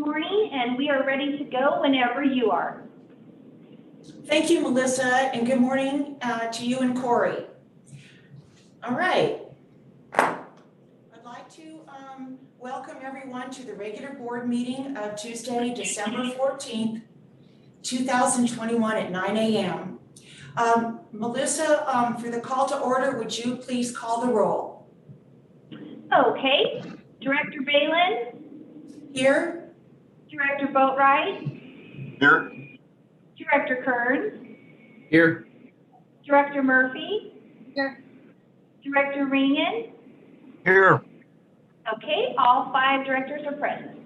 morning, and we are ready to go whenever you are. Thank you, Melissa, and good morning to you and Corey. All right. I'd like to welcome everyone to the regular board meeting of Tuesday, December 14th, 2021 at 9 a.m. Melissa, for the call to order, would you please call the roll? Okay. Director Balin? Here. Director Boatwright? Here. Director Kearns? Here. Director Murphy? Here. Director Ringen? Here. Okay, all 5 directors are present.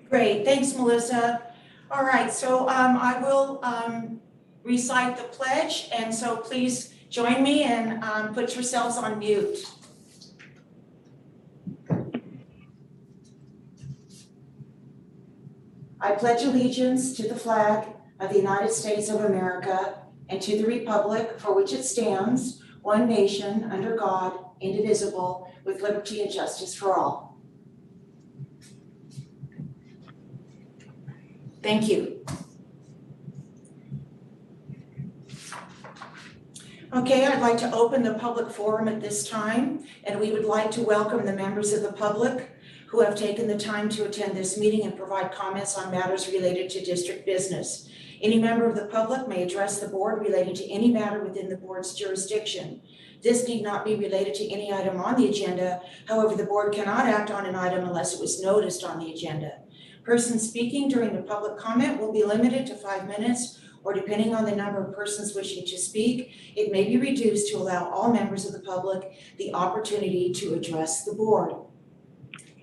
Great, thanks, Melissa. All right, so I will recite the pledge, and so please join me and put yourselves on mute. I pledge allegiance to the flag of the United States of America and to the republic for which it stands, one nation, under God, indivisible, with liberty and justice for all. Thank you. Okay, I'd like to open the public forum at this time, and we would like to welcome the members of the public who have taken the time to attend this meeting and provide comments on matters related to district business. Any member of the public may address the board relating to any matter within the board's jurisdiction. This need not be related to any item on the agenda. However, the board cannot act on an item unless it was noticed on the agenda. Persons speaking during the public comment will be limited to 5 minutes, or depending on the number of persons wishing to speak, it may be reduced to allow all members of the public the opportunity to address the board.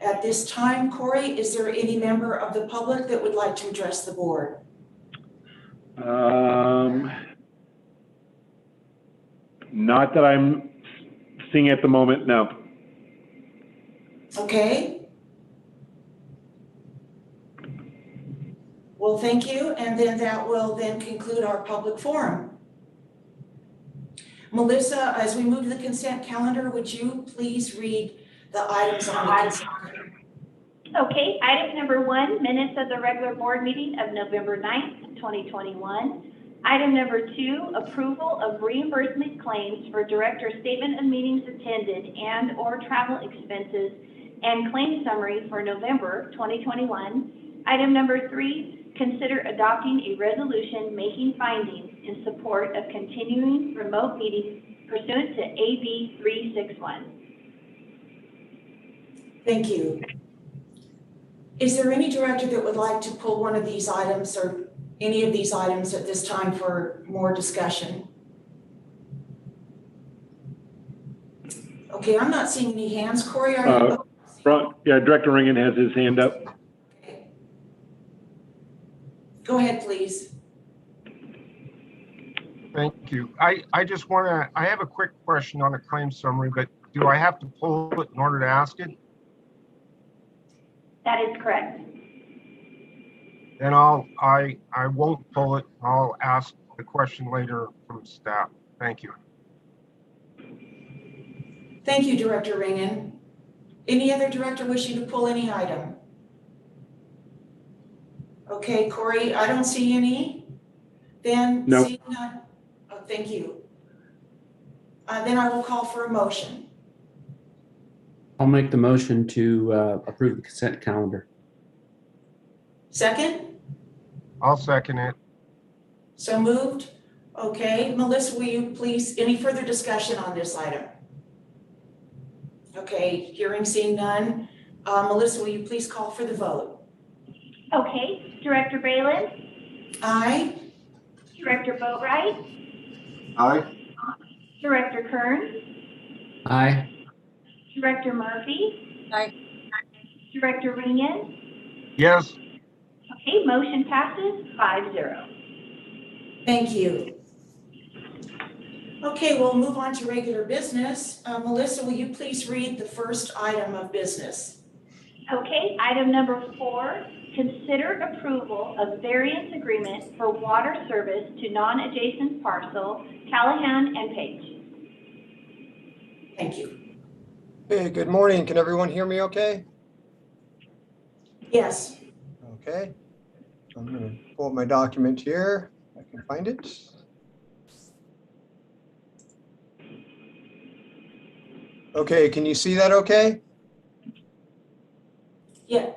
At this time, Corey, is there any member of the public that would like to address the board? Not that I'm seeing at the moment, no. Okay. Well, thank you, and then that will then conclude our public forum. Melissa, as we move to the consent calendar, would you please read the items on the consent calendar? Okay, item number 1, minutes of the regular board meeting of November 9th, 2021. Item number 2, approval of reimbursement claims for director statement of meetings attended and or travel expenses and claim summary for November 2021. Item number 3, consider adopting a resolution making findings in support of continuing remote meetings pursuant to AB 361. Thank you. Is there any director that would like to pull one of these items or any of these items at this time for more discussion? Okay, I'm not seeing any hands. Corey, are you? Yeah, Director Ringen has his hand up. Okay. Go ahead, please. Thank you. I just want to, I have a quick question on the claim summary, but do I have to pull it in order to ask it? That is correct. Then I won't pull it. I'll ask the question later from staff. Thank you. Thank you, Director Ringen. Any other director wishing to pull any item? Okay, Corey, I don't see any. Then No. seeing none. Oh, thank you. Then I will call for a motion. I'll make the motion to approve the consent calendar. Second? I'll second it. So moved. Okay, Melissa, will you please, any further discussion on this item? Okay, hearing, seeing none. Melissa, will you please call for the vote? Okay, Director Balin? Aye. Director Boatwright? Aye. Director Kearns? Aye. Director Murphy? Aye. Director Ringen? Yes. Okay, motion passes 5-0. Thank you. Okay, we'll move on to regular business. Melissa, will you please read the first item of business? Okay, item number 4, consider approval of variance agreement for water service to non-adjacent parcel, Callahan and Page. Thank you. Hey, good morning. Can everyone hear me okay? Yes. Okay. I'm gonna pull up my document here. I can find it. Okay, can you see that okay? Yeah.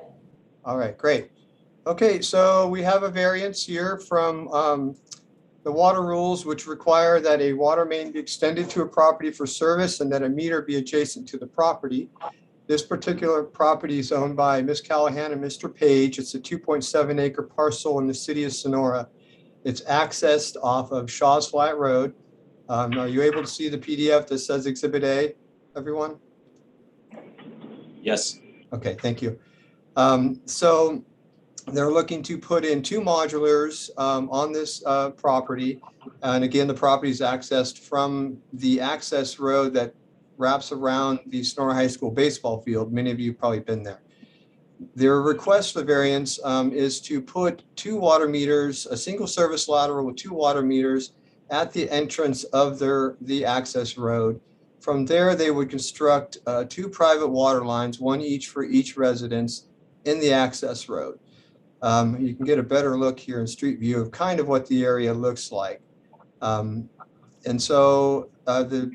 All right, great. Okay, so we have a variance here from the water rules, which require that a water main be extended to a property for service and that a meter be adjacent to the property. This particular property is owned by Ms. Callahan and Mr. Page. It's a 2.7 acre parcel in the city of Sonora. It's accessed off of Shaw's Flat Road. Are you able to see the PDF that says Exhibit A, everyone? Yes. Okay, thank you. So they're looking to put in 2 modulars on this property. And again, the property is accessed from the access road that wraps around the Sonora High School baseball field. Many of you have probably been there. Their request for variance is to put 2 water meters, a single service lateral with 2 water meters at the entrance of the access road. From there, they would construct 2 private water lines, 1 each for each residence in the access road. You can get a better look here in street view of kind of what the area looks like. And so the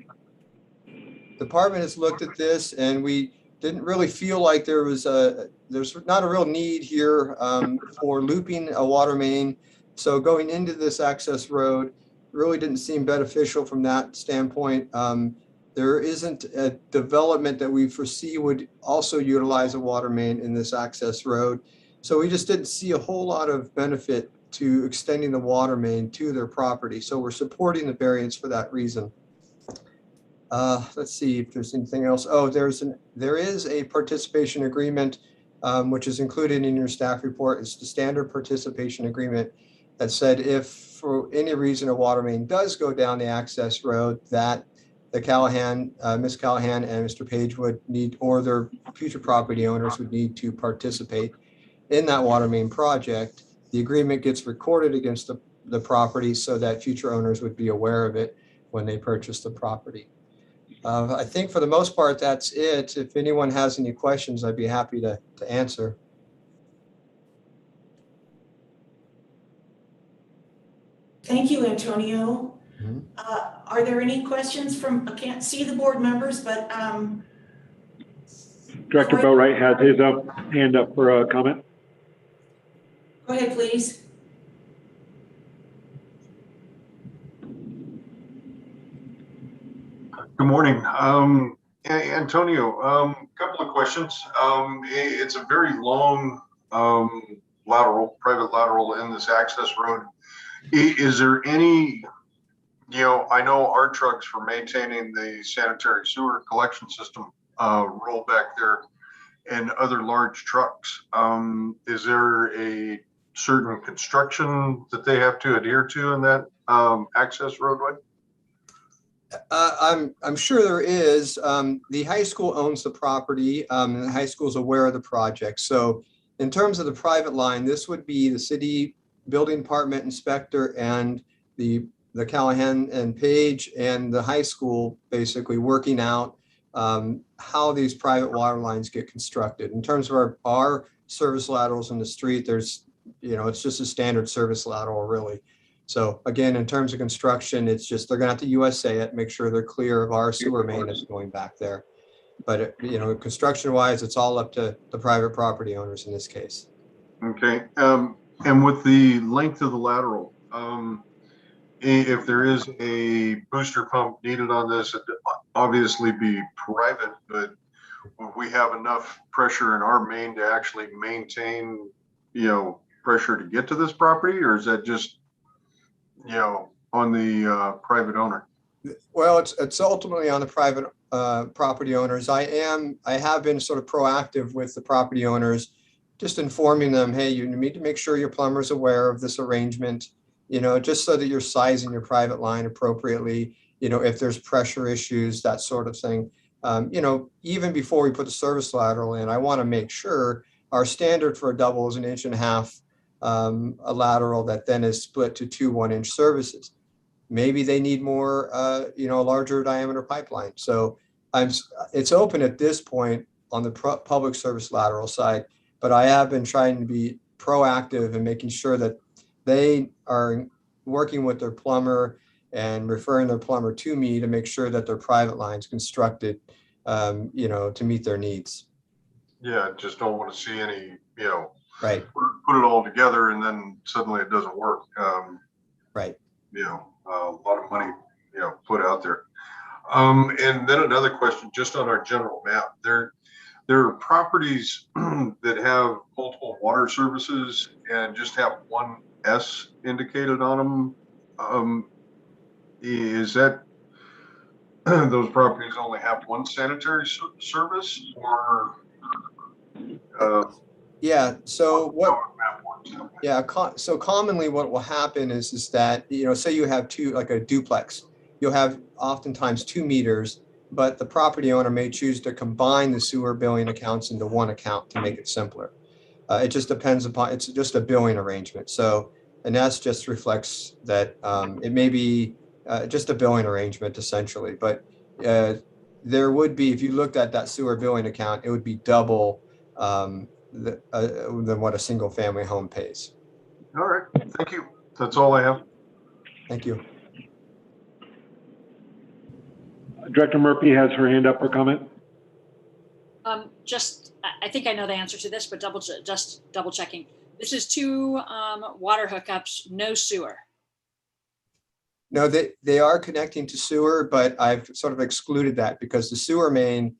department has looked at this, and we didn't really feel like there's not a real need here for looping a water main. So going into this access road really didn't seem beneficial from that standpoint. There isn't a development that we foresee would also utilize a water main in this access road. So we just didn't see a whole lot of benefit to extending the water main to their property. So we're supporting the variance for that reason. Let's see if there's anything else. Oh, there is a participation agreement, which is included in your staff report. It's the standard participation agreement that said if for any reason a water main does go down the access road, that the Callahan, Ms. Callahan and Mr. Page would need, or their future property owners would need to participate in that water main project. The agreement gets recorded against the property so that future owners would be aware of it when they purchase the property. I think for the most part, that's it. If anyone has any questions, I'd be happy to answer. Thank you, Antonio. Mhm. Are there any questions from, I can't see the board members, but Director Boatwright has his hand up for a comment. go ahead, please. Good morning. Antonio, couple of questions. It's a very long private lateral in this access road. Is there any, I know our trucks for maintaining the sanitary sewer collection system roll back there and other large trucks. Is there a certain construction that they have to adhere to in that access roadway? I'm sure there is. The high school owns the property, and the high school is aware of the project. So in terms of the private line, this would be the city building department inspector and the Callahan and Page and the high school basically working out how these private water lines get constructed. In terms of our service laterals in the street, there's, it's just a standard service lateral really. So again, in terms of construction, it's just, they're gonna have to USA it, make sure they're clear of our sewer main that's going back there. But, construction wise, it's all up to the private property owners in this case. Okay. And with the length of the lateral, if there is a booster pump needed on this, it'd obviously be private, but would we have enough pressure in our main to actually maintain, pressure to get to this property, or is that just, on the private owner? Well, it's ultimately on the private property owners. I have been sort of proactive with the property owners, just informing them, hey, you need to make sure your plumber's aware of this arrangement, just so that you're sizing your private line appropriately, if there's pressure issues, that sort of thing. Even before we put the service lateral in, I want to make sure our standard for a double is 1.5 inches, a lateral that then is split to 2 1-inch services. Maybe they need more, a larger diameter pipeline. So it's open at this point on the public service lateral side, but I have been trying to be proactive in making sure that they are working with their plumber and referring their plumber to me to make sure that their private line's constructed, to meet their needs. Yeah, just don't want to see any, Right, put it all together and then suddenly it doesn't work. right. A lot of money, put out there. And then another question, just on our general map, there are properties that have multiple water services and just have one S indicated on them. Is that those properties only have one sanitary service, or? Yeah, so what? Map works that way? Yeah, so commonly what will happen is that, say you have two, like a duplex, you'll have oftentimes 2 meters, but the property owner may choose to combine the sewer billing accounts into one account to make it simpler. It just depends upon, it's just a billing arrangement. So an S just reflects that it may be just a billing arrangement essentially, but there would be, if you looked at that sewer billing account, it would be double than what a single family home pays. All right, thank you. That's all I have. Thank you. Director Murphy has her hand up for comment. I think I know the answer to this, but just double checking. This is 2 water hookups, no sewer. No, they are connecting to sewer, but I've sort of excluded that because the sewer main,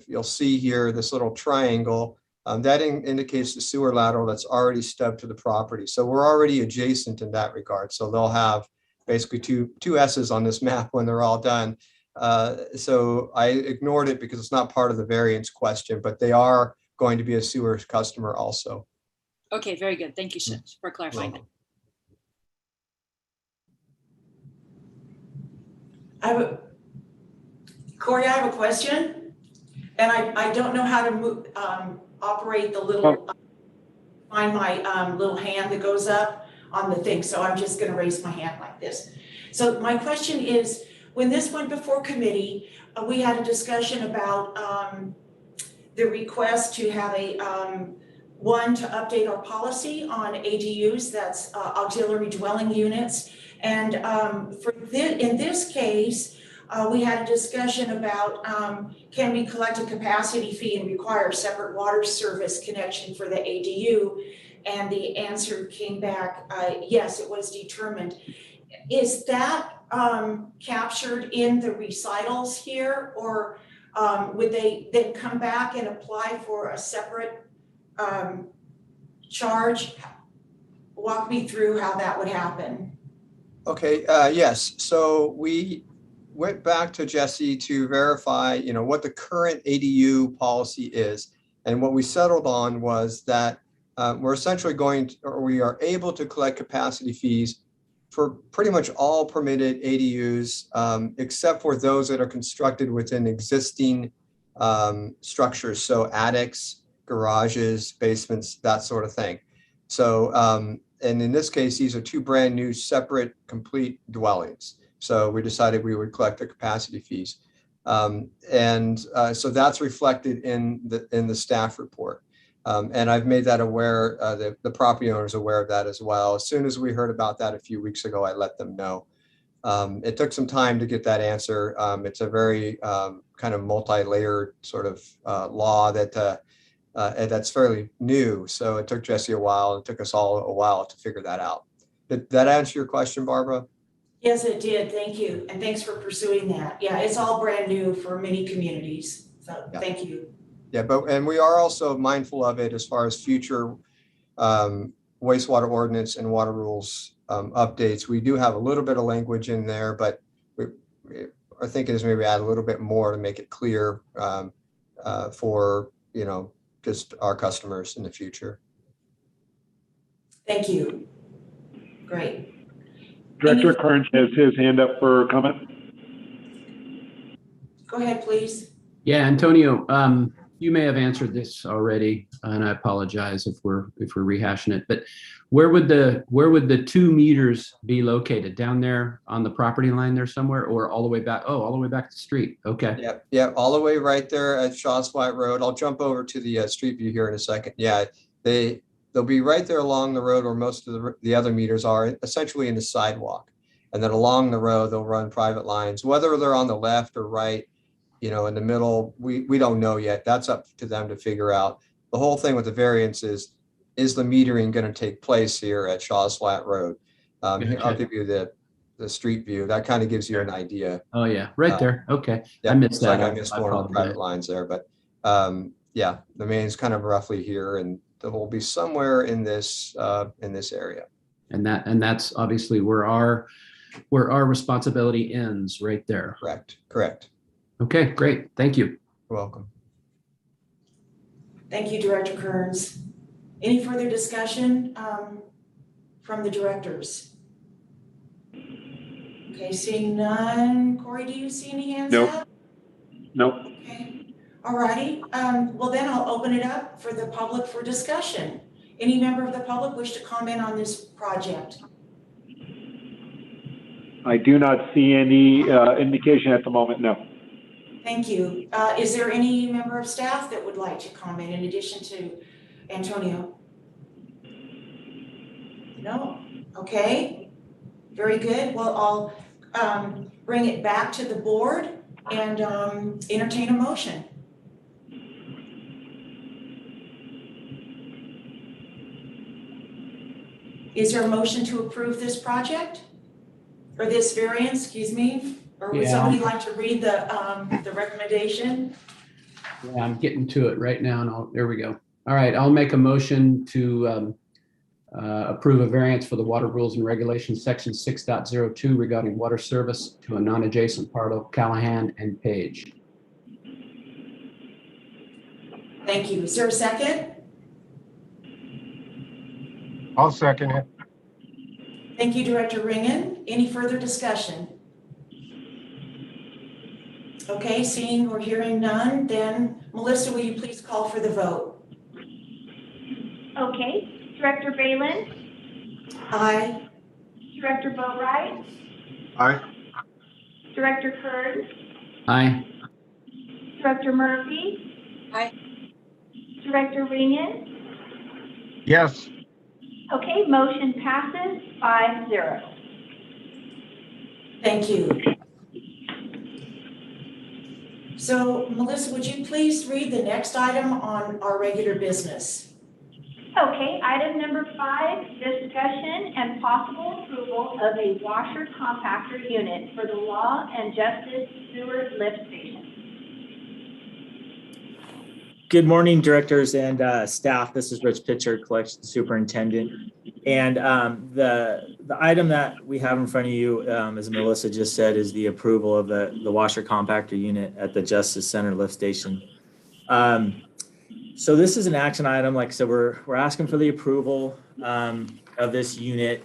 you'll see here, this little triangle, that indicates the sewer lateral that's already stubbed to the property. So we're already adjacent in that regard. So they'll have basically two S's on this map when they're all done. So I ignored it because it's not part of the variance question, but they are going to be a sewer customer also. Okay, very good. Thank you, Sid, for clarifying that. Corey, I have a question, and I don't know how to move, operate the little, find my little hand that goes up on the thing, so I'm just gonna raise my hand like this. So my question is, when this went before committee, we had a discussion about the request to have a one, to update our policy on ADUs, that's auxiliary dwelling units. And in this case, we had a discussion about can we collect a capacity fee and require a separate water service connection for the ADU? And the answer came back, yes, it was determined. Is that captured in the recitals here, or would they then come back and apply for a separate charge? Walk me through how that would happen. Okay, yes. So we went back to Jesse to verify, what the current ADU policy is. And what we settled on was that we're essentially we are able to collect capacity fees for pretty much all permitted ADUs, except for those that are constructed within existing structures. So attics, garages, basements, that sort of thing. So, and in this case, these are 2 brand new separate complete dwellings. So we decided we would collect the capacity fees. So that's reflected in the staff report. And I've made that aware, the property owners aware of that as well. As soon as we heard about that a few weeks ago, I let them know. It took some time to get that answer. It's a very kind of multi-layered sort of law that's fairly new. So it took Jesse a while. It took us all a while to figure that out. Did that answer your question, Barbara? Yes, it did. Thank you. And thanks for pursuing that. Yeah, it's all brand new for many communities. So yeah. Thank you. Yeah, and we are also mindful of it as far as future wastewater ordinance and water rules updates. We do have a little bit of language in there, but our thinking is maybe add a little bit more to make it clear for, just our customers in the future. Thank you. Great. Director Kearns has his hand up for comment. Go ahead, please. Yeah, Antonio, you may have answered this already, and I apologize if we're rehashing it. But where would the 2 meters be located? Down there on the property line there somewhere, or all the way back? Oh, all the way back to the street. Okay. Yeah, all the way right there at Shaw's Flat Road. I'll jump over to the street view here in a second. Yeah, they'll be right there along the road where most of the other meters are, essentially in the sidewalk. And then along the road, they'll run private lines, whether they're on the left or right, you know, in the middle, we don't know yet. That's up to them to figure out. The whole thing with the variance is the metering going to take place here at Shaw's Flat Road? Here, I'll Gotcha. give you the street view. That kind of gives you an idea. Oh, yeah, right there. Okay. Yeah, I missed it's that. like I missed one of the private apologize. lines there, but yeah, the main's kind of roughly here, and it will be somewhere in this area. And that's obviously where our responsibility ends, right there. Correct. Okay, great. Thank you. You're welcome. Thank you, Director Kearns. Any further discussion from the directors? Okay, seeing none. Corey, do you see any hands Nope. up? Nope. Okay, all righty. Well, then I'll open it up for the public for discussion. Any member of the public wish to comment on this project? I do not see any indication at the moment, no. Thank you. Is there any member of staff that would like to comment in addition to Antonio? No? Okay, very good. Well, I'll bring it back to the board and entertain a motion. Is there a motion to approve this project? Or this variance, excuse me? Or would Yeah. somebody like to read the recommendation? Yeah, I'm getting to it right now, and there we go. All right, I'll make a motion to approve a variance for the water rules and regulations, section 6.02 regarding water service to a non-adjacent part of Callahan and Page. Thank you. Is there a second? I'll second it. Thank you, Director Ringen. Any further discussion? Okay, seeing or hearing none, then Melissa, will you please call for the vote? Okay, Director Balin, Aye. Director Boatright, Aye. Director Kearns, Aye. Director Murphy. Aye. Director Ringen. Yes, Okay, motion passes 5-0. Thank you. So Melissa, would you please read the next item on our regular business? Okay, item number 5, discussion and possible approval of a washer compactor unit for the Law and Justice Sewer Lift Station. Good morning, directors and staff. This is Rich Pitcher, Collection Superintendent. And the item that we have in front of you, as Melissa just said, is the approval of the washer compactor unit at the Justice Center lift station. So this is an action item. Like I said, we're asking for the approval of this unit.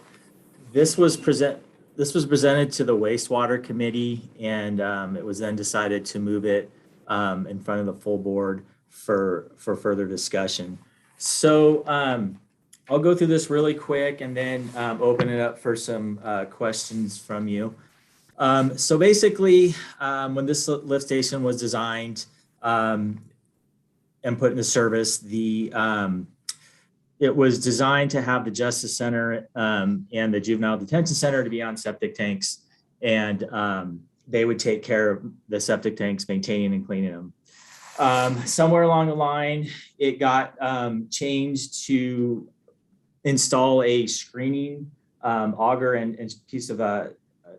This was presented to the wastewater committee, and it was then decided to move it in front of the full board for further discussion. So I'll go through this really quick and then open it up for some questions from you. So basically, when this lift station was designed and put into service, it was designed to have the Justice Center and the Juvenile Detention Center to be on septic tanks, and they would take care of the septic tanks, maintaining and cleaning them. Somewhere along the line, it got changed to install a screening auger and piece of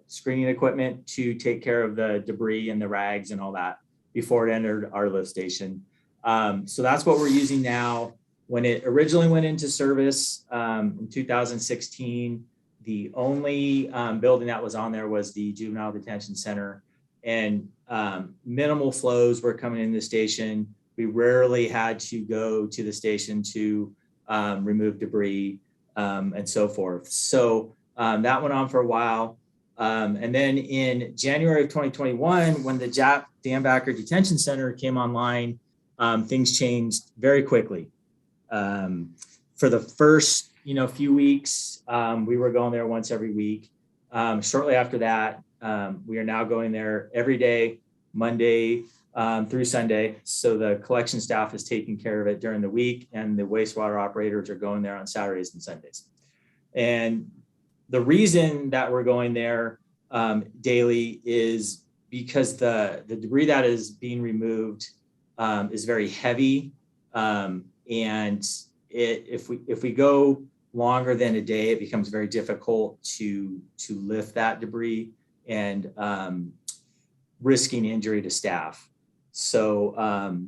screening equipment to take care of the debris and the rags and all that before it entered our lift station. So that's what we're using now. When it originally went into service in 2016, the only building that was on there was the Juvenile Detention Center, and minimal flows were coming in the station. We rarely had to go to the station to remove debris and so forth. So that went on for a while. And then in January of 2021, when the Dambacker Detention Center came online, things changed very quickly. For the first few weeks, we were going there once every week. Shortly after that, we are now going there every day, Monday through Sunday. So the collection staff is taking care of it during the week, and the wastewater operators are going there on Saturdays and Sundays. And the reason that we're going there daily is because the debris that is being removed is very heavy, and if we go longer than a day, it becomes very difficult to lift that debris, and risking injury to staff. So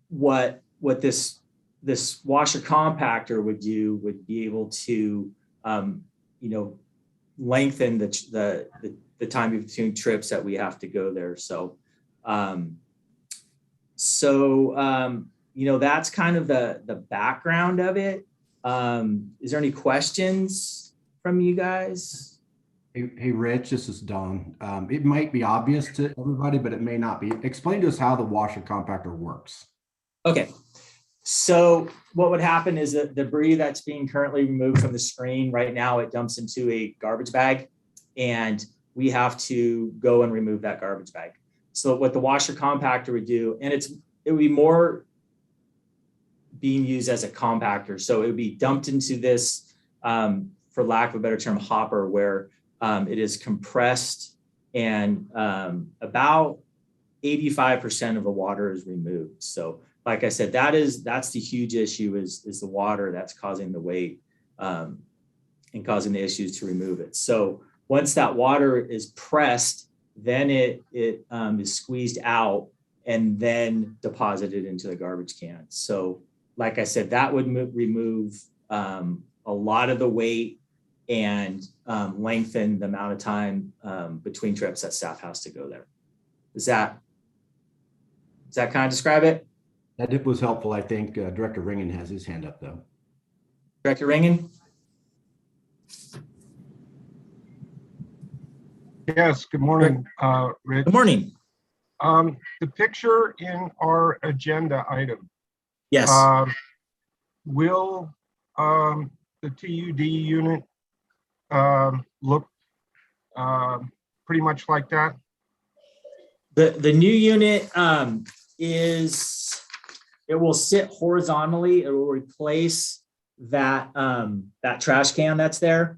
what this washer compactor would do would be able to lengthen the time between trips that we have to go there. So that's kind of the background of it. Is there any questions from you guys? Hey, Rich, this is Don. It might be obvious to everybody, but it may not be. Explain to us how the washer compactor works. Okay. So what would happen is that the debris that's being currently removed from the screen right now, it dumps into a garbage bag, and we have to go and remove that garbage bag. So what the washer compactor would do, and it would be more being used as a compactor. So it would be dumped into this, for lack of a better term, hopper, where it is compressed, and about 85% of the water is removed. So like I said, that's the huge issue is the water that's causing the weight and causing the issues to remove it. So once that water is pressed, then it is squeezed out and then deposited into the garbage can. So like I said, that would remove a lot of the weight and lengthen the amount of time between trips that staff has to go there. Does that kind of describe it? That was helpful. I think Director Ringen has his hand up, though. Director Ringen? Yes, good morning, Rich. Good morning. The picture in our agenda item. Yes. Will the TUD unit look pretty much like that? The new unit it will sit horizontally. It will replace that trash can that's there.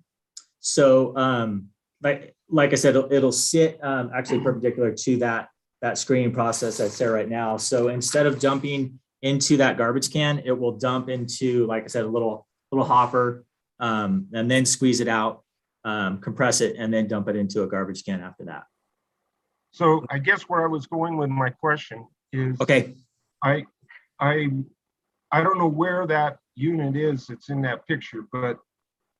So like I said, it'll sit actually perpendicular to that screening process that's there right now. So instead of dumping into that garbage can, it will dump into, like I said, a little hopper, and then squeeze it out, compress it, and then dump it into a garbage can after that. So I guess where I was going with my question is, okay, I don't know where that unit is that's in that picture, but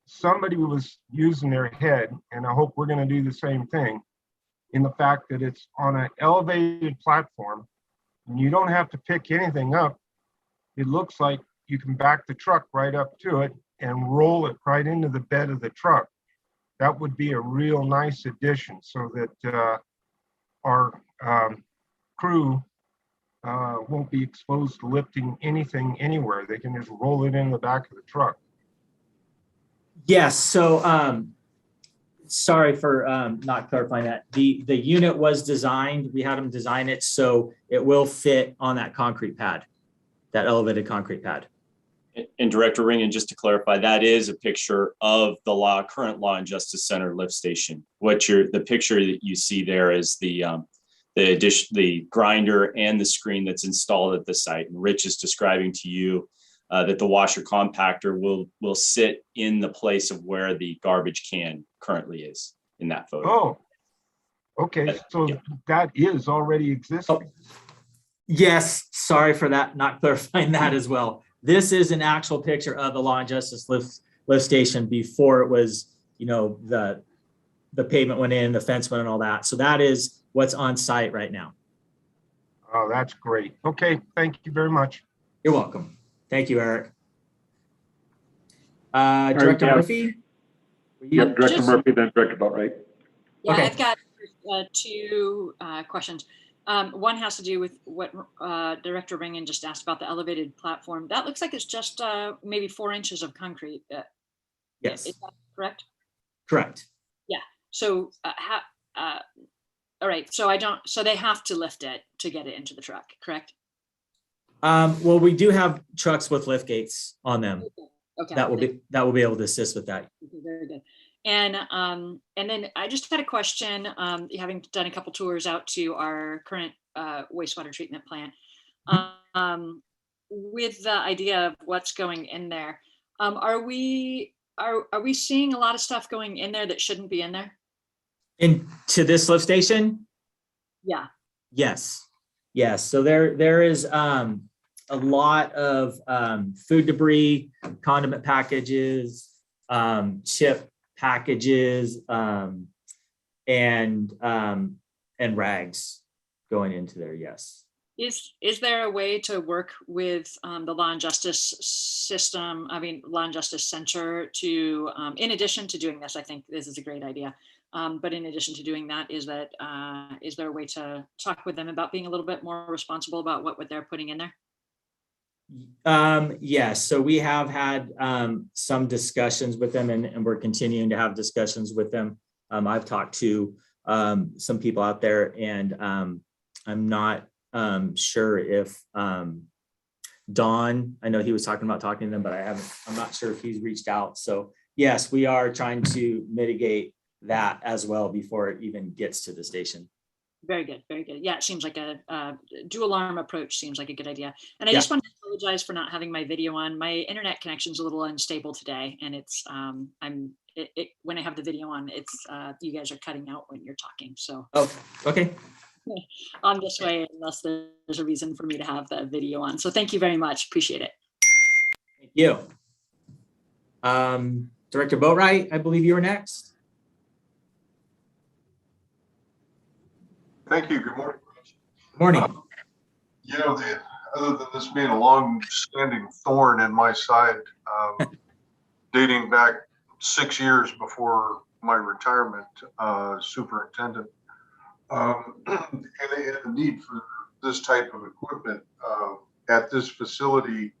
somebody was using their head, and I hope we're going to do the same thing, in the fact that it's on an elevated platform, and you don't have to pick anything up. It looks like you can back the truck right up to it and roll it right into the bed of the truck. That would be a real nice addition, so that our crew won't be exposed to lifting anything anywhere. They can just roll it in the back of the truck. yes. So sorry for not clarifying that. The unit was designed, we had them design it so it will fit on that concrete pad, that elevated concrete pad. And Director Ringen, just to clarify, that is a picture of the current Law and Justice Center lift station. The picture that you see there is the grinder and the screen that's installed at the site. And Rich is describing to you that the washer compactor will sit in the place of where the garbage can currently is in that photo. Oh, okay. So yeah, that is already existing. Oh, yes, sorry for that, not clarifying that as well. This is an actual picture of the Law and Justice lift station before it was, the pavement went in, the fence went in, all that. So that is what's on site right now. Oh, that's great. Okay, thank you very much. You're welcome. Thank you, Eric. Director Murphy? Yep, Director Murphy, then Director Boatwright. Yeah, okay. I've got two questions. One has to do with what Director Ringen just asked about the elevated platform. That looks like it's just maybe 4 inches of concrete. Yes. Is that correct? Correct. Yeah. So all right, so they have to lift it to get it into the truck, correct? Well, we do have trucks with lift gates on them Okay. that will be able to assist with that. Okay, very good. And then I just had a question, having done a couple tours out to our current wastewater treatment plant. With the idea of what's going in there, are we seeing a lot of stuff going in there that shouldn't be in there? Into this lift station? Yeah. Yes. Yes. So there is a lot of food debris, condiment packages, chip packages, and rags going into there. Yes. Is there a way to work with the law and justice system? I mean, law and justice center to, in addition to doing this, I think this is a great idea. But in addition to doing that, is there a way to talk with them about being a little bit more responsible about what they're putting in there? Yes. So we have had some discussions with them, and we're continuing to have discussions with them. I've talked to some people out there, and I'm not sure if Don, I know he was talking about talking to them, but I'm not sure if he's reached out. So yes, we are trying to mitigate that as well before it even gets to the station. Very good, very good. Yeah, it seems like a dual arm approach seems like a good idea. And I Yeah. just want to apologize for not having my video on. My internet connection's a little unstable today, and it's when I have the video on, it's you guys are cutting out when you're talking. So Oh, okay. on this way, unless there's a reason for me to have the video on. So thank you very much. Appreciate it. Thank you. Director Boatwright, I believe you were next. Thank you. Good morning. Morning. Other than this being a long-standing thorn in my side, dating back 6 years before my retirement, superintendent, and the need for this type of equipment at this facility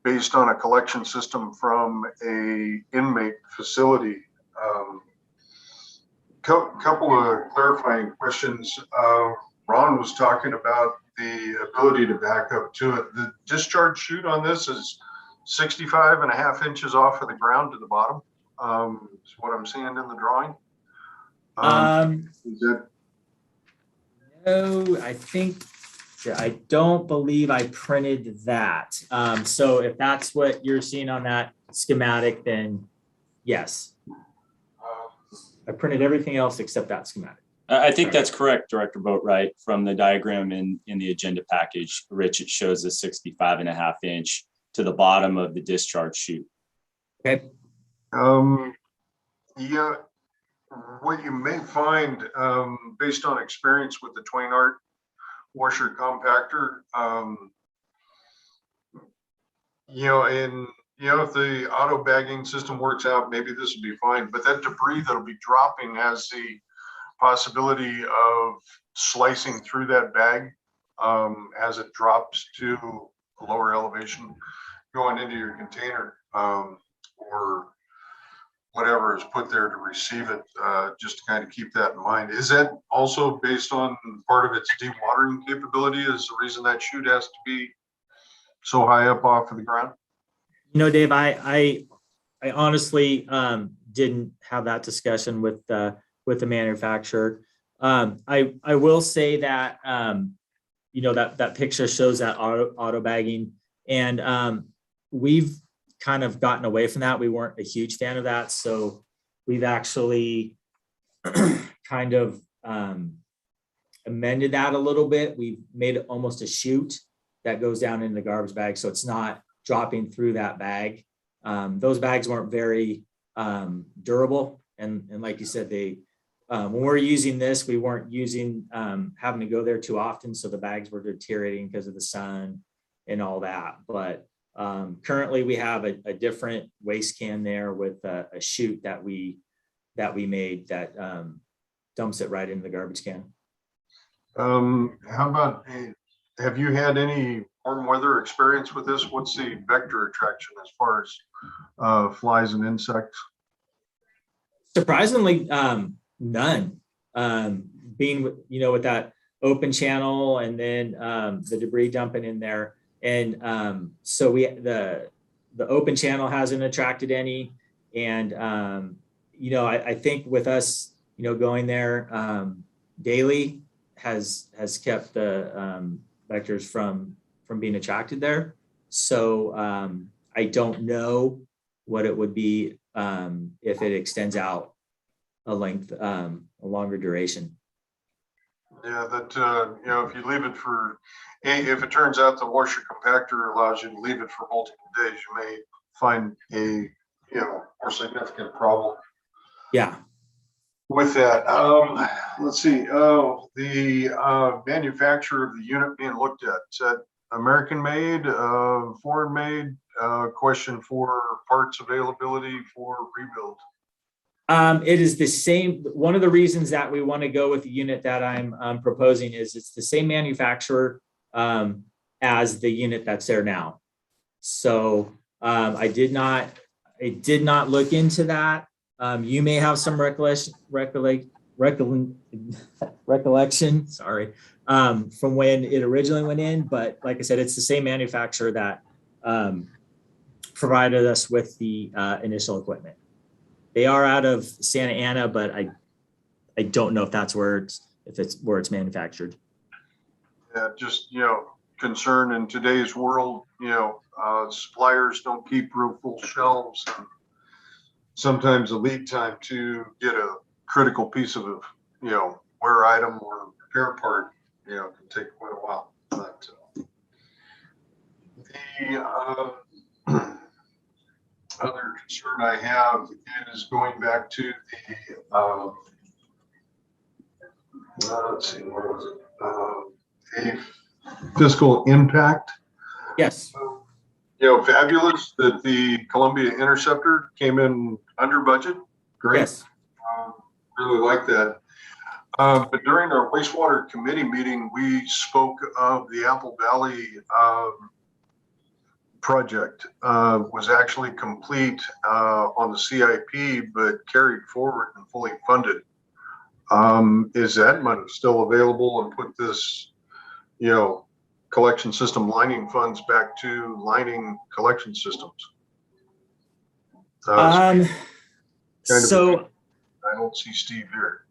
based on a collection system from a inmate facility. Couple of clarifying questions. Ron was talking about the ability to back up to it. The discharge chute on this is 65.5 inches off of the ground to the bottom. Is what I'm seeing in the drawing. Is it? No, I don't believe I printed that. So if that's what you're seeing on that schematic, then yes. I printed everything else except that schematic. I think that's correct, Director Boatwright. From the diagram in the agenda package, Rich, it shows a 65.5 inch to the bottom of the discharge chute. Okay. Yeah, what you may find, based on experience with the Twain Art washer compactor, if the auto bagging system works out, maybe this will be fine. But that debris that'll be dropping has the possibility of slicing through that bag as it drops to a lower elevation, going into your container or whatever is put there to receive it, just to kind of keep that in mind. Is that also based on part of its dewatering capability is the reason that chute has to be so high up off of the ground? Dave, I honestly didn't have that discussion with the manufacturer. I will say that that picture shows that auto bagging, and we've kind of gotten away from that. We weren't a huge fan of that, so we've actually kind of amended that a little bit. We've made it almost a chute that goes down in the garbage bag, so it's not dropping through that bag. Those bags weren't very durable, and like you said, they when we're using this, we weren't using having to go there too often, so the bags were deteriorating because of the sun and all that. But currently, we have a different waste can there with a chute that we made that dumps it right into the garbage can. How about, have you had any warm weather experience with this? What's the vector attraction as far as flies and insects? Surprisingly, none. being, with that open channel and then the debris dumping in there. And so the open channel hasn't attracted any. And, I think with us, going there daily has kept the vectors from being attracted there. So I don't know what it would be if it extends out a longer duration. Yeah, that, if you leave it for, if it turns out the washer compactor allows you to leave it for multiple days, you may find a, more significant problem. Yeah. With that, let's see, the manufacturer of the unit being looked at, is that American made, foreign made, question for parts availability for rebuild? It is the same. One of the reasons that we want to go with the unit that I'm proposing is it's the same manufacturer as the unit that's there now. So I did not look into that. You may have some recollection, sorry, from when it originally went in, but like I said, it's the same manufacturer that provided us with the initial equipment. They are out of Santa Ana, but I don't know if that's where it's manufactured. Yeah, just, concern in today's world, suppliers don't keep real full shelves. And sometimes the lead time to get a critical piece of, wear item or repair part, can take quite a while. But the other concern I have is going back to the, let's see, where was it? The fiscal impact. Yes. Fabulous that the Columbia Interceptor came in under budget. Great. Yes. Really like that. But during our wastewater committee meeting, we spoke of the Apple Valley project was actually complete on the CIP, but carried forward and fully funded. Is that money still available and put this, collection system lining funds back to lining collection systems? So I don't see Steve here.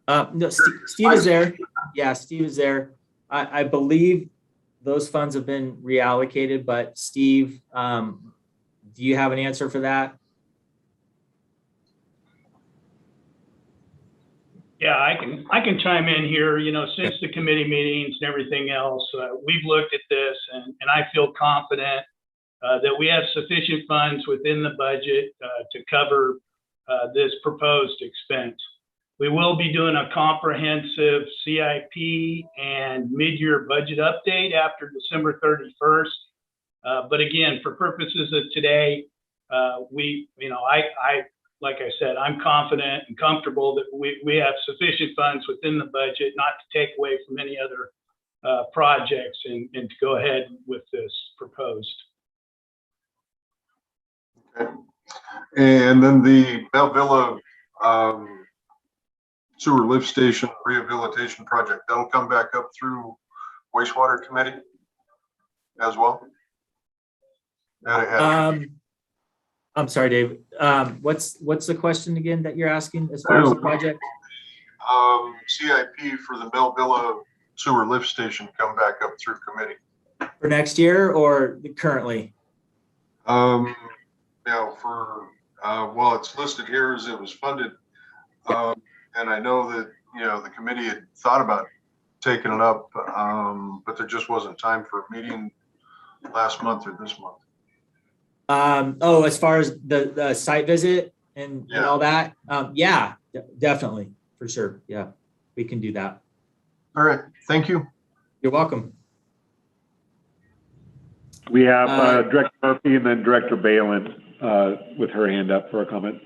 no, Steve is there. Yeah, Steve is there. I believe those funds have been reallocated, but Steve, do you have an answer for that? Yeah, I can chime in here. Since the committee meetings and everything else, we've looked at this and I feel confident that we have sufficient funds within the budget to cover this proposed expense. We will be doing a comprehensive CIP and mid-year budget update after December 31st. But again, for purposes of today, like I said, I'm confident and comfortable that we have sufficient funds within the budget not to take away from any other projects and to go ahead with this proposed. Okay. And then the Melvilla sewer lift station rehabilitation project, that'll come back up through wastewater committee as well? I'm sorry, Dave. What's the question again that you're asking as far as the project? CIP for the Melvilla sewer lift station come back up through committee. For next year or currently? Well, it's listed here as it was funded. And I know that, the committee had thought about taking it up, but there just wasn't time for a meeting last month or this month. As far as the site visit and all that, yeah, definitely, for sure. Yeah, we can do that. All right, thank you. You're welcome. We have Director Murphy and then Director Balin with her hand up for a comment.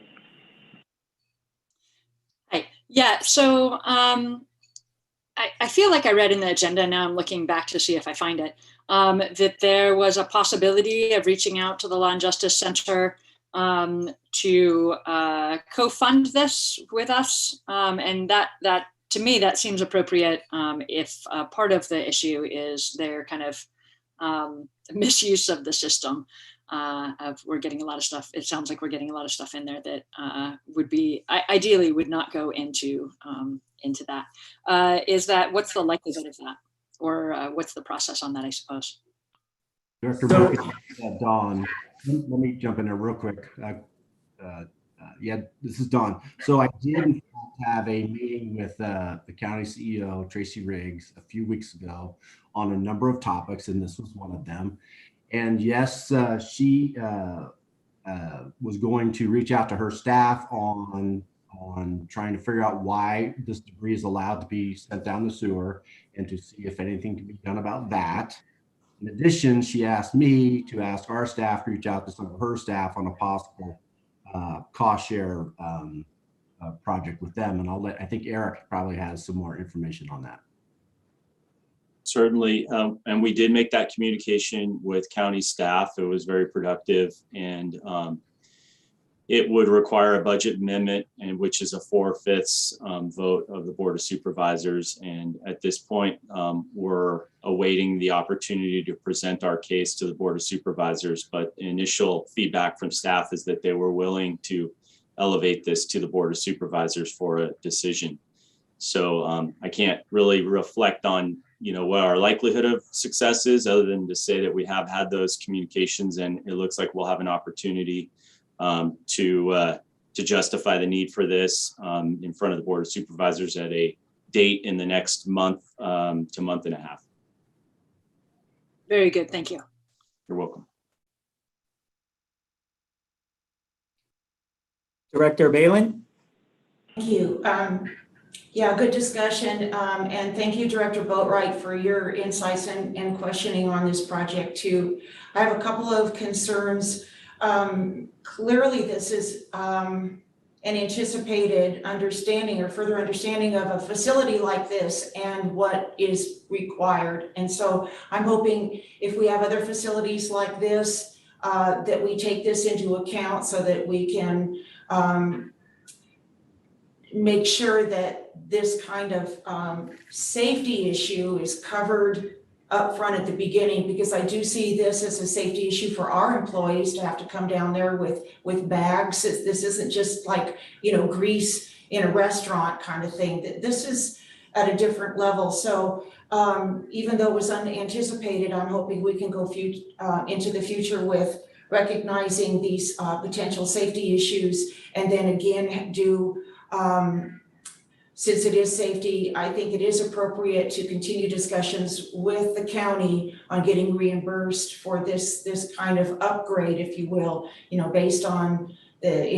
Hi. Yeah, so I feel like I read in the agenda, now I'm looking back to see if I find it, that there was a possibility of reaching out to the Law and Justice Center to co-fund this with us. And that to me, that seems appropriate if part of the issue is their kind of misuse of the system. We're getting a lot of stuff. It sounds like we're getting a lot of stuff in there that would be ideally would not go into that. Is that what's the likelihood of that, or what's the process on that? I suppose. Director Murphy, Dawn, let me jump in there real quick. Yeah, this is Dawn. So I did in fact have a meeting with the county CEO, Tracy Riggs, a few weeks ago on a number of topics, and this was one of them. And yes, she was going to reach out to her staff on trying to figure out why this debris is allowed to be sent down the sewer and to see if anything can be done about that. In addition, she asked me to ask our staff to reach out to some of her staff on a possible cost share project with them. And I think Eric probably has some more information on that. Certainly, and we did make that communication with county staff. It was very productive, and it would require a budget amendment, and which is a 4/5 vote of the Board of Supervisors. And at this point, we're awaiting the opportunity to present our case to the Board of Supervisors. But initial feedback from staff is that they were willing to elevate this to the Board of Supervisors for a decision. So I can't really reflect on what our likelihood of success is, other than to say that we have had those communications, and it looks like we'll have an opportunity to justify the need for this in front of the Board of Supervisors at a date in the next month to month and a half. Very good, thank you. You're welcome. Director Balin? Thank you. Yeah, good discussion. And thank you, Director Boatwright, for your insights and questioning on this project too. I have a couple of concerns. Clearly, this is an anticipated understanding or further understanding of a facility like this and what is required. And so I'm hoping if we have other facilities like this, that we take this into account so that we can make sure that this kind of safety issue is covered up front at the beginning, because I do see this as a safety issue for our employees to have to come down there with bags. This isn't just like, grease in a restaurant kind of thing. This is at a different level. So even though it was unanticipated, I'm hoping we can go into the future with recognizing these potential safety issues, and then again do since it is safety, I think it is appropriate to continue discussions with the county on getting reimbursed for this kind of upgrade, if you will, based on the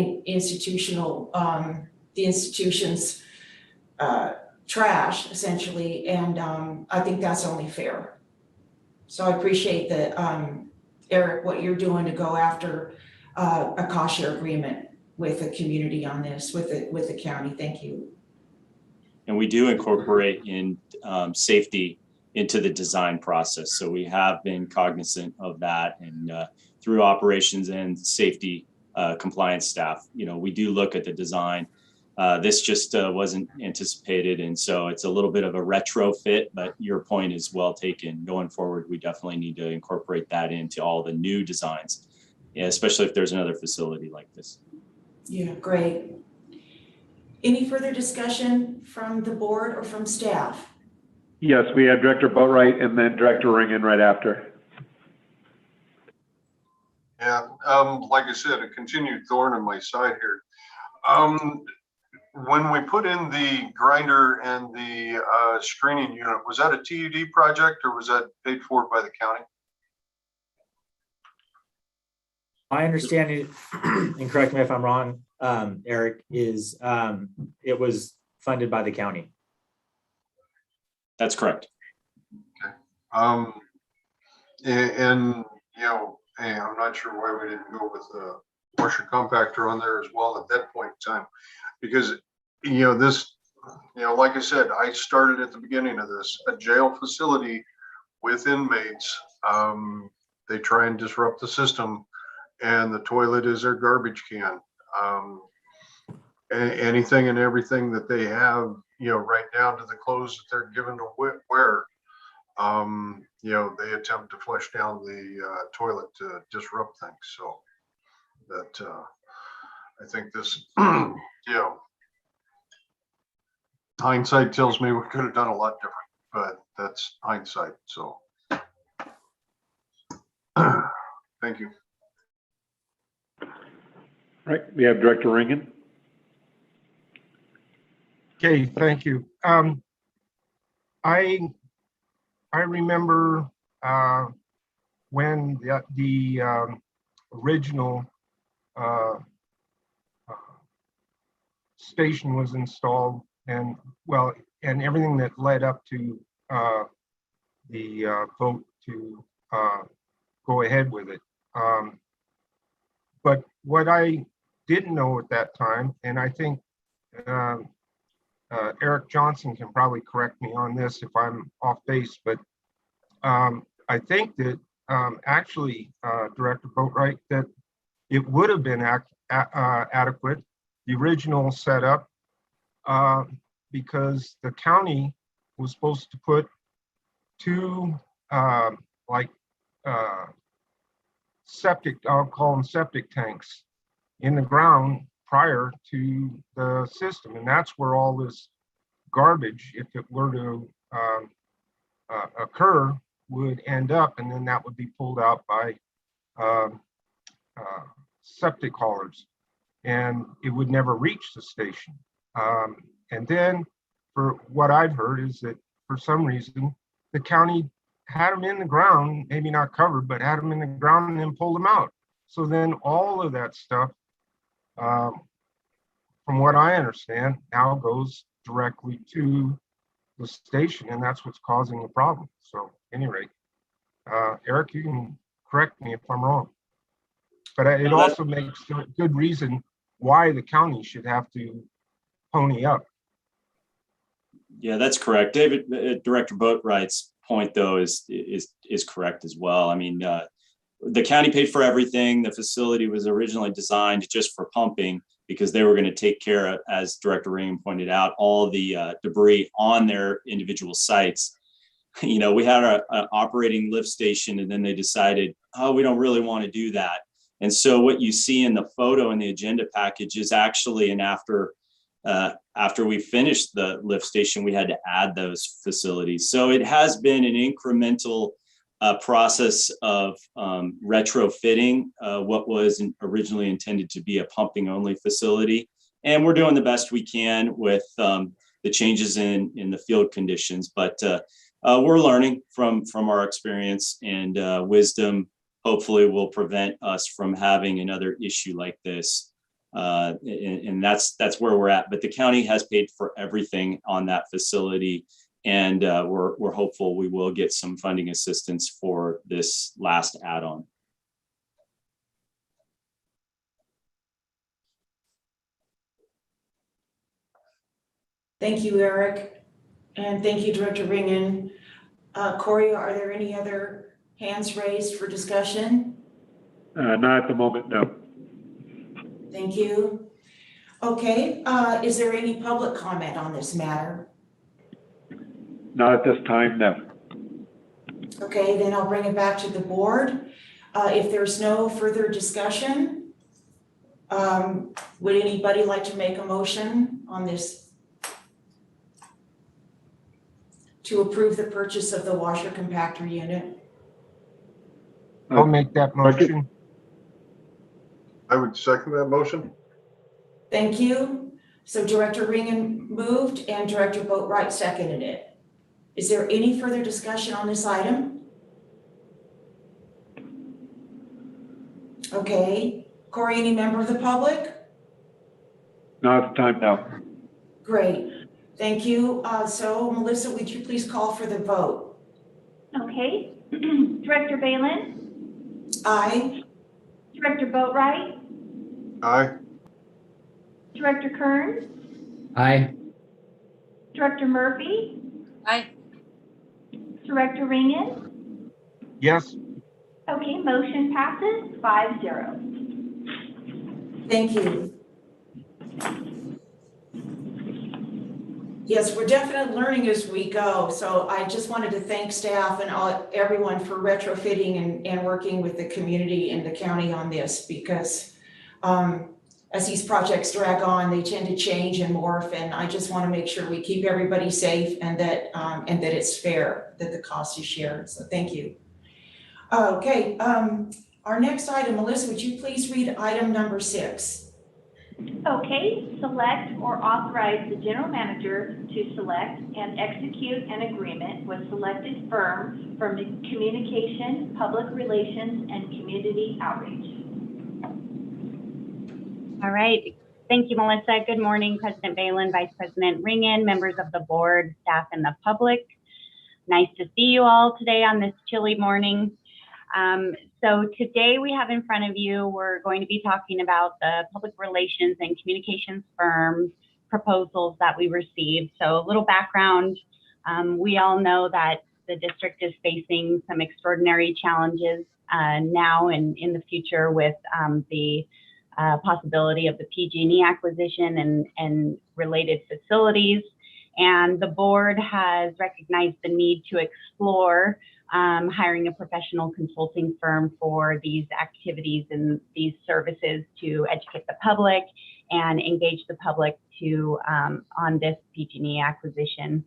institution's trash essentially. And I think that's only fair. So I appreciate that, Eric, what you're doing to go after a cost share agreement with the community on this, with the county. Thank you. And we do incorporate in safety into the design process. So we have been cognizant of that, and through operations and safety compliance staff, we do look at the design. This just wasn't anticipated, and so it's a little bit of a retrofit, but your point is well taken. Going forward, we definitely need to incorporate that into all the new designs, especially if there's another facility like this. Yeah, great. Any further discussion from the board or from staff? Yes, we had Director Boatwright and then Director Ringen right after. Yeah, like I said, a continued thorn in my side here. When we put in the grinder and the screening unit, was that a TUD project or was that paid for by the county? My understanding, and correct me if I'm wrong, Eric, is it was funded by the county. That's correct. Okay. And I'm not sure why we didn't go with the washer compactor on there as well at that point in time, because this, like I said, I started at the beginning of this, a jail facility with inmates. They try and disrupt the system, and the toilet is their garbage can. Anything and everything that they have, right down to the clothes that they're given to wear, they attempt to flush down the toilet to disrupt things. So that I think this, hindsight tells me we could have done a lot different, but that's hindsight. So thank you. Right, we have Director Ringen. Okay, thank you. I remember when the original station was installed, and everything that led up to the vote to go ahead with it. But what I didn't know at that time, and I think Eric Johnson can probably correct me on this if I'm off base, but I think that actually, Director Boatwright, that it would have been adequate, the original setup, because the county was supposed to put two septic, I'll call them septic tanks, in the ground prior to the system. And that's where all this garbage, if it were to occur, would end up, and then that would be pulled out by septic haulers, and it would never reach the station. And then, for what I've heard, is that for some reason the county had them in the ground, maybe not covered, but had them in the ground and then pulled them out. So then all of that stuff, from what I understand, now goes directly to the station, and that's what's causing the problem. So at any rate, Eric, you can correct me if I'm wrong, but it also makes a good reason why the county should have to pony up. Yeah, that's correct. David, Director Boatwright's point though is correct as well. I mean, the county paid for everything. The facility was originally designed just for pumping because they were going to take care of, as Director Ringen pointed out, all the debris on their individual sites. We had an operating lift station, and then they decided, oh, we don't really want to do that. And so what you see in the photo in the agenda package is actually after we finished the lift station, we had to add those facilities. So it has been an incremental process of retrofitting what was originally intended to be a pumping only facility. And we're doing the best we can with the changes in the field conditions, but we're learning from our experience, and wisdom hopefully will prevent us from having another issue like this. And that's where we're at. But the county has paid for everything on that facility, and we're hopeful we will get some funding assistance for this last add-on. Thank you, Eric, and thank you, Director Ringen. Corey, are there any other hands raised for discussion? Not at the moment, no. Thank you. Okay, is there any public comment on this matter? Not at this time, no. Okay, then I'll bring it back to the board. If there's no further discussion, would anybody like to make a motion on this to approve the purchase of the washer compactor unit? I'll make that motion. I would second that motion. Thank you. So Director Ringen moved and Director Boatwright seconded it. Is there any further discussion on this item? Okay. Corey, any member of the public? Not at the time, no. Great. Thank you. So Melissa, would you please call for the vote? Okay. Director Balin? Aye. Director Boatwright? Aye. Director Kearns? Aye. Director Murphy? Aye. Director Ringen? Yes. Okay, motion passes 5-0. Thank you. Yes, we're definitely learning as we go. So I just wanted to thank staff and everyone for retrofitting and working with the community and the county on this, because as these projects drag on, they tend to change and morph, and I just want to make sure we keep everybody safe and that it's fair, that the cost is shared. So thank you. Okay, our next item, Melissa, would you please read item number 6? Okay, select or authorize the general manager to select and execute an agreement with selected firm for communication, public relations, and community outreach. All right. Thank you, Melissa. Good morning, President Balin, Vice President Ringen, members of the board, staff, and the public. Nice to see you all today on this chilly morning. So today we have in front of you, we're going to be talking about the public relations and communications firm proposals that we received. So a little background, we all know that the district is facing some extraordinary challenges now and in the future with the possibility of the PG&E acquisition and related facilities. And the board has recognized the need to explore hiring a professional consulting firm for these activities and these services to educate the public and engage the public to on this PG&E acquisition.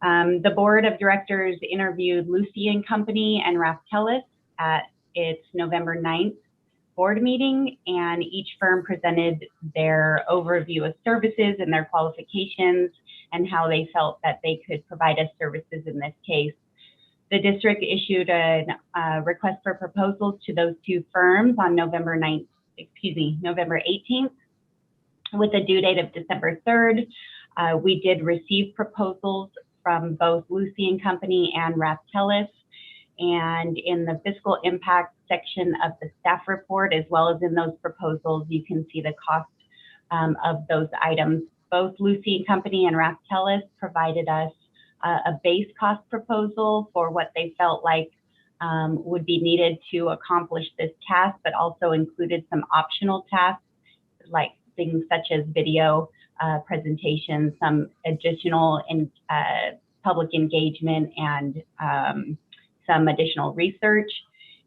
The board of directors interviewed Lucy and Company and Raftellus at its November 9th board meeting, and each firm presented their overview of services and their qualifications and how they felt that they could provide us services in this case. The district issued a request for proposals to those two firms on November 18th with a due date of December 3rd. We did receive proposals from both Lucy and Company and Raftellus, and in the fiscal impact section of the staff report, as well as in those proposals, you can see the cost of those items. Both Lucy and Company and Raftellus provided us a base cost proposal for what they felt like would be needed to accomplish this task, but also included some optional tasks like things such as video presentations, some additional public engagement, and some additional research.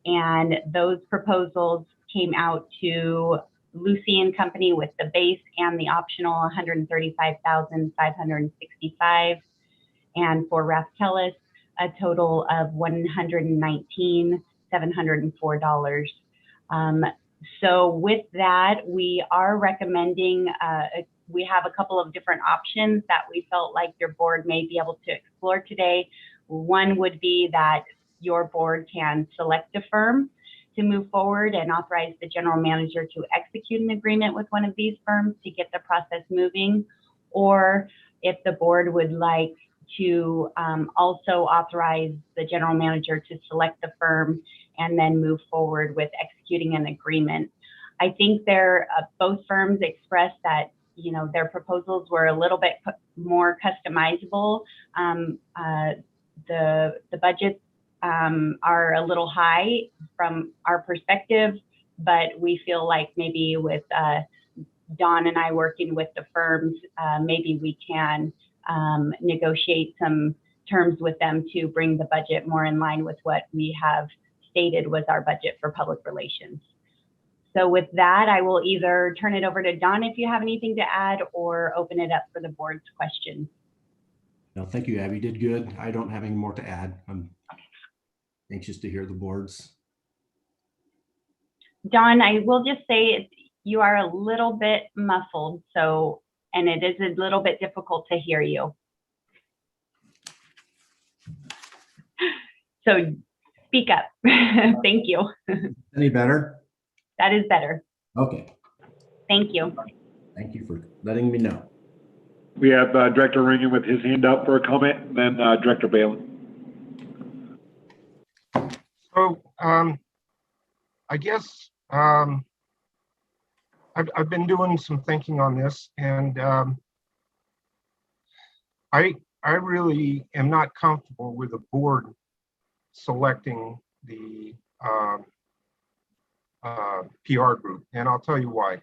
And those proposals came out to Lucy and Company with the base and the optional $135,565, and for Raftellus a total of $119,704. So with that, we are recommending, we have a couple of different options that we felt like your board may be able to explore today. One would be that your board can select a firm to move forward and authorize the general manager to execute an agreement with one of these firms to get the process moving. Or if the board would like to also authorize the general manager to select the firm and then move forward with executing an agreement. I think both firms expressed that, you know, their proposals were a little bit more customizable. The budgets are a little high from our perspective, but we feel like maybe with Dawn and I working with the firms, maybe we can negotiate some terms with them to bring the budget more in line with what we have stated was our budget for public relations. So with that, I will either turn it over to Dawn if you have anything to add, or open it up for the board's questions. No, thank you, Abby. You did good. I don't have any more to add. I'm anxious to hear the board's. Dawn, I will just say you are a little bit muffled, so, and it is a little bit difficult to hear you. So speak up. Thank you. Any better? That is better. Okay. Thank you. Thank you for letting me know. We have Director Ringen with his hand up for a comment, and then Director Balin. So I guess I've been doing some thinking on this, and I really am not comfortable with the board selecting the PR group, and I'll tell you why.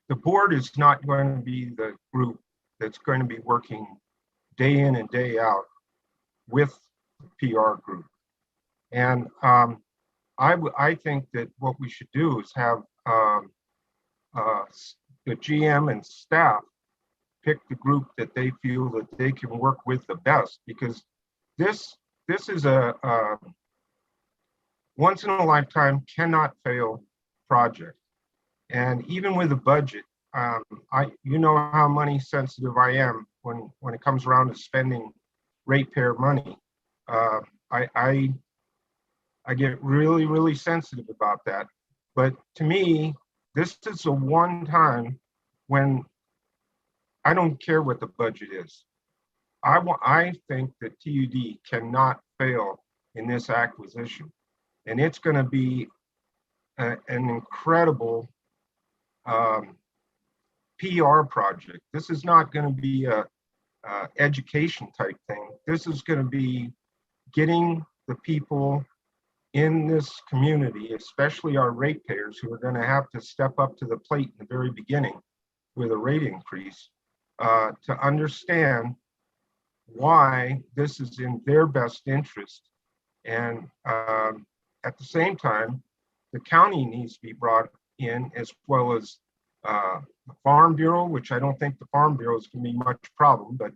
the board is not going to be the group that's going to be working day in and day out with the PR group. And I think that what we should do is have the GM and staff pick the group that they feel that they can work with the best, because this is a once in a lifetime, cannot fail project. And even with a budget, you know how money sensitive I am when it comes around to spending ratepayer money. I get really, really sensitive about that. But to me, this is a one time when I don't care what the budget is. I think that TUD cannot fail in this acquisition, and it's going to be an incredible PR project. This is not going to be a education type thing. This is going to be getting the people in this community, especially our ratepayers, who are going to have to step up to the plate in the very beginning with a rate increase, to understand why this is in their best interest. And at the same time, the county needs to be brought in, as well as the Farm Bureau, which I don't think the Farm Bureau is going to be much problem, but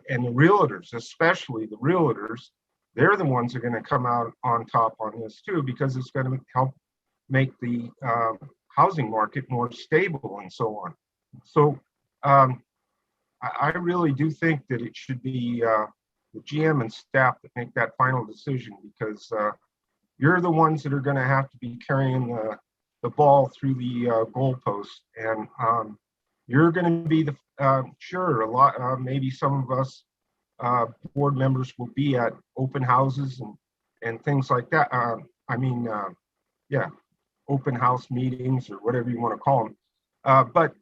and the realtors, especially the realtors, they're the ones that are going to come out on top on this too, because it's going to help make the housing market more stable and so on. So I really do think that it should be the GM and staff that make that final decision, because you're the ones that are going to have to be carrying the ball through the goalpost, and you're going to be the sure, a lot, maybe some of us board members will be at open houses and things like that. Yeah, open house meetings or whatever you want to call them. But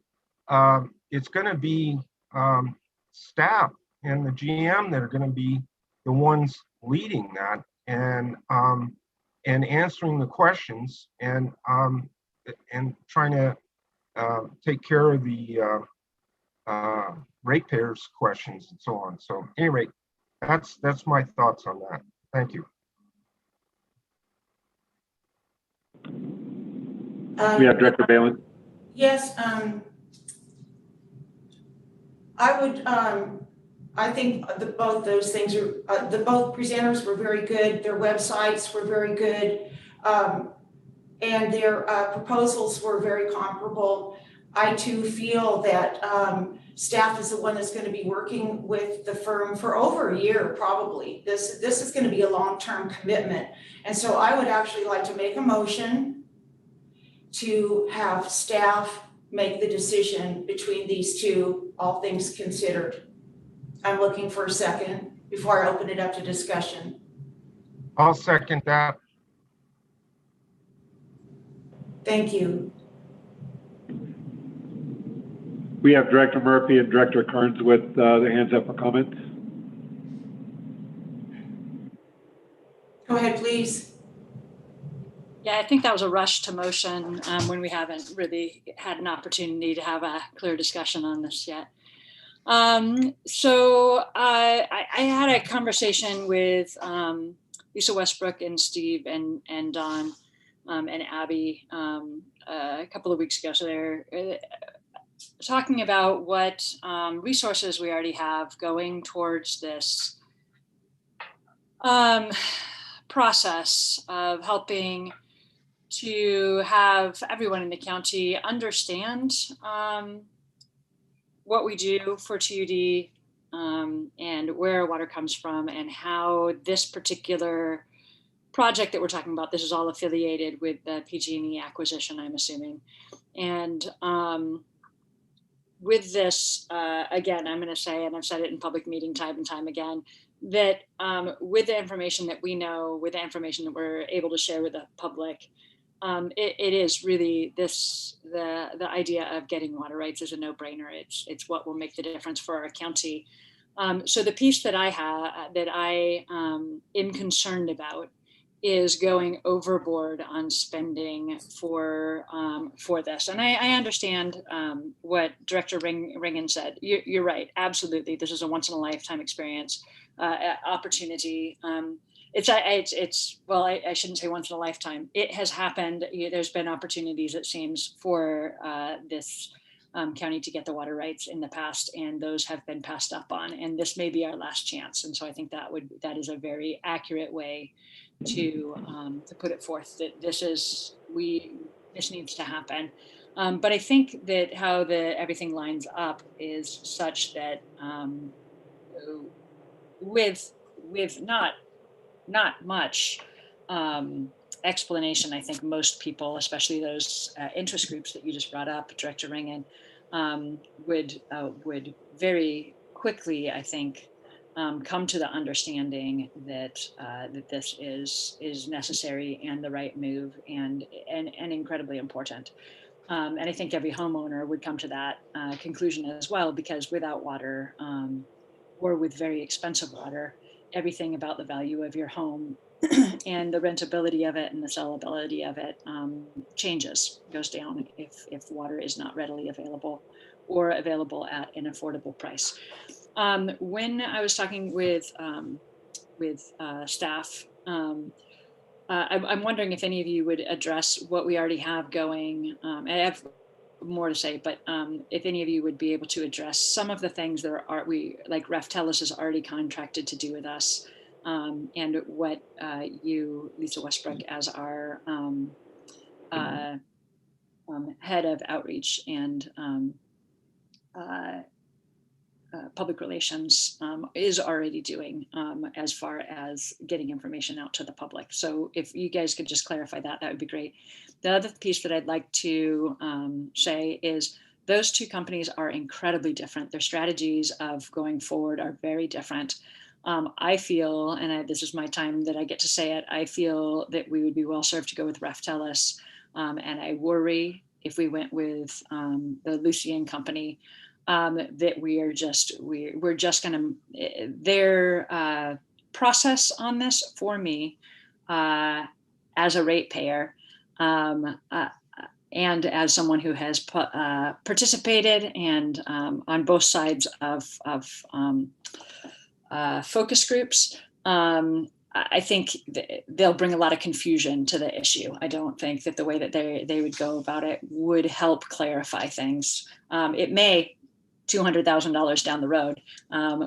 it's going to be staff and the GM that are going to be the ones leading that, and answering the questions, and trying to take care of the ratepayers' questions and so on. So anyway, that's my thoughts on that. Thank you. We have Director Balin. Yes, I think both those things are, both presenters were very good. Their websites were very good. And their proposals were very comparable. I too feel that staff is the one that's going to be working with the firm for over a year, probably. This is going to be a long-term commitment. And so I would actually like to make a motion to have staff make the decision between these two, all things considered. I'm looking for a second before I open it up to discussion. I'll second that. Thank you. We have Director Murphy and Director Kearns with their hands up for comments. Go ahead, please. Yeah, I think that was a rush to motion when we haven't really had an opportunity to have a clear discussion on this yet. So I had a conversation with Lisa Westbrook and Steve and Don and Abby a couple of weeks ago. So they're talking about what resources we already have going towards this process of helping to have everyone in the county understand what we do for TUD and where water comes from, and how this particular project that we're talking about, this is all affiliated with the PG&E acquisition, I'm assuming. And with this, again, I'm going to say, and I've said it in public meeting time and time again, that with the information that we know, with the information that we're able to share with the public, it is really the idea of getting water rights is a no-brainer. It's what will make the difference for our county. So the piece that I am concerned about is going overboard on spending for this. And I understand what Director Ringen said. You're right, absolutely. This is a once in a lifetime experience, opportunity. Well, I shouldn't say once in a lifetime. It has happened. There's been opportunities, it seems, for this county to get the water rights in the past, and those have been passed up on. And this may be our last chance. And so I think that is a very accurate way to put it forth, that this needs to happen. But I think that how everything lines up is such that with not much explanation, I think most people, especially those interest groups that you just brought up, Director Ringen, would very quickly, I think, come to the understanding that that this is necessary and the right move and incredibly important. And I think every homeowner would come to that conclusion as well, because without water or with very expensive water, everything about the value of your home and the rentability of it and the sellability of it goes down if water is not readily available or available at an affordable price. When I was talking with staff, I'm wondering if any of you would address what we already have going. I have more to say, but if any of you would be able to address some of the things that like Ref Telus is already contracted to do with us, and what you, Lisa Westbrook, as our head of outreach and public relations is already doing as far as getting information out to the public. So if you guys could just clarify that would be great. The other piece that I'd like to say is those two companies are incredibly different. Their strategies of going forward are very different. I feel, and this is my time that I get to say it, I feel that we would be well served to go with Ref Telus. And I worry if we went with the Lucien company, that we're just going to, their process on this for me as a ratepayer and as someone who has participated and on both sides of focus groups, I think they'll bring a lot of confusion to the issue. I don't think that the way that they would go about it would help clarify things. It may $200,000 down the road,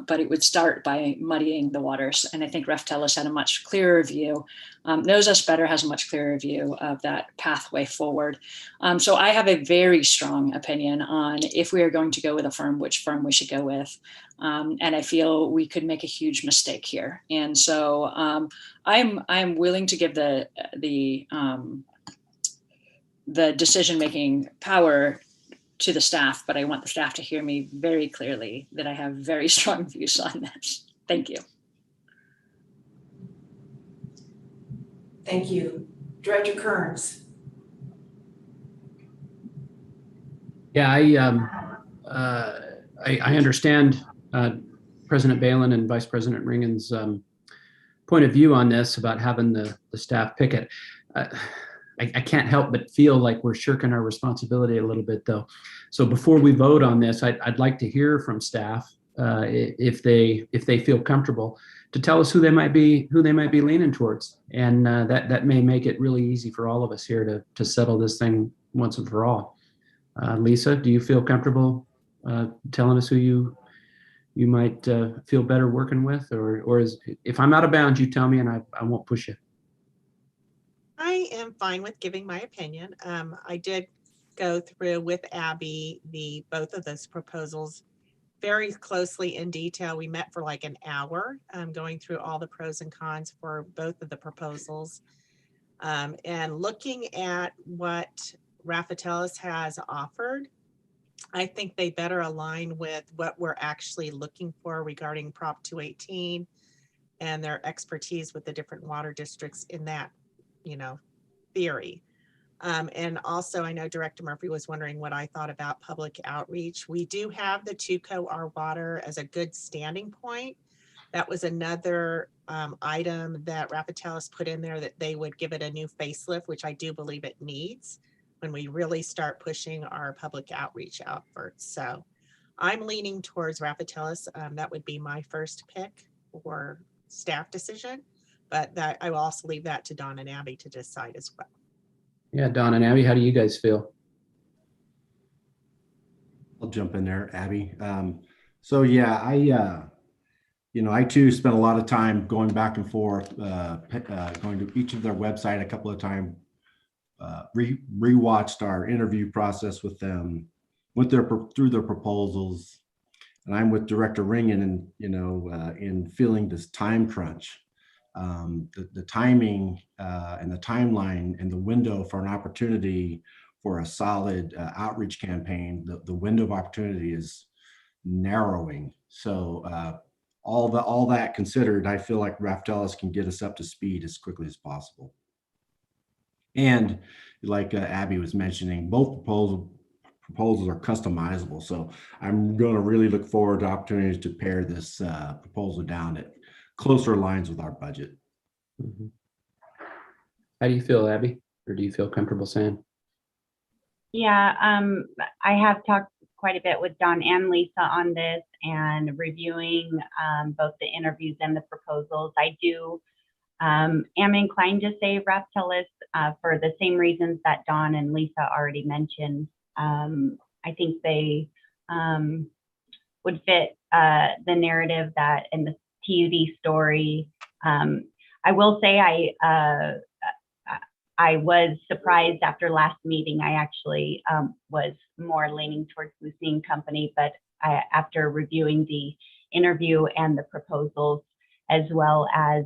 but it would start by muddying the waters. And I think Ref Telus had a much clearer view, knows us better, has a much clearer view of that pathway forward. So I have a very strong opinion on if we are going to go with a firm, which firm we should go with. And I feel we could make a huge mistake here. And so I'm willing to give the decision-making power to the staff, but I want the staff to hear me very clearly that I have very strong views on this. Thank you. Thank you. Director Kearns. Yeah, I understand President Balin and Vice President Ringen's point of view on this about having the staff pick it. I can't help but feel like we're shirking our responsibility a little bit, though. So before we vote on this, I'd like to hear from staff if they feel comfortable to tell us who they might be leaning towards, and that may make it really easy for all of us here to settle this thing once and for all. Lisa, do you feel comfortable telling us who you might feel better working with, or if I'm out of bounds, you tell me and I won't push you. I am fine with giving my opinion. I did go through with Abby both of those proposals very closely in detail. We met for like an hour going through all the pros and cons for both of the proposals. And looking at what Raffatellis has offered, I think they better align with what we're actually looking for regarding Prop 218 and their expertise with the different water districts in that theory. And also, I know Director Murphy was wondering what I thought about public outreach. We do have the TUCO Our Water as a good standing point. That was another item that Raffatellis put in there that they would give it a new facelift, which I do believe it needs when we really start pushing our public outreach efforts. So I'm leaning towards Raffatellis. That would be my first pick or staff decision, but that I will also leave that to Don and Abby to decide as well. Yeah, Don and Abby, how do you guys feel? I'll jump in there, Abby. So yeah, I too spent a lot of time going back and forth, going to each of their website a couple of times, rewatched our interview process with them, through their proposals, and I'm with Director Ringen and in feeling this time crunch, the timing and the timeline and the window for an opportunity for a solid outreach campaign. The window of opportunity is narrowing. So all that considered, I feel like Raffatellis can get us up to speed as quickly as possible. And like Abby was mentioning, both proposals are customizable. So I'm going to really look forward to opportunities to pare this proposal down at closer lines with our budget. Mm-hmm. How do you feel, Abby? Or do you feel comfortable saying? Yeah, I have talked quite a bit with Don and Lisa on this and reviewing both the interviews and the proposals. I do am inclined to say Raffatellis for the same reasons that Don and Lisa already mentioned. I think they would fit the narrative that in the TUD story. I will say I was surprised after last meeting. I actually was more leaning towards the Lucene Company, but after reviewing the interview and the proposals, as well as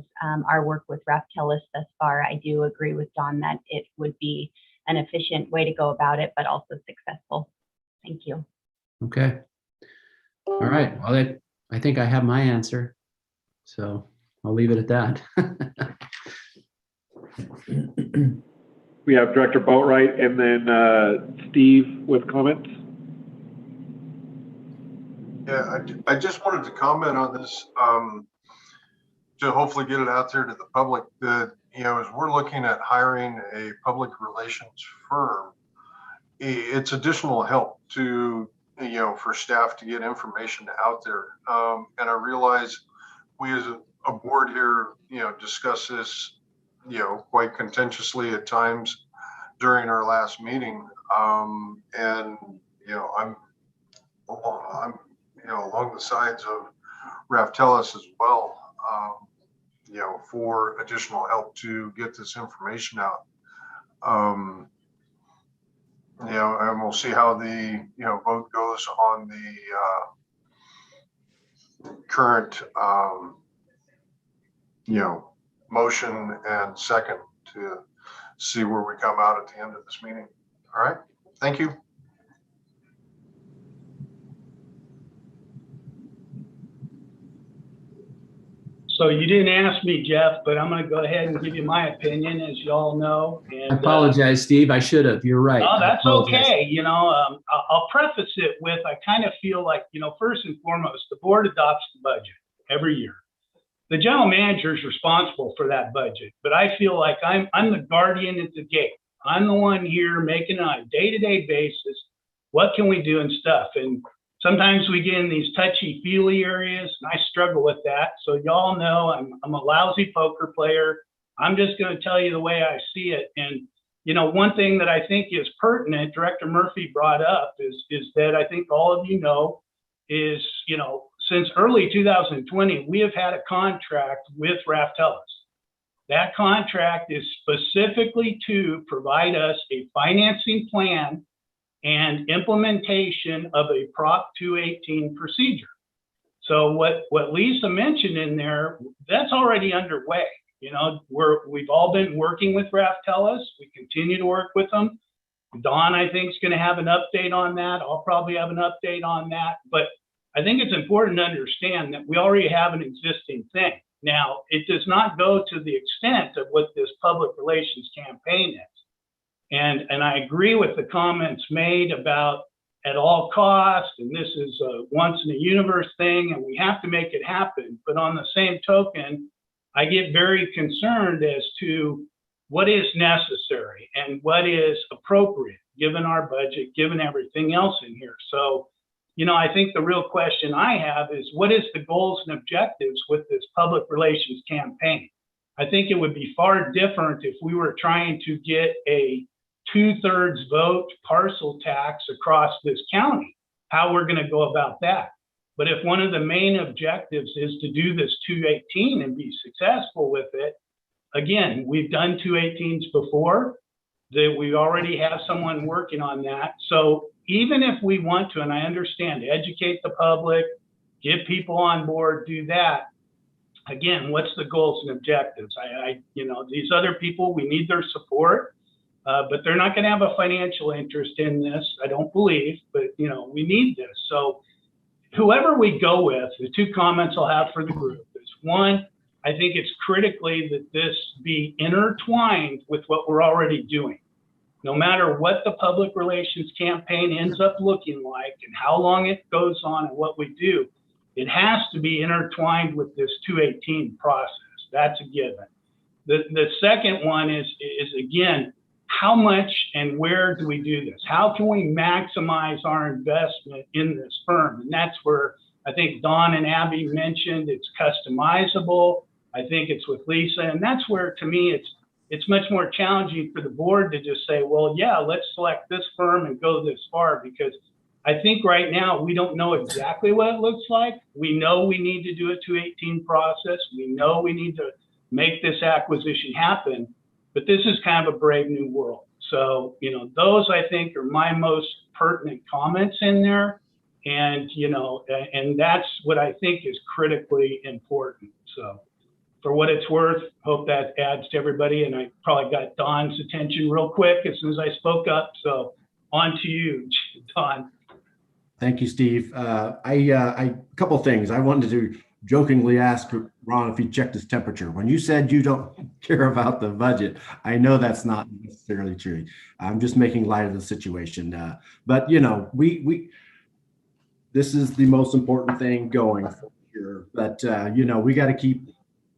our work with Raffatellis thus far, I do agree with Don that it would be an efficient way to go about it, but also successful. Thank you. Okay. All right. Well, I think I have my answer, so I'll leave it at that. We have Director Boatwright and then Steve with comments. Yeah, I just wanted to comment on this to hopefully get it out there to the public that, as we're looking at hiring a public relations firm, it's additional help to, for staff to get information out there. And I realize we as a board here, discuss this, quite contentiously at times during our last meeting. And, I'm along the sides of Raffatellis as well, for additional help to get this information out. And we'll see how the, vote goes on the current, motion and second to see where we come out at the end of this meeting. All right. Thank you. So you didn't ask me, Jeff, but I'm going to go ahead and give you my opinion, as you all know. And, I apologize, Steve. I should have. You're right. No, that's okay. I'll preface it with, I kind of feel like, first and foremost, the board adopts the budget every year. The general manager is responsible for that budget, but I feel like I'm the guardian at the gate. I'm the one here making on a day-to-day basis, what can we do and stuff. And sometimes we get in these touchy-feely areas, and I struggle with that. So y'all know I'm a lousy poker player. I'm just going to tell you the way I see it. And, one thing that I think is pertinent, Director Murphy brought up is that I think all of you know is, since early 2020, we have had a contract with Raffatellis. That contract is specifically to provide us a financing plan and implementation of a Prop 218 procedure. So what Lisa mentioned in there, that's already underway. We've all been working with Raffatellis. We continue to work with them. Don, I think, is going to have an update on that. I'll probably have an update on that. But I think it's important to understand that we already have an existing thing. Now, it does not go to the extent of what this public relations campaign is. And I agree with the comments made about at all costs, and this is a once in a universe thing, and we have to make it happen. But on the same token, I get very concerned as to what is necessary and what is appropriate, given our budget, given everything else in here. So, you know, I think the real question I have is, what is the goals and objectives with this public relations campaign? I think it would be far different if we were trying to get a 2/3 vote parcel tax across this county, how we're going to go about that. But if one of the main objectives is to do this 218 and be successful with it, again, we've done 218s before, that we already have someone working on that. So even if we want to, and I understand, educate the public, get people on board, do that. Again, what's the goals and objectives? You know, these other people, we need their support, but they're not going to have a financial interest in this, I don't believe, but you know, we need this. So whoever we go with, the two comments I'll have for the group is, one, I think it's critically that this be intertwined with what we're already doing. No matter what the public relations campaign ends up looking like and how long it goes on and what we do, it has to be intertwined with this 218 process. That's a given. The second one is again, how much and where do we do this? How can we maximize our investment in this firm? And that's where I think Don and Abby mentioned it's customizable. I think it's with Lisa, and that's where, to me, it's much more challenging for the board to just say, well, yeah, let's select this firm and go this far, because I think right now we don't know exactly what it looks like. We know we need to do a 218 process. We know we need to make this acquisition happen, but this is kind of a brave new world. So, you know, those I think are my most pertinent comments in there. And, you know, and that's what I think is critically important. So for what it's worth, hope that adds to everybody. And I probably got Don's attention real quick as soon as I spoke up. So on to you, Don. Thank you, Steve. A couple things. I wanted to jokingly ask Ron if he checked his temperature. When you said you don't care about the budget, I know that's not necessarily true. I'm just making light of the situation. But you know, this is the most important thing going for sure. But you know, we got to keep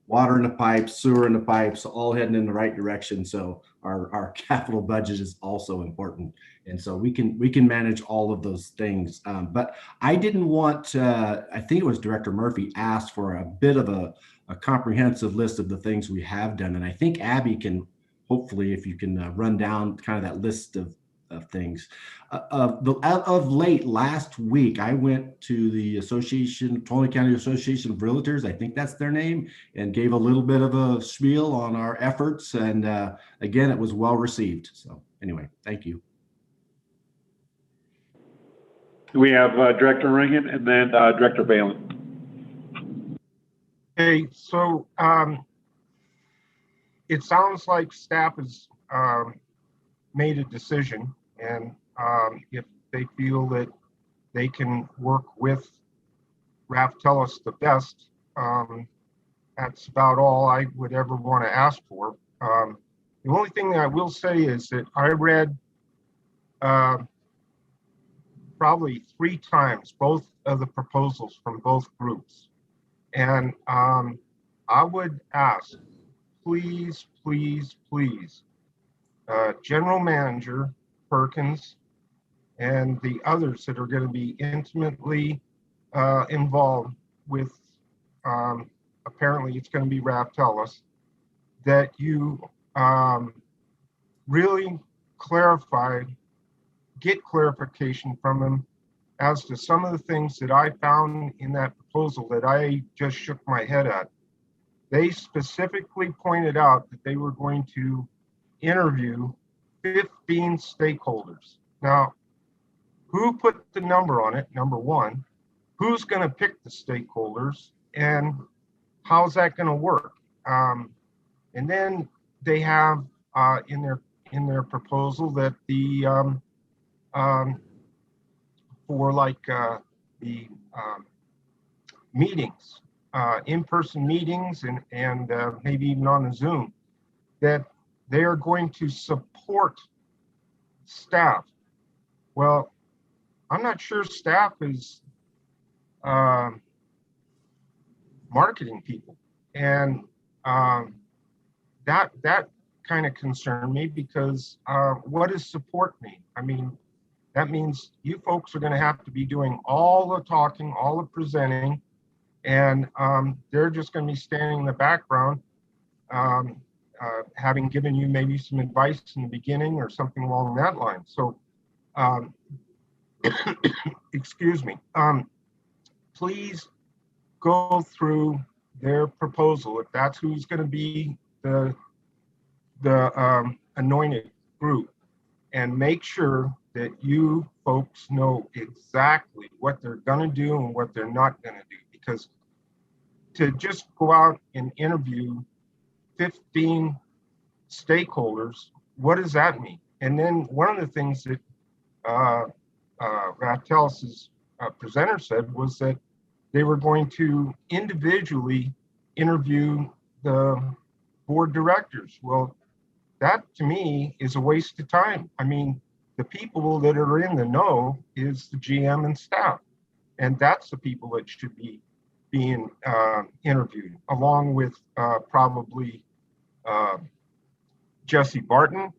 water in the pipes, sewer in the pipes, all heading in the right direction. So our capital budget is also important. And so we can manage all of those things. But I didn't want, I think it was Director Murphy asked for a bit of a comprehensive list of the things we have done. And I think Abby can, hopefully, if you can run down kind of that list of things. Of late, last week, I went to the Tuolumne County Association of Realtors, I think that's their name, and gave a little bit of a spiel on our efforts. And again, it was well received. So anyway, thank you. We have Director Ringen and then Director Balin. Okay, so it sounds like staff has made a decision, and if they feel that they can work with Raftellus the best, that's about all I would ever want to ask for. The only thing that I will say is that I read probably 3 times both of the proposals from both groups. And I would ask, please, please, please, General Manager Perkins and the others that are going to be intimately involved with, apparently it's going to be Raftellus, that you really get clarification from them as to some of the things that I found in that proposal that I just shook my head at. They specifically pointed out that they were going to interview 15 stakeholders. Now, who put the number on it, number one? Who's going to pick the stakeholders, and how's that going to work? And then they have in their proposal that the for like the meetings, in-person meetings, and maybe even on the Zoom, that they are going to support staff. Well, I'm not sure staff is marketing people, and that kind of concerned me because what does support mean? I mean, that means you folks are going to have to be doing all the talking, all the presenting, and they're just going to be standing in the background, having given you maybe some advice in the beginning or something along that line. So, excuse me, please go through their proposal. If that's who's going to be the anointed group, and make sure that you folks know exactly what they're going to do and what they're not going to do. Because to just go out and interview 15 stakeholders, what does that mean? And then one of the things that Rattelis's presenter said was that they were going to individually interview the board directors. Well, that to me is a waste of time. I mean, the people that are in the know is the GM and staff, and that's the people that should be being interviewed, along with probably Jesse Barton,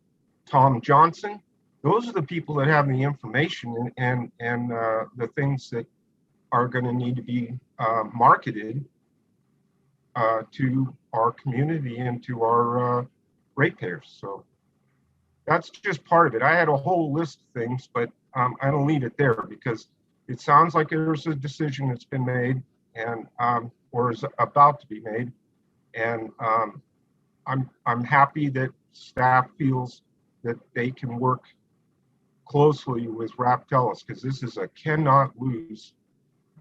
Tom Johnson. Those are the people that have the information and the things that are going to need to be marketed to our community and to our ratepayers. So that's just part of it. I had a whole list of things, but I'm going to leave it there because it sounds like there's a decision that's been made and or is about to be made. And I'm happy that staff feels that they can work closely with Rattelis, because this is a cannot lose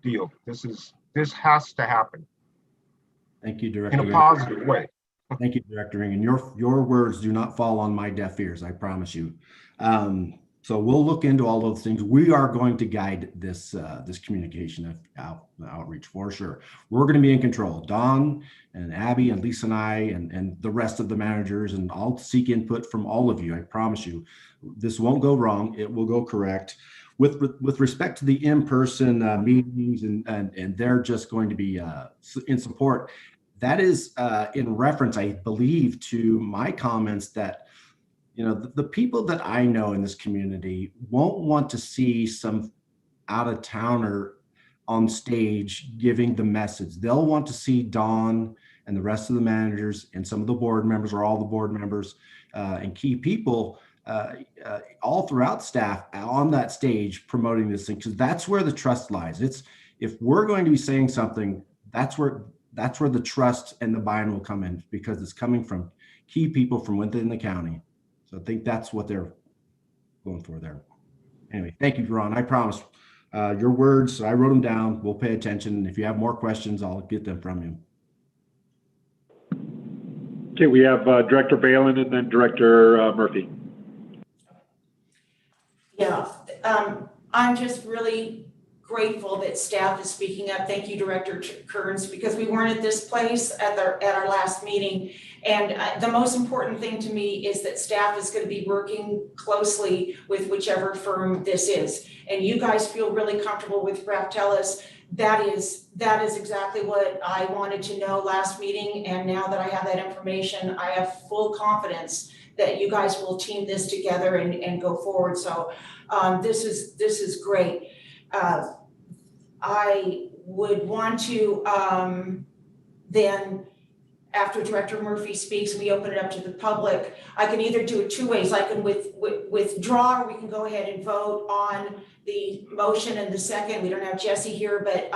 deal. This has to happen. Thank you, Director. In a positive way. Thank you, Director Ring. And your words do not fall on my deaf ears, I promise you. So we'll look into all those things. We are going to guide this this communication outreach for sure. We're going to be in control. Don and Abby and Lisa and I and the rest of the managers, and I'll seek input from all of you. I promise you, this won't go wrong. It will go correct. With respect to the in-person meetings and they're just going to be in support. That is in reference, I believe, to my comments that, you know, the people that I know in this community won't want to see some out-of-towner on stage giving the message. They'll want to see Dawn and the rest of the managers and some of the board members or all the board members and key people all throughout staff on that stage promoting this thing, because that's where the trust lies. It's, if we're going to be saying something, that's where the trust and the buy-in will come in, because it's coming from key people from within the county. So I think that's what they're going for there. Anyway, thank you, Ron. I promise your words, I wrote them down. We'll pay attention. If you have more questions, I'll get them from you. Okay, we have Director Balin and then Director Murphy. Yeah, I'm just really grateful that staff is speaking up. Thank you, Director Kearns, because we weren't at this place at our last meeting. And the most important thing to me is that staff is going to be working closely with whichever firm this is. And you guys feel really comfortable with Rattelis. That is exactly what I wanted to know last meeting. And now that I have that information, I have full confidence that you guys will team this together and go forward. So this is great. I would want to then, after Director Murphy speaks, we open it up to the public. I can either do it two ways. I can withdraw, or we can go ahead and vote on the motion and the second. We don't have Jesse here, but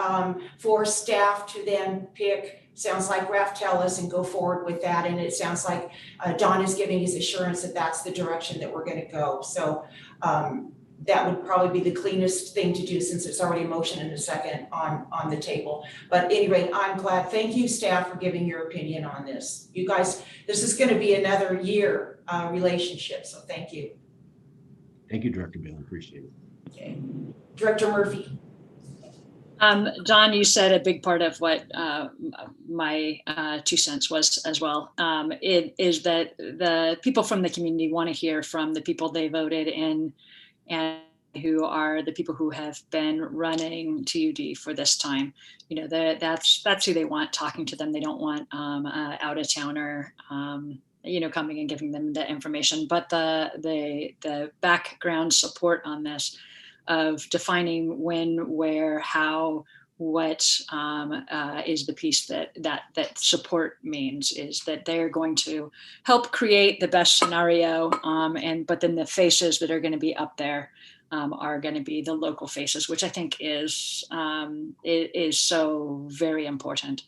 for staff to then pick, sounds like Rattelis, and go forward with that. And it sounds like Don is giving his assurance that that's the direction that we're going to go. So that would probably be the cleanest thing to do, since it's already a motion and a second on the table. But anyway, I'm glad. Thank you, staff, for giving your opinion on this. You guys, this is going to be another year relationship. So thank you. Thank you, Director Bailey. Appreciate it. Okay. Director Murphy. Don, you said a big part of what my 2 cents was as well. It is that the people from the community want to hear from the people they voted in, and who are the people who have been running TUD for this time. You know, that's who they want talking to them. They don't want out of towner, you know, coming and giving them the information. But the background support on this of defining when, where, how, what is the piece that support means is that they're going to help create the best scenario, but then the faces that are going to be up there are going to be the local faces, which I think is so very important.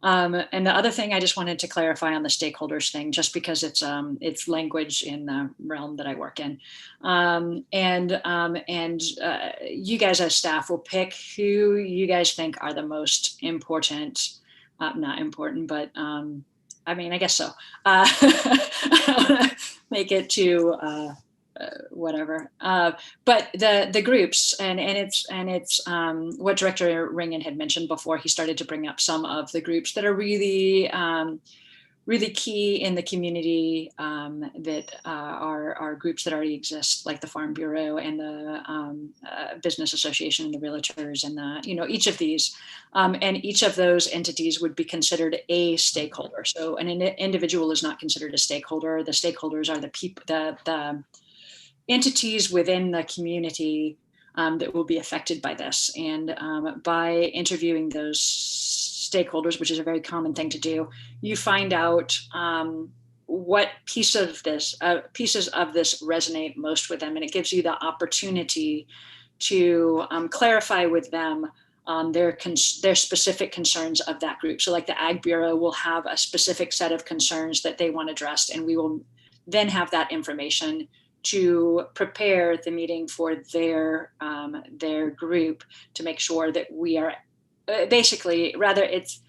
And the other thing I just wanted to clarify on the stakeholders thing, just because it's language in the realm that I work in, you guys as staff will pick who you guys think are the most important, not important, but I mean, I guess so. Make it to whatever. But the groups and it's what Director Ringen had mentioned before. He started to bring up some of the groups that are really really key in the community, that are groups that already exist, like the Farm Bureau and the Business Association, the Realtors, and the, you know, each of these, and each of those entities would be considered a stakeholder. So an individual is not considered a stakeholder. The stakeholders are the people, the entities within the community that will be affected by this. And by interviewing those stakeholders, which is a very common thing to do, you find out what pieces of this resonate most with them. And it gives you the opportunity to clarify with them their specific concerns of that group. So like the Ag Bureau will have a specific set of concerns that they want addressed, and we will then have that information to prepare the meeting for their group, to make sure that we are basically, rather it's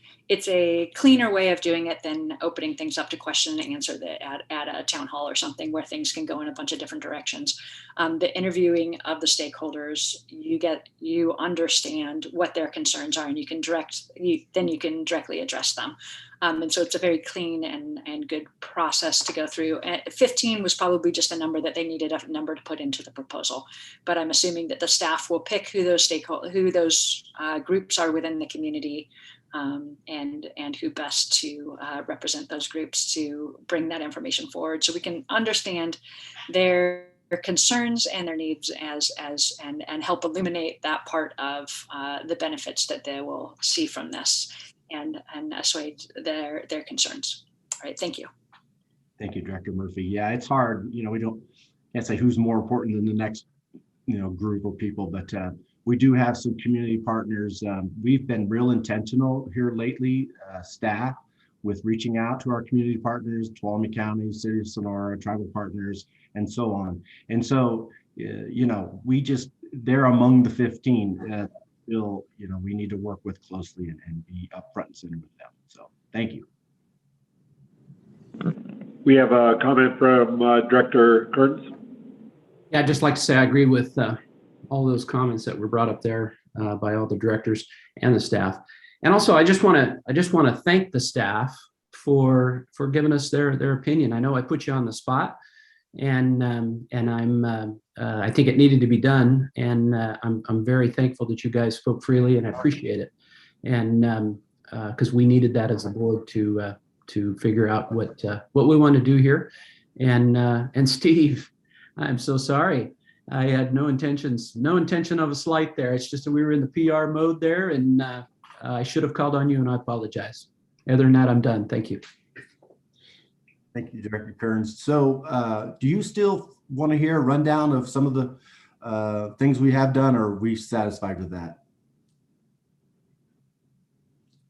a cleaner way of doing it than opening things up to question and answer at a town hall or something where things can go in a bunch of different directions. The interviewing of the stakeholders, you understand what their concerns are, and you can directly address them. And so it's a very clean and good process to go through. 15 was probably just a number that they needed a number to put into the proposal. But I'm assuming that the staff will pick who those groups are within the community, and who best to represent those groups to bring that information forward, so we can understand their concerns and their needs and help illuminate that part of the benefits that they will see from this, and assuage their concerns. All right, thank you. Thank you, Director Murphy. Yeah, it's hard. You know, can't say who's more important than the next, group of people, but we do have some community partners. We've been real intentional here lately, staff, with reaching out to our community partners, Tuolumne County, City of Sonora, tribal partners, and so on. And so, they're among the 15. Still, we need to work with closely and be upfront and center with them. So thank you. We have a comment from Director Kearns. Yeah, I'd just like to say I agree with all those comments that were brought up there by all the directors and the staff. And also, I just want to thank the staff for giving us their opinion. I know I put you on the spot, and I think it needed to be done. And I'm very thankful that you guys spoke freely, and I appreciate it. And because we needed that as a board to figure out what we want to do here. And Steve, I'm so sorry. I had no intention of a slight there. It's just that we were in the PR mode there, and I should have called on you, and I apologize. Other than that, I'm done. Thank you. Thank you, Director Kearns. So do you still want to hear a rundown of some of the things we have done, or are we satisfied with that?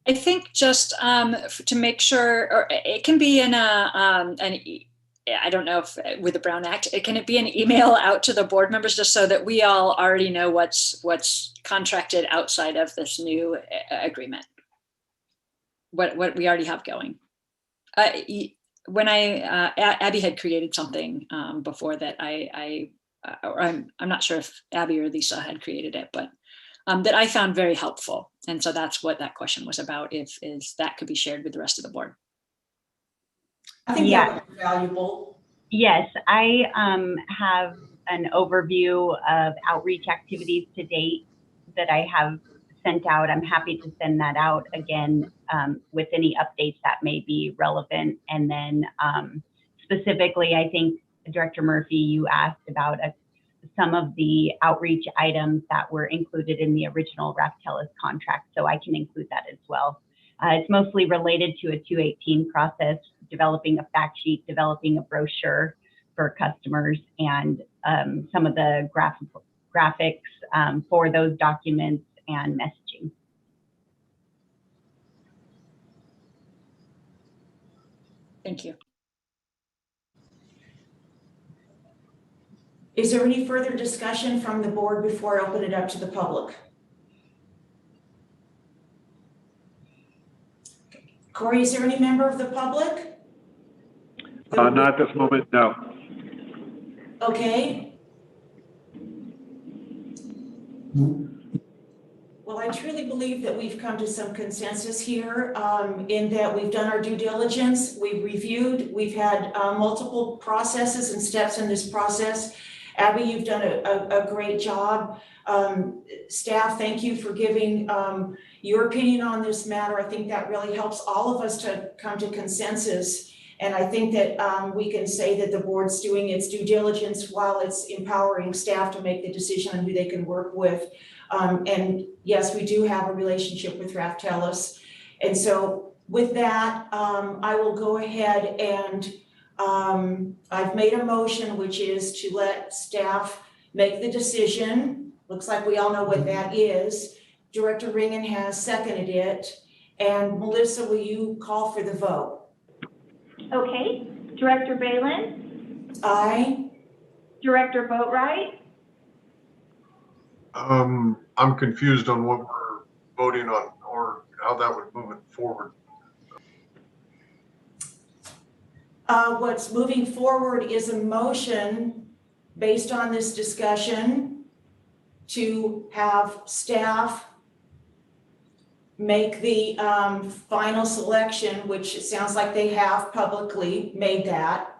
I think just to make sure, or it can be in I don't know if with the Brown Act, can it be an email out to the board members just so that we all already know what's contracted outside of this new agreement? What we already have going. When Abby had created something before that, I'm not sure if Abby or Lisa had created it, but that I found very helpful. And so that's what that question was about, is that could be shared with the rest of the board. I think that would be valuable. Yes, I have an overview of outreach activities to date that I have sent out. I'm happy to send that out again with any updates that may be relevant. And then specifically, I think Director Murphy, you asked about some of the outreach items that were included in the original Raftellus contract, so I can include that as well. It's mostly related to a 218 process, developing a fact sheet, developing a brochure for customers, and some of the graphics for those documents and messaging. Thank you. Is there any further discussion from the board before I open it up to the public? Corey, is there any member of the public? Not at this moment, no. Okay. Well, I truly believe that we've come to some consensus here in that we've done our due diligence, we've reviewed, we've had multiple processes and steps in this process. Abby, you've done a great job. Staff, thank you for giving your opinion on this matter. I think that really helps all of us to come to consensus. And I think that we can say that the board's doing its due diligence while it's empowering staff to make the decision on who they can work with. And yes, we do have a relationship with Raftellus. And so with that, I will go ahead and I've made a motion, which is to let staff make the decision. Looks like we all know what that is. Director Ringen has seconded it. And Melissa, will you call for the vote? Okay, Director Balin, Aye. Director Boatright, I'm confused on what we're voting on or how that would move it forward. What's moving forward is a motion based on this discussion to have staff make the final selection, which it sounds like they have publicly made that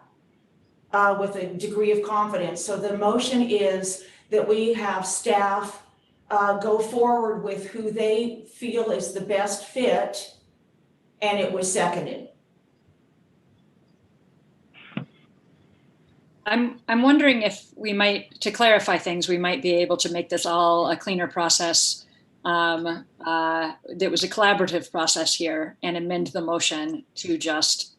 with a degree of confidence. So the motion is that we have staff go forward with who they feel is the best fit, and it was seconded. I'm wondering if we might, to clarify things, we might be able to make this all a cleaner process. That was a collaborative process here, and amend the motion to just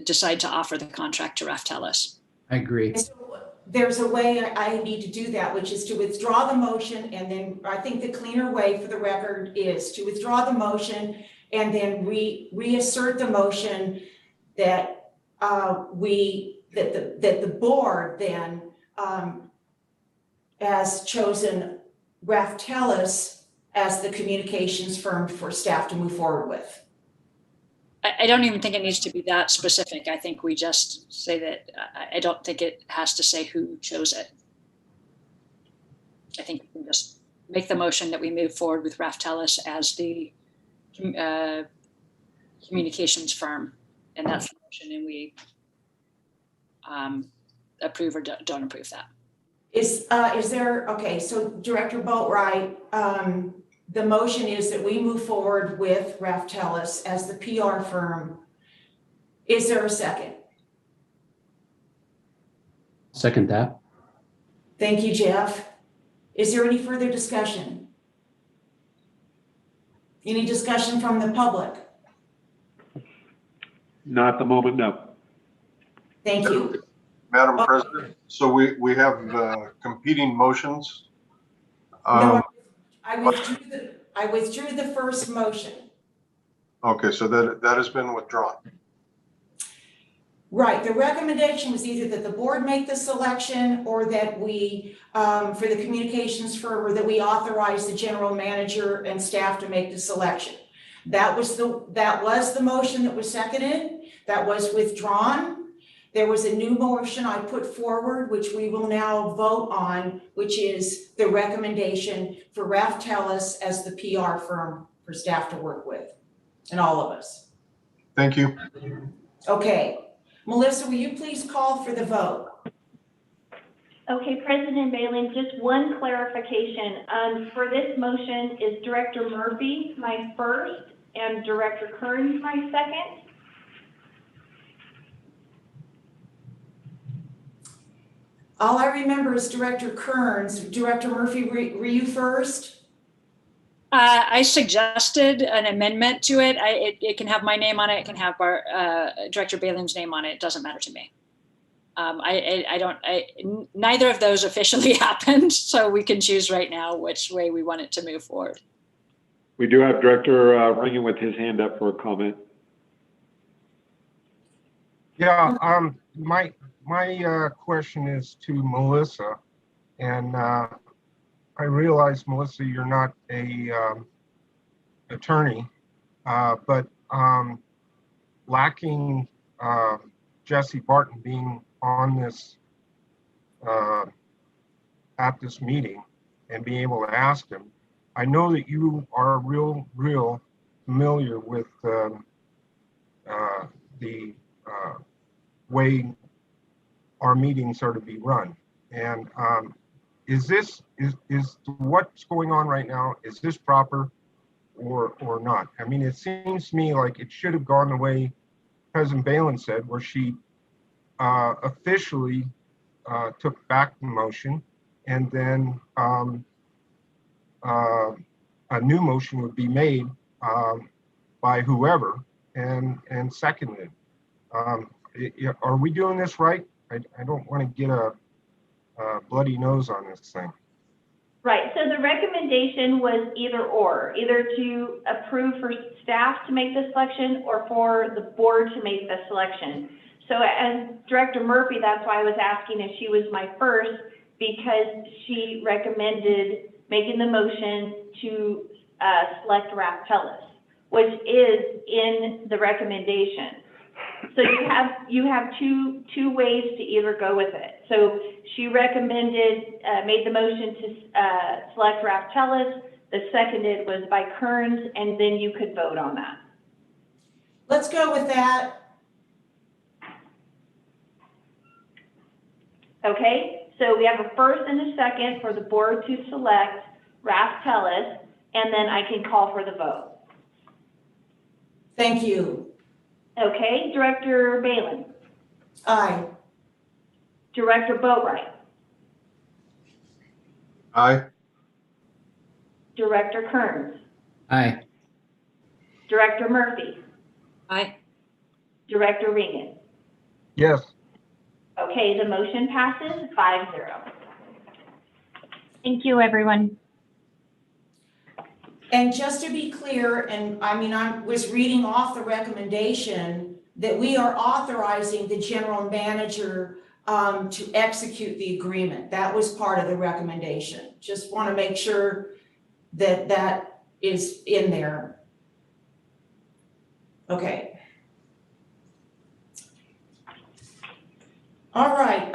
decide to offer the contract to Raftellus. I agree. So there's a way I need to do that, which is to withdraw the motion, and then I think the cleaner way for the record is to withdraw the motion and then reassert the motion that that the board then has chosen Raftellus as the communications firm for staff to move forward with. I don't even think it needs to be that specific. I think we just say that, I don't think it has to say who chose it. I think we can just make the motion that we move forward with Raftellus as the communications firm. And that's the motion, and we approve or don't approve that. Is there, okay, so Director Boatright, the motion is that we move forward with Raftellus as the PR firm. Is there a second? Second that. Thank you, Jeff. Is there any further discussion? Any discussion from the public? Not at the moment, no. Thank you. Madam President, so we have competing motions. No, I withdrew the first motion. Okay, so that has been withdrawn. Right, the recommendation was either that the board make the selection or that we, for the communications firm, or that we authorize the general manager and staff to make the selection. That was the motion that was seconded, that was withdrawn. There was a new motion I put forward, which we will now vote on, which is the recommendation for Raftellus as the PR firm for staff to work with, and all of us. Thank you. Okay, Melissa, will you please call for the vote? Okay, President Balin, just one clarification. For this motion, is Director Murphy my first and Director Kearns my second? All I remember is Director Kearns. Director Murphy, were you first? I suggested an amendment to it. It can have my name on it. It can have Director Balin's name on it. It doesn't matter to me. Neither of those officially happened, so we can choose right now which way we want it to move forward. We do have Director Ringen with his hand up for a comment. Yeah, my question is to Melissa, and I realize, Melissa, you're not a attorney, but lacking Jesse Barton being on this at this meeting and being able to ask him, I know that you are real familiar with the way our meetings are to be run. And is what's going on right now, is this proper or not? I mean, it seems to me like it should have gone the way President Balin said, where she officially took back the motion, and then a new motion would be made by whoever and seconded. Are we doing this right? I don't want to get a bloody nose on this thing. Right, so the recommendation was either to approve for staff to make the selection or for the board to make the selection. So as Director Murphy, that's why I was asking if she was my first, because she recommended making the motion to select Raptelis, which is in the recommendation. So you have two ways to either go with it. So she recommended, made the motion to select Raptelis. The seconded was by Kearns, and then you could vote on that. Let's go with that. Okay, so we have a first and a second for the board to select Raptelis, and then I can call for the vote. Thank you. Okay, Director Balin. Aye. Director Boatright. Aye. Director Kearns. Aye. Director Murphy. Aye. Director Ringen. Yes. Okay, the motion passes 5-0. Thank you, everyone. And just to be clear, and I mean, I was reading off the recommendation that we are authorizing the general manager to execute the agreement. That was part of the recommendation. Just want to make sure that that is in there. Okay. All right.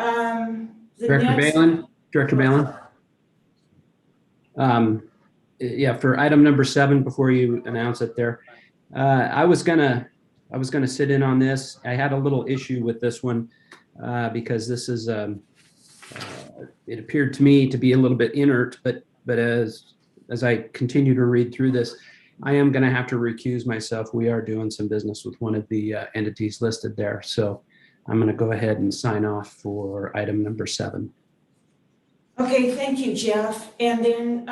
Director Balin. Yeah, for item number 7, before you announce it there, I was gonna sit in on this. I had a little issue with this one because this is it appeared to me to be a little bit inert, but as I continue to read through this, I am going to have to recuse myself. We are doing some business with one of the entities listed there, so I'm going to go ahead and sign off for item number 7. Okay, thank you, Jeff. And then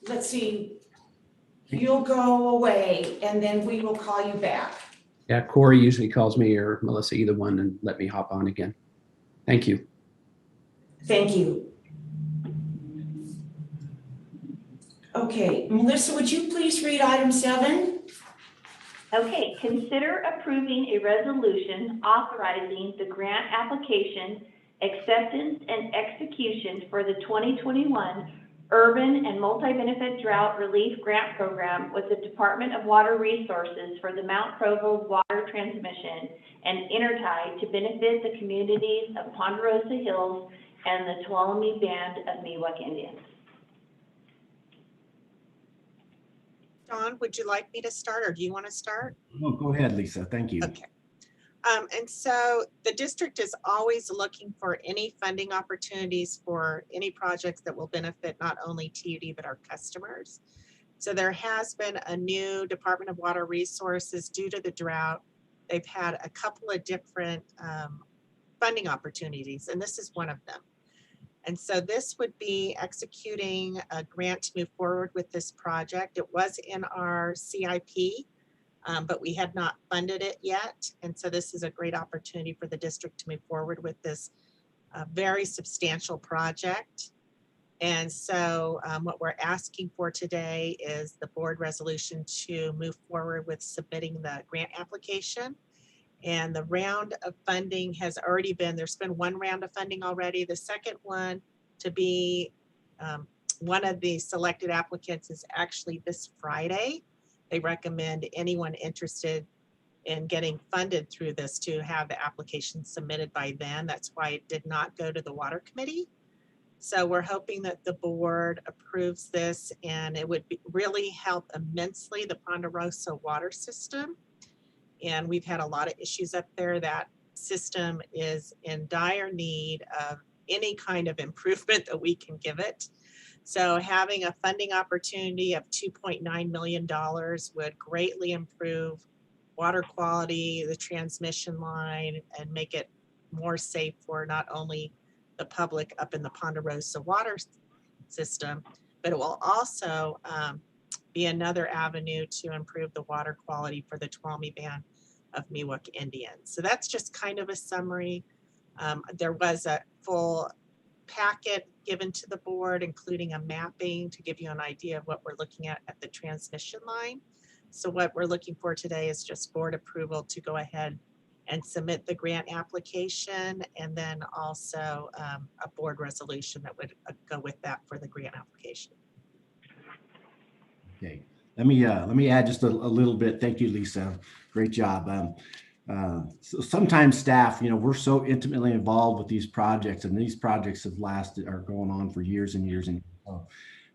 let's see, you'll go away and then we will call you back. Yeah, Corey usually calls me, or Melissa, either one, and let me hop on again. Thank you. Thank you. Okay, Melissa, would you please read item 7? Okay, consider approving a resolution authorizing the grant application, acceptance, and execution for the 2021 Urban and Multi-Benefit Drought Relief Grant Program with the Department of Water Resources for the Mount Provo Water Transmission and Intertie to benefit the communities of Ponderosa Hills and the Tuolumne Band of Miwok Indians. Dawn, would you like me to start or do you want to start? Oh, go ahead, Lisa. Thank you. Okay. And so the district is always looking for any funding opportunities for any projects that will benefit not only TUD, but our customers. So there has been a new Department of Water Resources due to the drought. They've had a couple of different funding opportunities, and this is one of them. And so this would be executing a grant to move forward with this project. It was in our CIP, but we had not funded it yet. And so this is a great opportunity for the district to move forward with this very substantial project. And so what we're asking for today is the board resolution to move forward with submitting the grant application. And the round of funding has already been, there's been one round of funding already. The second one to be one of the selected applicants is actually this Friday. They recommend anyone interested in getting funded through this to have the application submitted by then. That's why it did not go to the water committee. So we're hoping that the board approves this, and it would really help immensely the Ponderosa water system. And we've had a lot of issues up there. That system is in dire need of any kind of improvement that we can give it. So having a funding opportunity of $2.9 million would greatly improve water quality, the transmission line, and make it more safe for not only the public up in the Ponderosa water system, but it will also be another avenue to improve the water quality for the Tuolumne Band of Miwok Indians. So that's just kind of a summary. There was a full packet given to the board, including a mapping to give you an idea of what we're looking at the transmission line. So what we're looking for today is just board approval to go ahead and submit the grant application, and then also a board resolution that would go with that for the grant application. Okay, let me add just a little bit. Thank you, Lisa. Great job. So sometimes staff, we're so intimately involved with these projects, and these projects are going on for years and years. And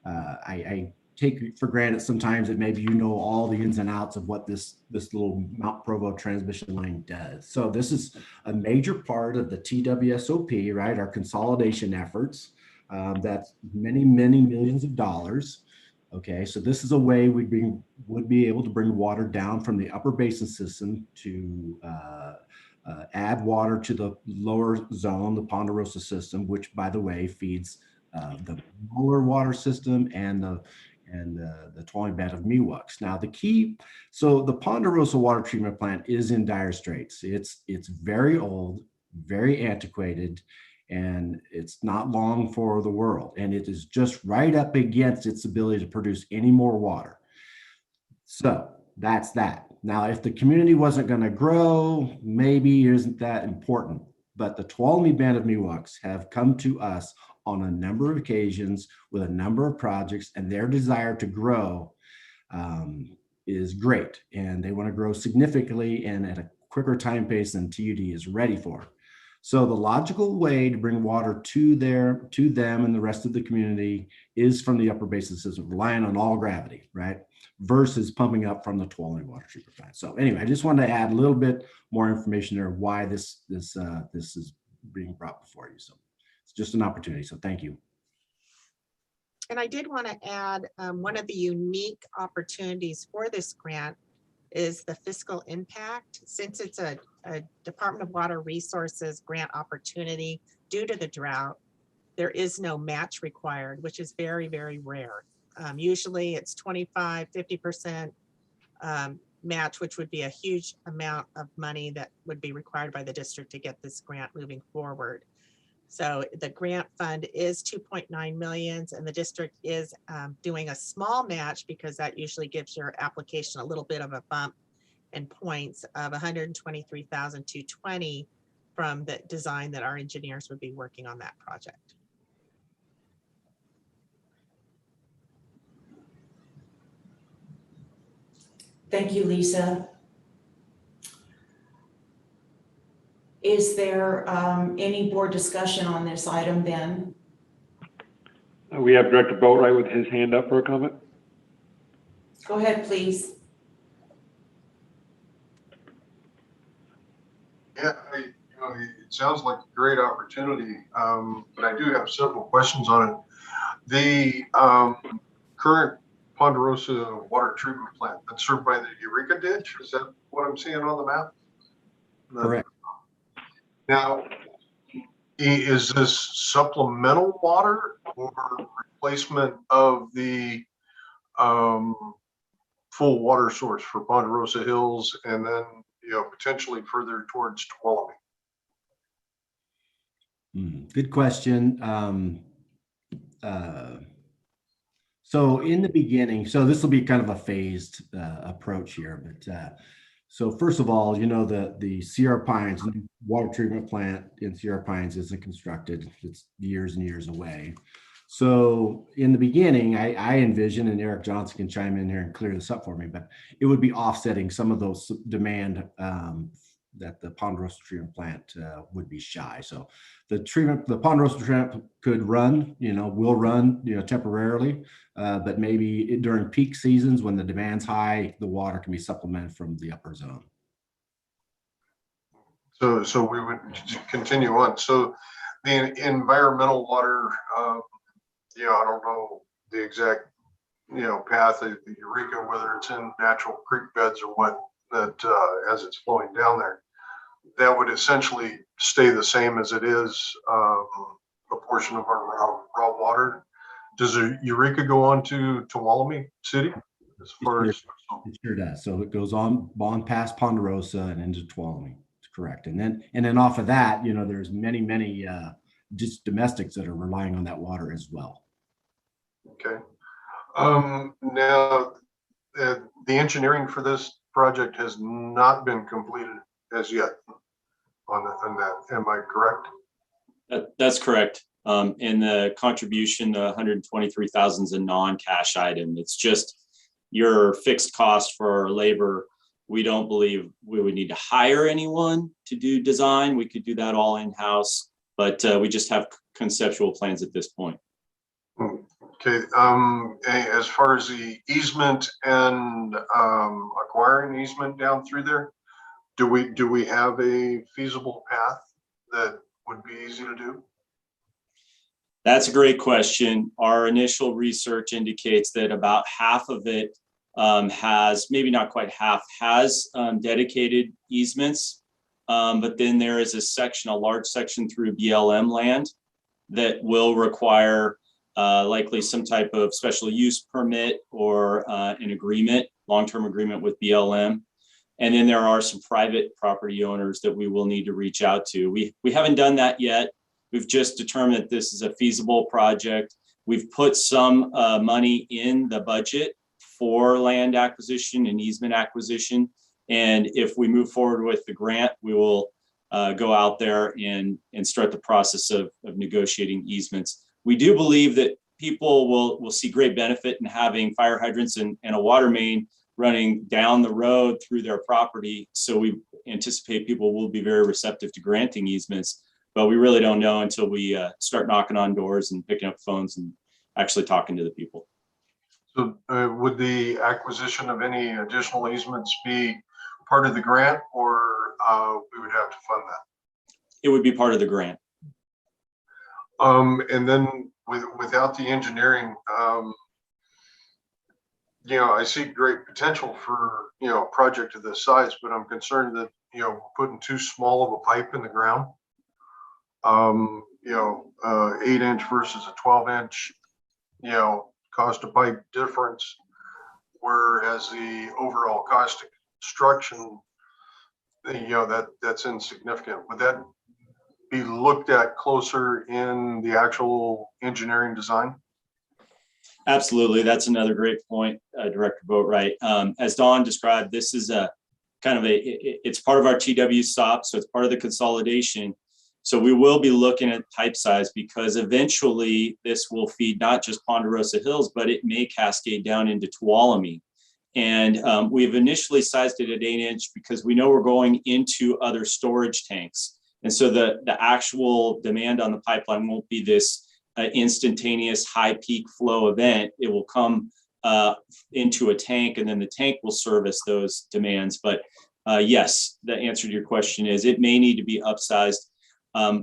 I take for granted sometimes that maybe all the ins and outs of what this little Mount Provo transmission line does. So this is a major part of the TWSOP, right? Our consolidation efforts. That's many, many millions of dollars. Okay, so this is a way would be able to bring water down from the upper basin system to add water to the lower zone, the Ponderosa system, which, by the way, feeds the Mueller water system and the Tuolumne Band of Miwoks. Now, so the Ponderosa water treatment plant is in dire straits. It's very old, very antiquated, and it's not long for the world. And it is just right up against its ability to produce any more water. So that's that. Now, if the community wasn't going to grow, maybe it isn't that important. But the Tuolumne Band of Miwoks have come to us on a number of occasions with a number of projects, and their desire to grow is great. And they want to grow significantly and at a quicker time pace than TUD is ready for. So the logical way to bring water to them and the rest of the community is from the upper basin system, relying on all gravity, right? Versus pumping up from the Tuolumne water treatment plant. So anyway, I just wanted to add a little bit more information there why this is being brought before you. So it's just an opportunity. So thank you. And I did want to add one of the unique opportunities for this grant is the fiscal impact. Since it's a Department of Water Resources grant opportunity due to the drought, there is no match required, which is very, very rare. Usually it's 25, 50% match, which would be a huge amount of money that would be required by the district to get this grant moving forward. So the grant fund is 2.9 million, and the district is doing a small match because that usually gives your application a little bit of a bump in points of 123,220 from the design that our engineers would be working on that project. Thank you, Lisa. Is there any board discussion on this item then? We have Director Boatwright with his hand up for a comment. Go ahead, please. Yeah, it sounds like a great opportunity, but I do have several questions on it. The current Ponderosa water treatment plant that's served by the Eureka ditch, is that what I'm seeing on the map? Correct. Now, is this supplemental water or replacement of the full water source for Ponderosa Hills and then, potentially further towards Tuolumne? Good question. So in the beginning, so this will be kind of a phased approach here, but so first of all, the Sierra Pines water treatment plant in Sierra Pines isn't constructed. It's years and years away. So in the beginning, I envision, and Eric Johnson can chime in here and clear this up for me, but it would be offsetting some of those demand that the Ponderosa treatment plant would be shy. So the Ponderosa treatment could run, will run, temporarily, but maybe during peak seasons when the demand's high, the water can be supplemented from the upper zone. So we would continue on. So the environmental water, I don't know the exact, path of the Eureka, whether it's in natural creek beds or what, that as it's flowing down there, that would essentially stay the same as it is, a portion of our raw water. Does the Eureka go on to Tuolumne City? As far as it sure does. So it goes on past Ponderosa and into Tuolumne. It's correct. And then off of that, there's many just domestics that are relying on that water as well. Okay. Now, the engineering for this project has not been completed as yet on that. Am I correct? That's correct. In the contribution, the 123,000 is a non-cash item. It's just your fixed cost for our labor. We don't believe we would need to hire anyone to do design. We could do that all in-house, but we just have conceptual plans at this point. Okay. As far as the easement and acquiring easement down through there, do we have a feasible path that would be easy to do? That's a great question. Our initial research indicates that about half of it has, maybe not quite half, has dedicated easements. But then there is a large section through BLM land that will require likely some type of special use permit or an agreement, long-term agreement with BLM. And then there are some private property owners that we will need to reach out to. We haven't done that yet. We've just determined that this is a feasible project. We've put some money in the budget for land acquisition and easement acquisition. And if we move forward with the grant, we will go out there and start the process of negotiating easements. We do believe that people will see great benefit in having fire hydrants and a water main running down the road through their property. So we anticipate people will be very receptive to granting easements, but we really don't know until we start knocking on doors and picking up phones and actually talking to the people. So would the acquisition of any additional easements be part of the grant, or we would have to fund that? It would be part of the grant. And then without the engineering, I see great potential for, a project of this size, but I'm concerned that, putting too small of a pipe in the ground, 8-inch versus a 12-inch, cost of pipe difference, whereas the overall cost of construction, that's insignificant. Would that be looked at closer in the actual engineering design? Absolutely. That's another great point, Director Boatwright. As Dawn described, this is a kind of it's part of our TW stop, so it's part of the consolidation. So we will be looking at pipe size because eventually this will feed not just Ponderosa Hills, but it may cascade down into Tuolumne. And we've initially sized it at 8-inch because we know we're going into other storage tanks. And so the actual demand on the pipeline won't be this instantaneous high peak flow event. It will come into a tank, and then the tank will service those demands. But yes, the answer to your question is it may need to be upsized.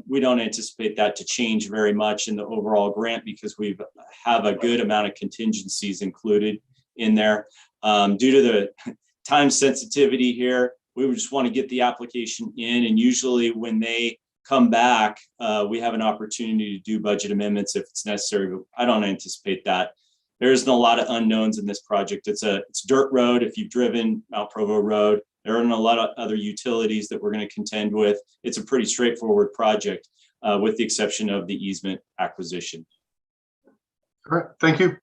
We don't anticipate that to change very much in the overall grant because we have a good amount of contingencies included in there. Due to the time sensitivity here, we would just want to get the application in, and usually when they come back, we have an opportunity to do budget amendments if it's necessary, but I don't anticipate that. There isn't a lot of unknowns in this project. It's dirt road. If you've driven Mount Provo Road, there aren't a lot of other utilities that we're going to contend with. It's a pretty straightforward project, with the exception of the easement acquisition. All right, thank you.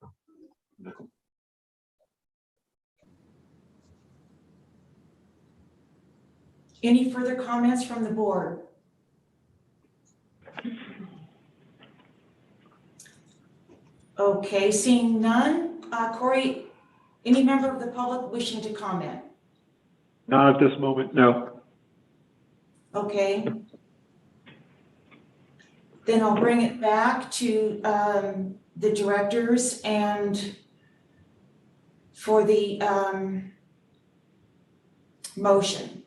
Any further comments from the board? Okay, seeing none. Corey, any member of the public wishing to comment? Not at this moment, no. Okay. Then I'll bring it back to the directors and for the motion.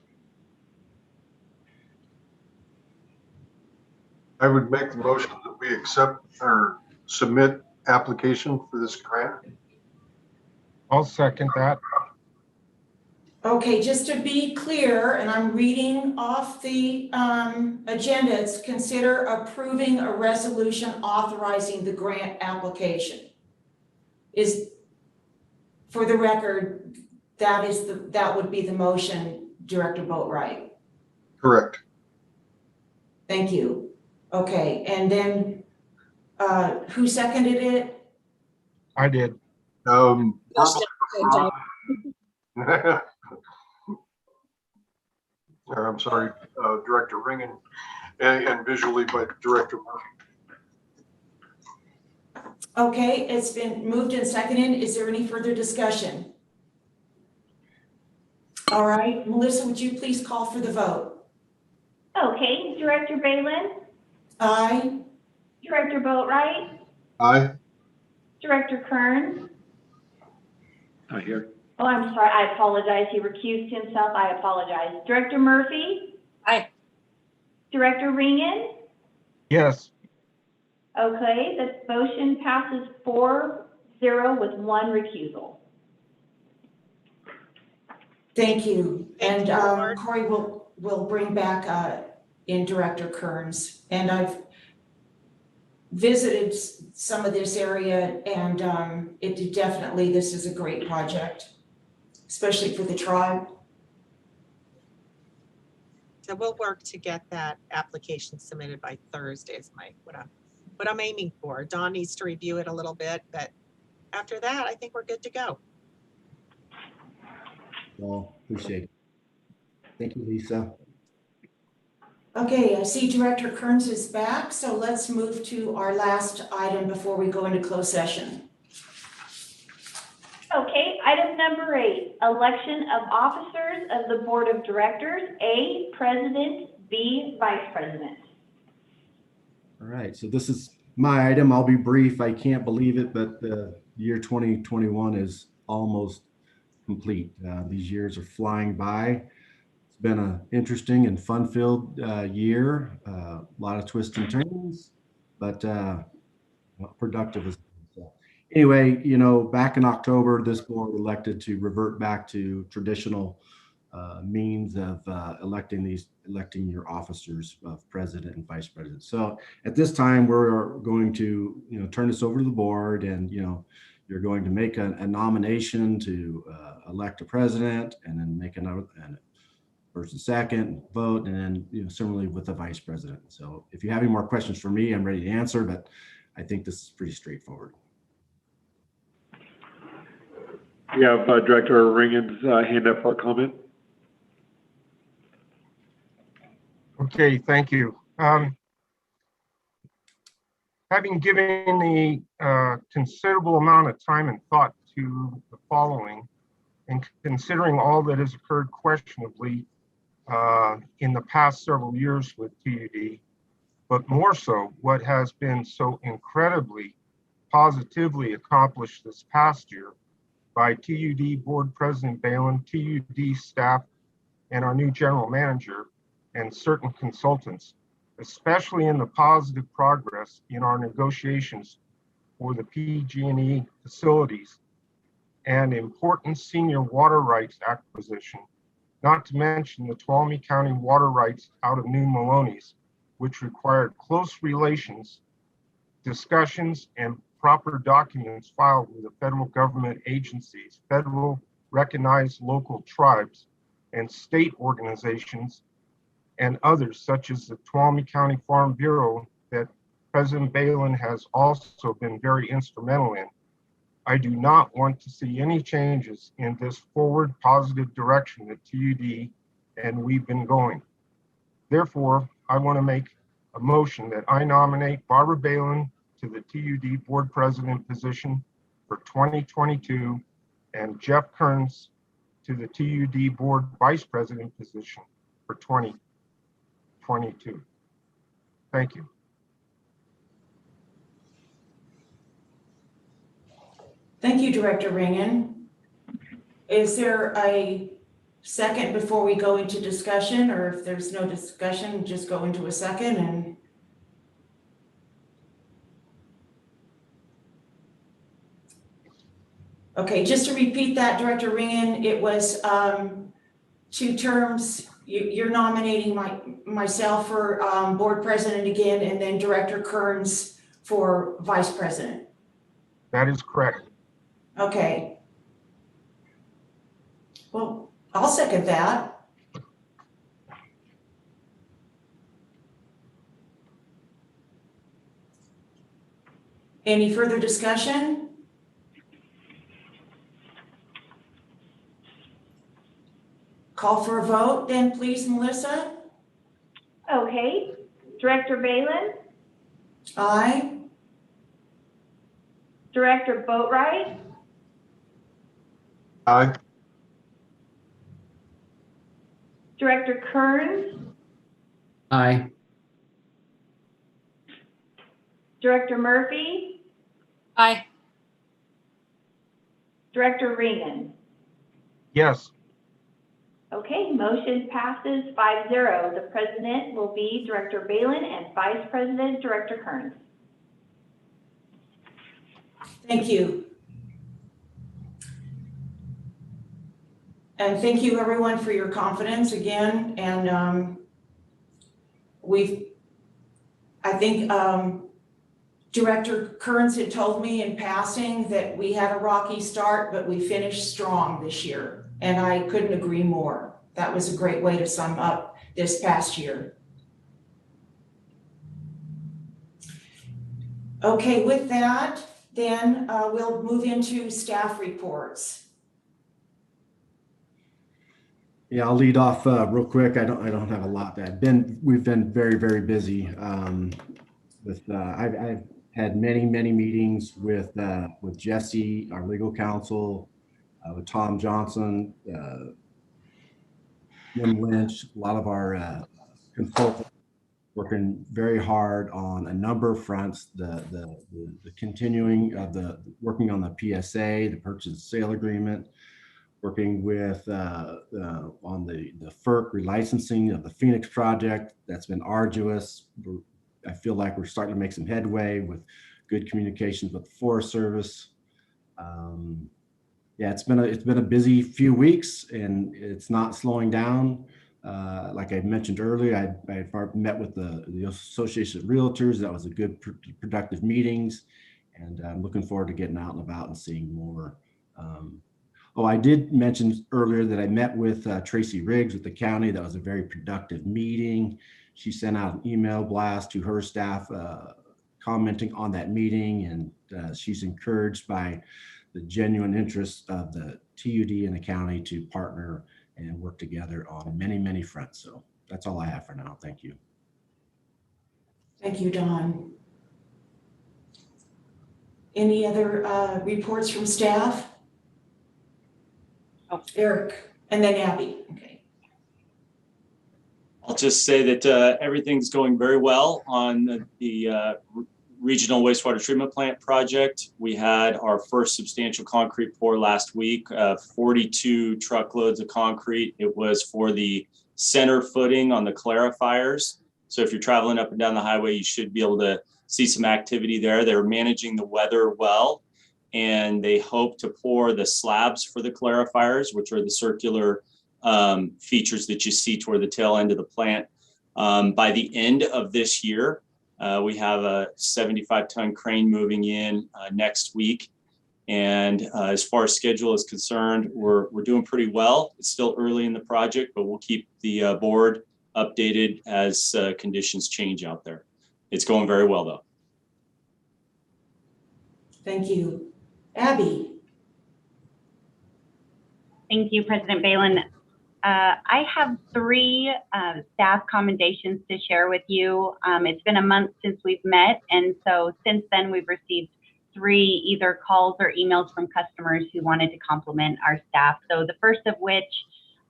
I would make the motion that we accept or submit application for this grant. I'll second that. Okay, just to be clear, and I'm reading off the agenda, it's consider approving a resolution authorizing the grant application. Is, for the record, that would be the motion, Director Boatwright. Correct. Thank you. Okay, and then who seconded it? I did. I'm sorry, Director Ringen, and visually by Director Murphy. Okay, it's been moved and seconded. Is there any further discussion? All right, Melissa, would you please call for the vote? Okay, Director Balin, Aye. Director Boatwright, Aye. Director Kern. Not here. Oh, I'm sorry, I apologize. He recused himself. I apologize. Director Murphy? Aye. Director Ringen? Yes. Okay, the motion passes 4-0 with one recusal. Thank you. Thank And you, Board. Corey will bring back in Director Kearns. And I've visited some of this area, and it definitely, this is a great project, especially for the tribe. So we'll work to get that application submitted by Thursday is what I'm aiming for. Dawn needs to review it a little bit, but after that, I think we're good to go. Well, appreciate it. Thank you, Lisa. Okay, I see Director Kearns is back, so let's move to our last item before we go into closed session. Okay, item number 8, election of officers of the Board of Directors, A, President, B, Vice President. All right, so this is my item. I'll be brief. I can't believe it, but the year 2021 is almost complete. These years are flying by. It's been an interesting and fun-filled year. A lot of twists and turns, but productive as well. Anyway, you know, back in October, this board elected to revert back to traditional means of electing your officers of president and vice president. So at this time, we're going to, you know, turn this over to the board, and you're going to make a nomination to elect a president, and then make another first and second vote, and then similarly with the vice president. So if you have any more questions for me, I'm ready to answer, but I think this is pretty straightforward. We have Director Ringen's hand up for a comment. Okay, thank you. Having given the considerable amount of time and thought to the following, and considering all that has occurred questionably in the past several years with TUD, but more so what has been so incredibly positively accomplished this past year by TUD Board President Balin, TUD staff, and our new general manager and certain consultants, especially in the positive progress in our negotiations for the PG&E facilities and important senior water rights acquisition, not to mention the Tuolumne County water rights out of New Maloney's, which required close relations, discussions, and proper documents filed with the federal government agencies, federal recognized local tribes, and state organizations, and others such as the Tuolumne County Farm Bureau that President Balin has also been very instrumental in. I do not want to see any changes in this forward positive direction that TUD and we've been going. Therefore, I want to make a motion that I nominate Barbara Balin to the TUD Board President position for 2022 and Jeff Kearns to the TUD Board Vice President position for 2022. Thank you. Thank you, Director Ringen. Is there a second before we go into discussion, or if there's no discussion, just go into a second and okay, just to repeat that, Director Ringen, it was 2 terms. You're nominating myself for Board President again, and then Director Kearns for Vice President. That is correct. Okay. Well, I'll second that. Any further discussion? Call for a vote then, please, Melissa. Okay, Director Balin, Aye. Director Boatright, Aye. Director Kearns, Aye. Director Murphy, Aye. Director Ringen. Yes. Okay, motion passes 5-0. The president will be Director Balin and Vice President Director Kearns. Thank you. And thank you everyone for your confidence again. And I think Director Kearns had told me in passing that we had a rocky start, but we finished strong this year. And I couldn't agree more. That was a great way to sum up this past year. Okay, with that, then we'll move into staff reports. Yeah, I'll lead off real quick. I don't have a lot to add. We've been very, very busy. I've had many meetings with Jesse, our legal counsel, with Tom Johnson, Jim Lynch, a lot of our consultants working very hard on a number of fronts. The continuing of working on the PSA, the purchase and sale agreement, working with on the FERC relicensing of the Phoenix project. That's been arduous. I feel like we're starting to make some headway with good communications with the Forest Service. Yeah, it's been a busy few weeks, and it's not slowing down. Like I mentioned earlier, I met with the Association of Realtors. That was a good, productive meetings, and I'm looking forward to getting out and about and seeing more. I did mention earlier that I met with Tracy Riggs with the county. That was a very productive meeting. She sent out an email blast to her staff commenting on that meeting, and she's encouraged by the genuine interest of the TUD and the county to partner and work together on many fronts. So that's all I have for now. Thank you. Thank you, Don. Any other reports from staff? Oh, Eric, and then Abby. Okay. I'll just say that everything's going very well on the regional wastewater treatment plant project. We had our first substantial concrete pour last week, 42 truckloads of concrete. It was for the center footing on the clarifiers. So if you're traveling up and down the highway, you should be able to see some activity there. They're managing the weather well, and they hope to pour the slabs for the clarifiers, which are the circular features that you see toward the tail end of the plant. By the end of this year, we have a 75-ton crane moving in next week. And as far as schedule is concerned, we're doing pretty well. It's still early in the project, but we'll keep the board updated as conditions change out there. It's going very well, though. Thank you. Abby? Thank you, President Balin. I have 3 staff commendations to share with you. It's been a month since we've met, and so since then we've received 3 either calls or emails from customers who wanted to compliment our staff. So the first of which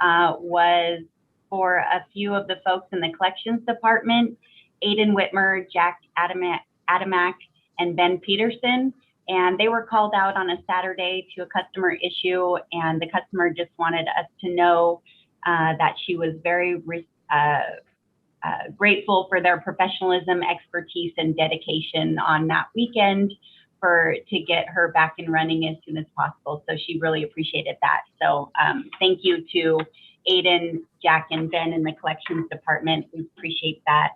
was for a few of the folks in the collections department, Aiden Whitmer, Jack Adamak, and Ben Peterson. And they were called out on a Saturday to a customer issue, and the customer just wanted us to know that she was very grateful for their professionalism, expertise, and dedication on that weekend to get her back and running as soon as possible. So she really appreciated that. So thank you to Aiden, Jack, and Ben in the collections department. We appreciate that.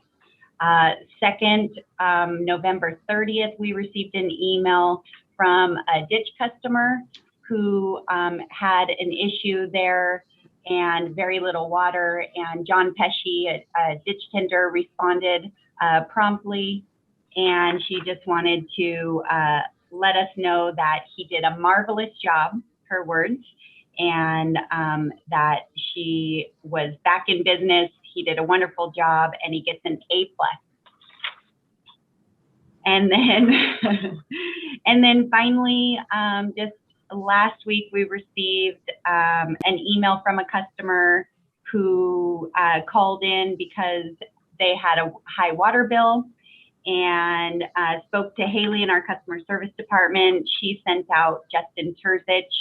Second, November 30th, we received an email from a ditch customer who had an issue there and very little water. And John Pesci, a ditch tender, responded promptly. And she just wanted to let us know that he did a marvelous job, her words, and that she was back in business. He did a wonderful job, and he gets an A+. And then finally, just last week, we received an email from a customer who called in because they had a high water bill and spoke to Haley in our customer service department. She sent out Justin Terzich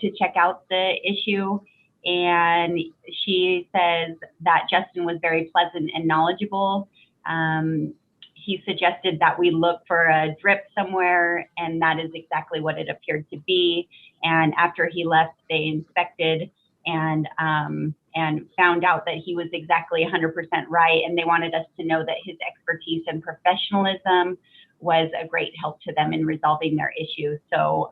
to check out the issue. And she says that Justin was very pleasant and knowledgeable. He suggested that we look for a drip somewhere, and that is exactly what it appeared to be. And after he left, they inspected and found out that he was exactly 100% right. And they wanted us to know that his expertise and professionalism was a great help to them in resolving their issues. So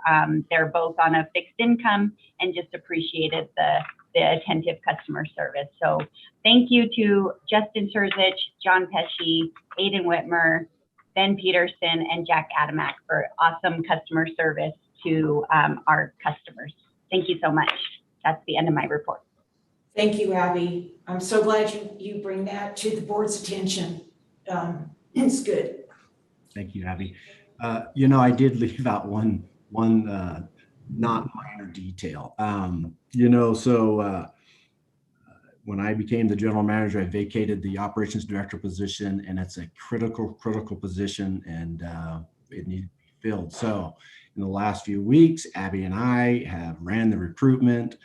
they're both on a fixed income and just appreciated the attentive customer service. So thank you to Justin Terzich, John Pesci, Aiden Whitmer, Ben Peterson, and Jack Adamak for awesome customer service to our customers. Thank you so much. That's the end of my report. Thank you, Abby. I'm so glad you bring that to the board's attention. It's good. Thank you, Abby. I did leave out one not minor detail. When I became the general manager, I vacated the operations director position, and it's a critical position, and it needed to be filled. So in the last few weeks, Abby and I have ran the recruitment,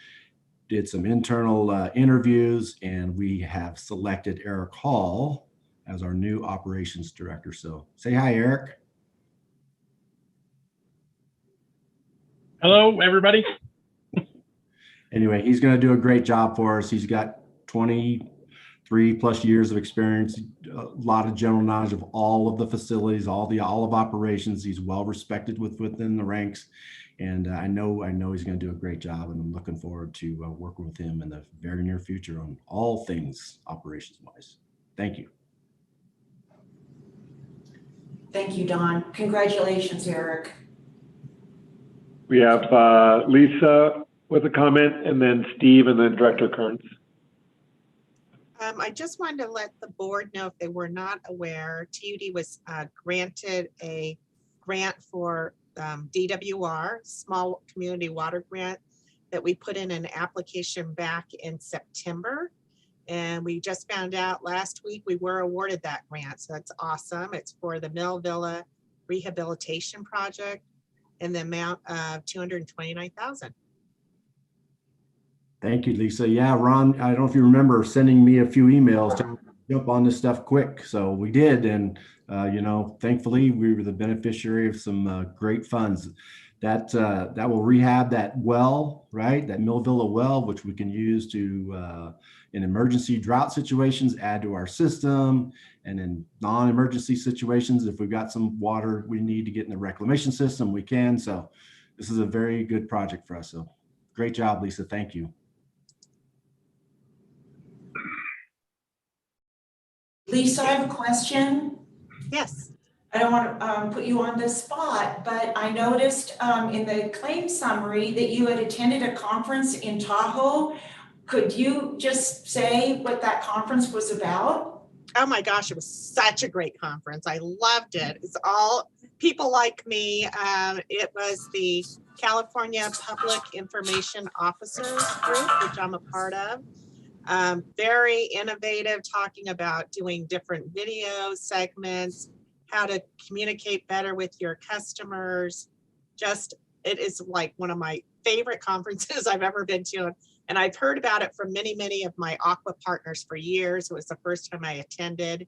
did some internal interviews, and we have selected Eric Hall as our new operations director. So say hi, Eric. Hello, everybody. Anyway, he's going to do a great job for us. He's got 23 plus years of experience, a lot of general knowledge of all of the facilities, all of operations. He's well respected within the ranks. And I know he's going to do a great job, and I'm looking forward to working with him in the very near future on all things operations wise. Thank you. Thank you, Don. Congratulations, Eric. We have Lisa with a comment, and then Steve, and then Director Kearns. I just wanted to let the board know, if they were not aware, TUD was granted a grant for DWR, Small Community Water Grant, that we put in an application back in September. And we just found out last week we were awarded that grant. So that's awesome. It's for the Mill Villa Rehabilitation Project in the amount of $229,000. Thank you, Lisa. Yeah, Ron, I don't know if you remember sending me a few emails to jump on this stuff quick. So we did. And, you know, thankfully we were the beneficiary of some great funds. That will rehab that well, right? That Millvilla well, which we can use to, in emergency drought situations, add to our system. And in non-emergency situations, if we've got some water we need to get in the reclamation system, we can. So this is a very good project for us. So great job, Lisa. Thank you. Lisa, I have a question. Yes. I don't want to put you on the spot, but I noticed in the claim summary that you had attended a conference in Tahoe. Could you just say what that conference was about? Oh my gosh, it was such a great conference. I loved it. It's all people like me. It was the California Public Information Officers Group, which I'm a part of. Very innovative, talking about doing different video segments, how to communicate better with your customers. Just, it is like one of my favorite conferences I've ever been to. And I've heard about it from many, many of my aqua partners for years. It was the first time I attended.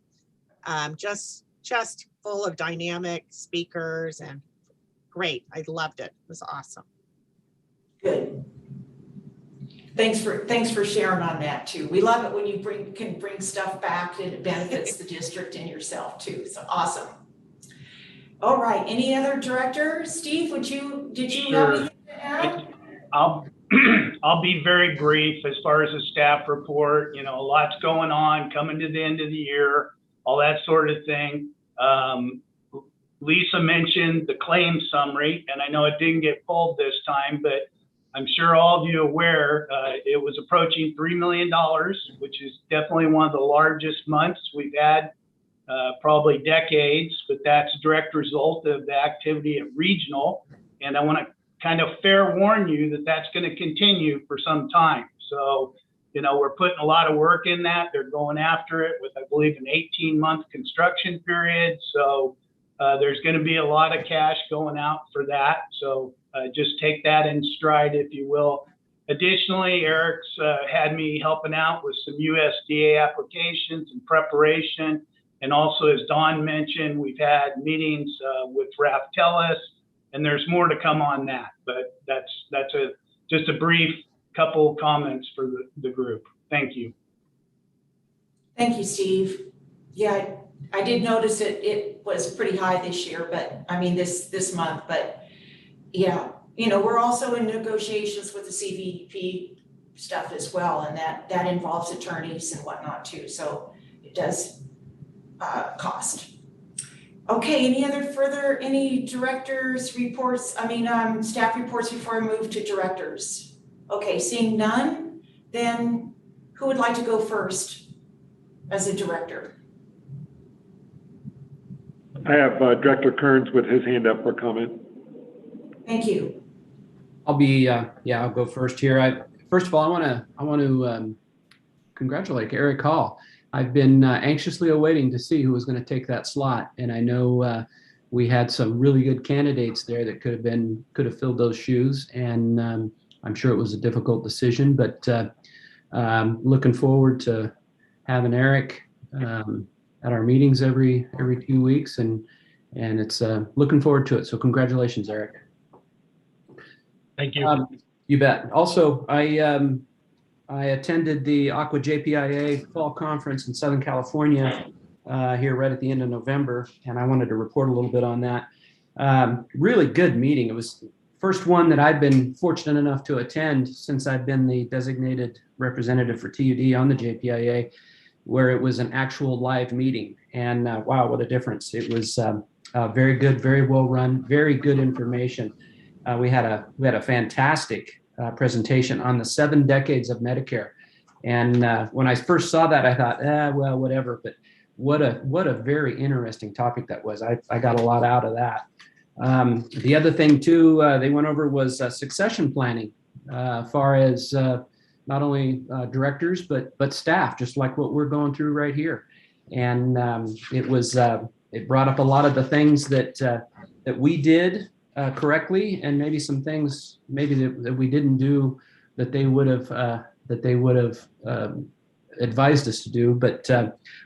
Just full of dynamic speakers and great. I loved it. It was awesome. Good. Thanks for sharing on that too. We love it when you can bring stuff back and it benefits the district and yourself too. So awesome. All right. Any other directors? Steve, did you have anything to add? I'll be very brief as far as the staff report. You know, a lot's going on, coming to the end of the year, all that sort of thing. Lisa mentioned the claim summary, and I know it didn't get pulled this time, but I'm sure all of you are aware it was approaching $3 million, which is definitely one of the largest months we've had, probably decades, but that's a direct result of the activity at regional. And I want to kind of fair warn you that that's going to continue for some time. So, you know, we're putting a lot of work in that. They're going after it with, I believe, an 18-month construction period. So there's going to be a lot of cash going out for that. So just take that in stride, if you will. Additionally, Eric's had me helping out with some USDA applications in preparation. And also, as Dawn mentioned, we've had meetings with Raftellus, and there's more to come on that. But that's just a brief couple comments for the group. Thank you. Thank you, Steve. Yeah, I did notice it was pretty high this year, but I mean this month, but yeah, you know, we're also in negotiations with the CVP stuff as well, and that involves attorneys and whatnot too. So it does cost. Okay, any directors reports, staff reports before I move to directors? Okay, seeing none, then who would like to go first as a director? I have Director Kearns with his hand up for comment. Thank you. I'll go first here. First of all, I want to congratulate Eric Hall. I've been anxiously awaiting to see who was going to take that slot, and I know we had some really good candidates there that could have filled those shoes, and I'm sure it was a difficult decision, but looking forward to having Eric at our meetings every 2 weeks, and it's looking forward to it. So congratulations, Eric. Thank you. You bet. Also, I attended the Aqua Jpia Fall Conference in Southern California here right at the end of November, and I wanted to report a little bit on that. Really good meeting. It was the first one that I've been fortunate enough to attend since I've been the designated representative for TUD on the Jpia, where it was an actual live meeting. And wow, what a difference. It was very good, very well run, very good information. We had a fantastic presentation on the 7 decades of Medicare. And when I first saw that, I thought, well, whatever. But what a very interesting topic that was. I got a lot out of that. The other thing too, they went over was succession planning, far as directors, but staff, just like what we're going through right here. And it brought up a lot of the things that we did correctly, and maybe some things maybe that we didn't do that they would have advised us to do. But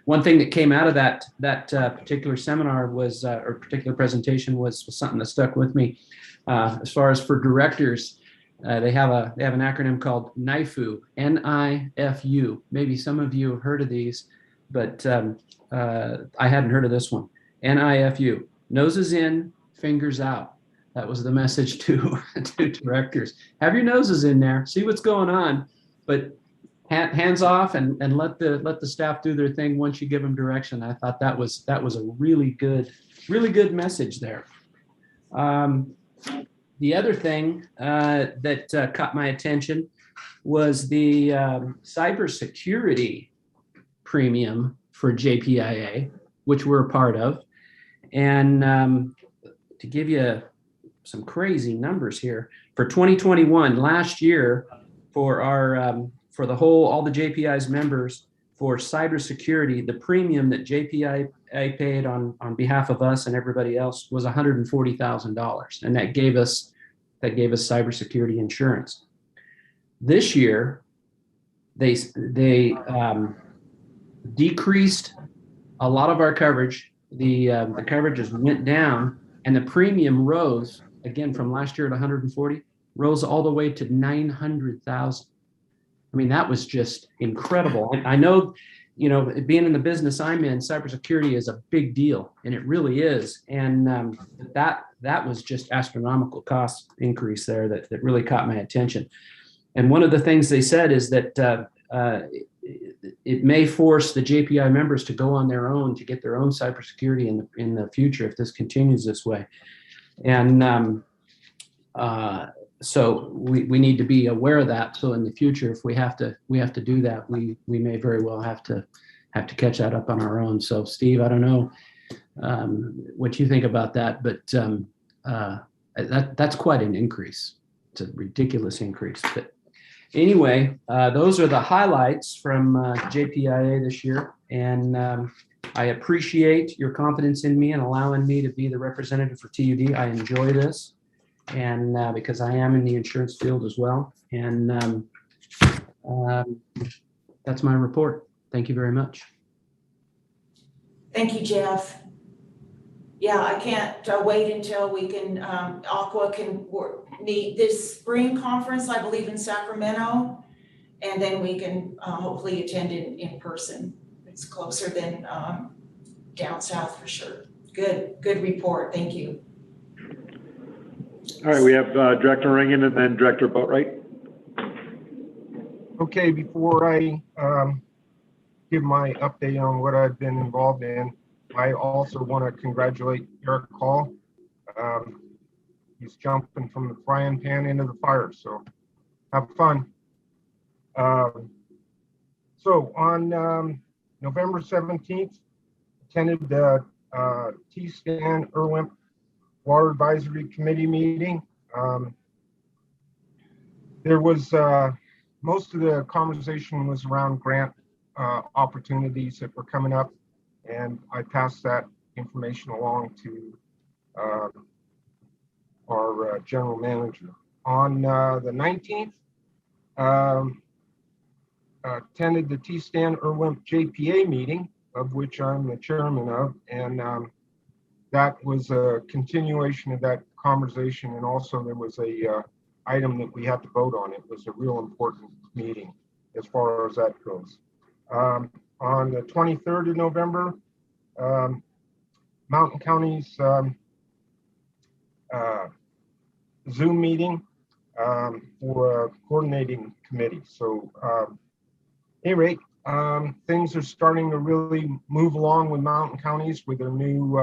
one thing that came out of that particular seminar was, or particular presentation was something that stuck with me. As far as for directors, they have an acronym called NIFU, N-I-F-U. Maybe some of you have heard of these, but I hadn't heard of this one. NIFU, noses in, fingers out. That was the message to directors. Have your noses in there, see what's going on, but hands off and let the staff do their thing once you give them direction. I thought that was a really good message there. The other thing that caught my attention was the cybersecurity premium for JPIA, which we're a part of. And to give you some crazy numbers here, for 2021, last year, for our for all the JPI's members for cybersecurity, the premium that JPI paid on behalf of us and everybody else was $140,000, and that gave us cybersecurity insurance. This year, they decreased a lot of our coverage. The coverages went down, and the premium rose again from last year at 140, rose all the way to 900,000. I mean, that was just incredible. I know, being in the business I'm in, cybersecurity is a big deal, and it really is. And that was just astronomical cost increase there that really caught my attention. And one of the things they said is that it may force the JPI members to go on their own to get their own cybersecurity in the future if this continues this way. And so we need to be aware of that. So in the future, if we have to do that, we may very well have to catch that up on our own. So Steve, I don't know what you think about that, but that's quite an increase. It's a ridiculous increase. But anyway, those are the highlights from JPIA this year, and I appreciate your confidence in me and allowing me to be the representative for TUD. I enjoy this. And because I am in the insurance field as well. And that's my report. Thank you very much. Thank you, Jeff. Yeah, I can't wait until we can, Aqua can meet this spring conference, I believe, in Sacramento. And then we can hopefully attend in person. It's closer than down south for sure. Good report. Thank you. All right, we have Director Ringen and then Director Boatwright. Okay, before I give my update on what I've been involved in, I also want to congratulate Eric Hall. He's jumping from the frying pan into the fire, so have fun. So on November 17th, attended the T-Stan Irwin Water Advisory Committee meeting. There was most of the conversation was around grant opportunities that were coming up, and I passed that information along to our general manager. On the 19th, attended the T-Stan Irwin JPA meeting, of which I'm the chairman of, and that was a continuation of that conversation, and also there was a item that we had to vote on. It was a real important meeting as far as that goes. On the 23rd of November, Mountain County's Zoom meeting for a coordinating committee. So at any rate, things are starting to really move along with Mountain Counties with their new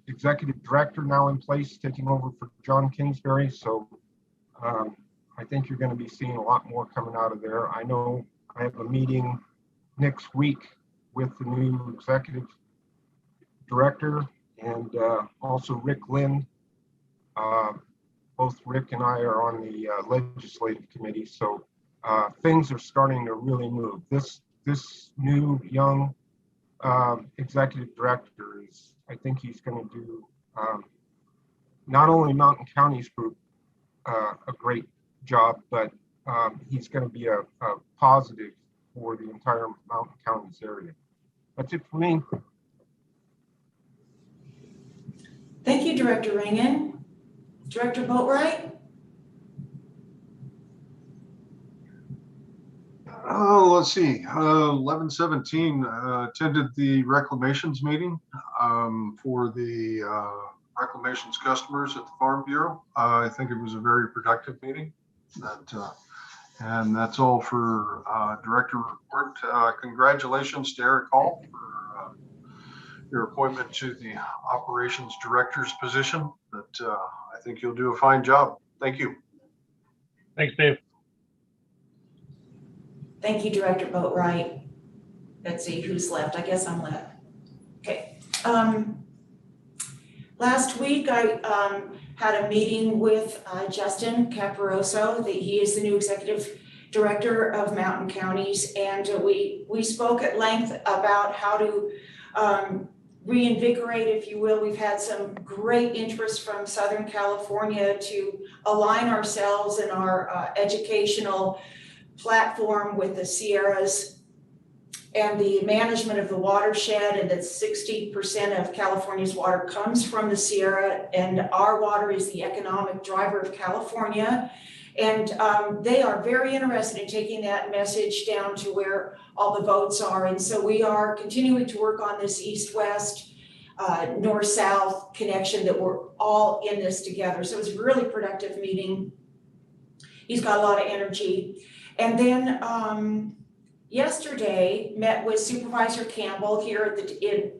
executive director now in place, taking over for John Kingsbury. So I think you're going to be seeing a lot more coming out of there. I know I have a meeting next week with the new executive director and also Rick Lynn, both Rick and I are on the legislative committee, so things are starting to really move. This new young executive director is, I think he's going to do not only Mountain County's group a great job, but he's going to be a positive for the entire Mountain Counties area. That's it for me. Thank you, Director Ringen. Director Boatwright? Oh, let's see, 11/17, attended the reclamations meeting for the reclamations customers at the Farm Bureau. I think it was a very productive meeting. And that's all for Director Report. Congratulations to Eric Hall for your appointment to the Operations Director's position. But I think you'll do a fine job. Thank you. Thanks, Dave. Thank you, Director Boatwright. Let's see who's left. I guess I'm left. Okay. Last week, I had a meeting with Justin Caparoso. He is the new executive director of Mountain Counties, and we spoke at length about how to reinvigorate, if you will. We've had some great interest from Southern California to align ourselves in our educational platform with the Sierras and the management of the watershed, and that 60% of California's water comes from the Sierra, and our water is the economic driver of California. And they are very interested in taking that message down to where all the votes are. And so we are continuing to work on this east-west, north-south connection, that we're all in this together. So it was a really productive meeting. He's got a lot of energy. And then yesterday met with Supervisor Campbell here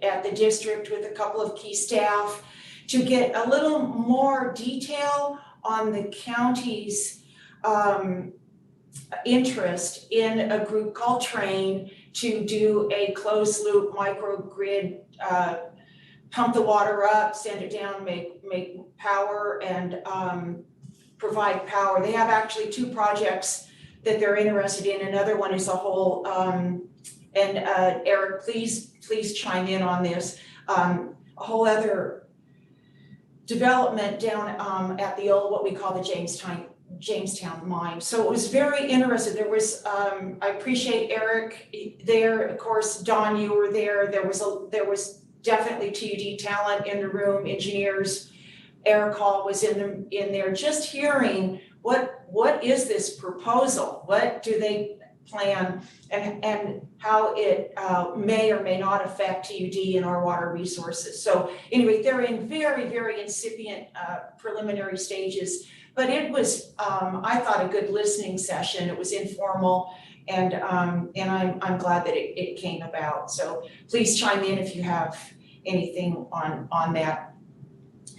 at the district with a couple of key staff to get a little more detail on the county's interest in a group called Train to do a closed loop microgrid, pump the water up, send it down, make power, and provide power. They have actually two projects that they're interested in. Another one is a whole, and Eric, please chime in on this, a whole other development down at the old, what we call the Jamestown mine. So it was very interesting. There was, I appreciate Eric there. Of course, Don, you were there. There was definitely TUD talent in the room, engineers. Eric Hall was in there, just hearing what is this proposal? What do they plan, and how it may or may not affect TUD and our water resources. So anyway, they're in very, very incipient preliminary stages, but it was, I thought, a good listening session. It was informal, and I'm glad that it came about. So please chime in if you have anything on that.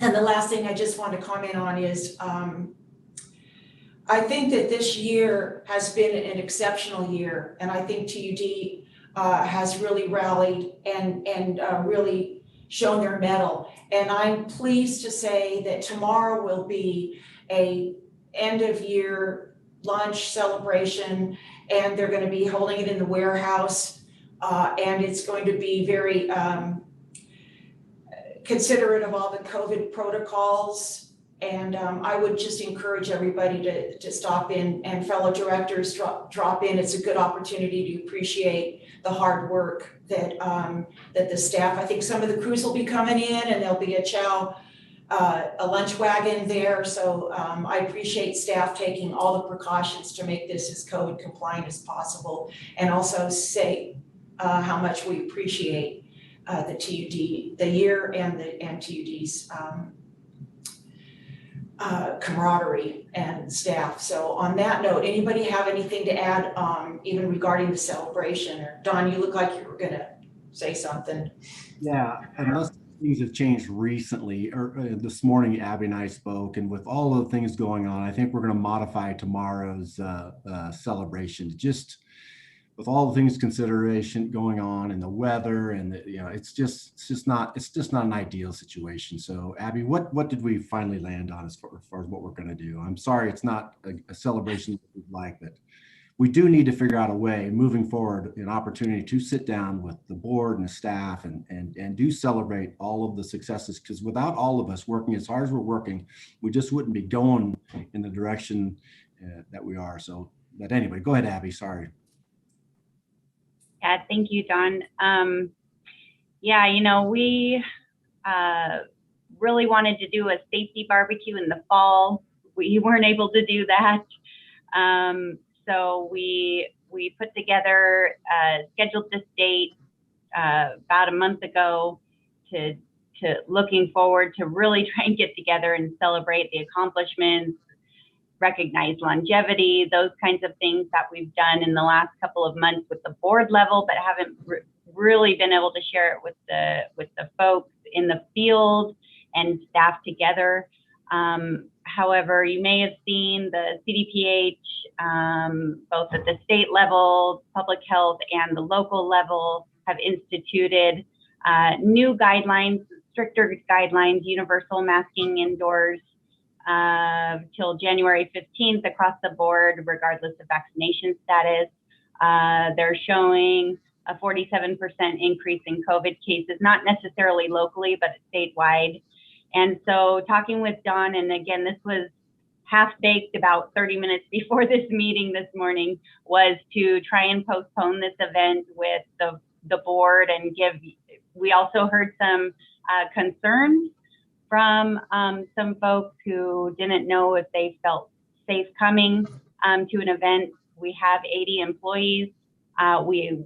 And the last thing I just want to comment on is, I think that this year has been an exceptional year, and I think TUD has really rallied and really shown their mettle. And I'm pleased to say that tomorrow will be a end of year lunch celebration, and they're going to be holding it in the warehouse, and it's going to be very considerate of all the COVID protocols. And I would just encourage everybody to stop in, and fellow directors drop in. It's a good opportunity to appreciate the hard work that that the staff. I think some of the crews will be coming in, and there'll be a lunch wagon there. So I appreciate staff taking all the precautions to make this as COVID compliant as possible, and also say how much we appreciate the TUD, the year, and TUD's camaraderie and staff. So on that note, anybody have anything to add, even regarding the celebration? Or Don, you look like you were gonna say something. Yeah, unless things have changed recently, or this morning Abby and I spoke, and with all of the things going on, I think we're going to modify tomorrow's celebration to just with all the things consideration going on and the weather and it's just not an ideal situation. So Abby, what did we finally land on as far as what we're going to do? I'm sorry, it's not a celebration that we'd like, but we do need to figure out a way moving forward, an opportunity to sit down with the board and the staff and do celebrate all of the successes, because without all of us working as hard as we're working, we just wouldn't be going in the direction that we are. So, but anyway, go ahead, Abby, sorry. Yeah, thank you, Don. Yeah, you know, we really wanted to do a safety barbecue in the fall. We weren't able to do that. So we put together, scheduled this date about a month ago to looking forward to really try and get together and celebrate the accomplishments, recognize longevity, those kinds of things that we've done in the last couple of months with the board level, but haven't really been able to share it with the folks in the field and staff together. However, you may have seen the CDPH, both at the state level, public health, and the local level, have instituted new guidelines, stricter guidelines, universal masking indoors till January 15th across the board, regardless of vaccination status. They're showing a 47% increase in COVID cases, not necessarily locally, but statewide. And so talking with Don, and again, this was half-baked about 30 minutes before this meeting this morning, was to try and postpone this event with the board and we also heard some concerns from some folks who didn't know if they felt safe coming to an event. We have 80 employees. We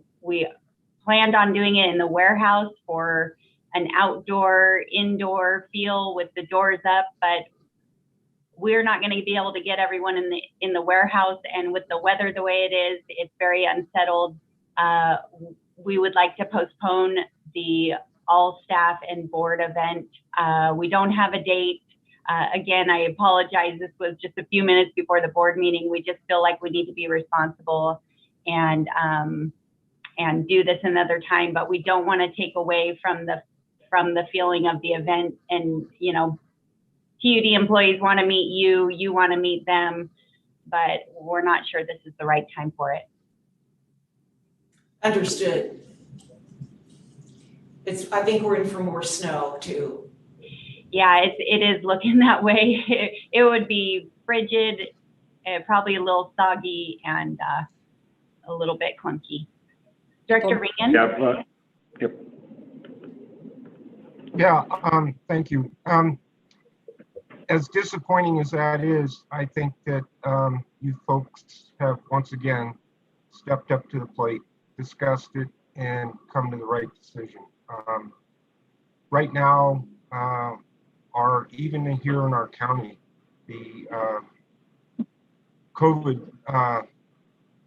planned on doing it in the warehouse for an outdoor, indoor feel with the doors up, but we're not going to be able to get everyone in the warehouse, and with the weather the way it is, it's very unsettled. We would like to postpone the all staff and board event. We don't have a date. Again, I apologize. This was just a few minutes before the board meeting. We just feel like we need to be responsible and do this another time, but we don't want to take away from the feeling of the event. And, you know, TUD employees want to meet you, you want to meet them, but we're not sure this is the right time for it. Understood. I think we're in for more snow too. Yeah, it is looking that way. It would be frigid, probably a little soggy, and a little bit clunky. Director Regan? Yep. Yeah, thank you. As disappointing as that is, I think that you folks have once again stepped up to the plate, discussed it, and come to the right decision. Right now, even here in our county, the COVID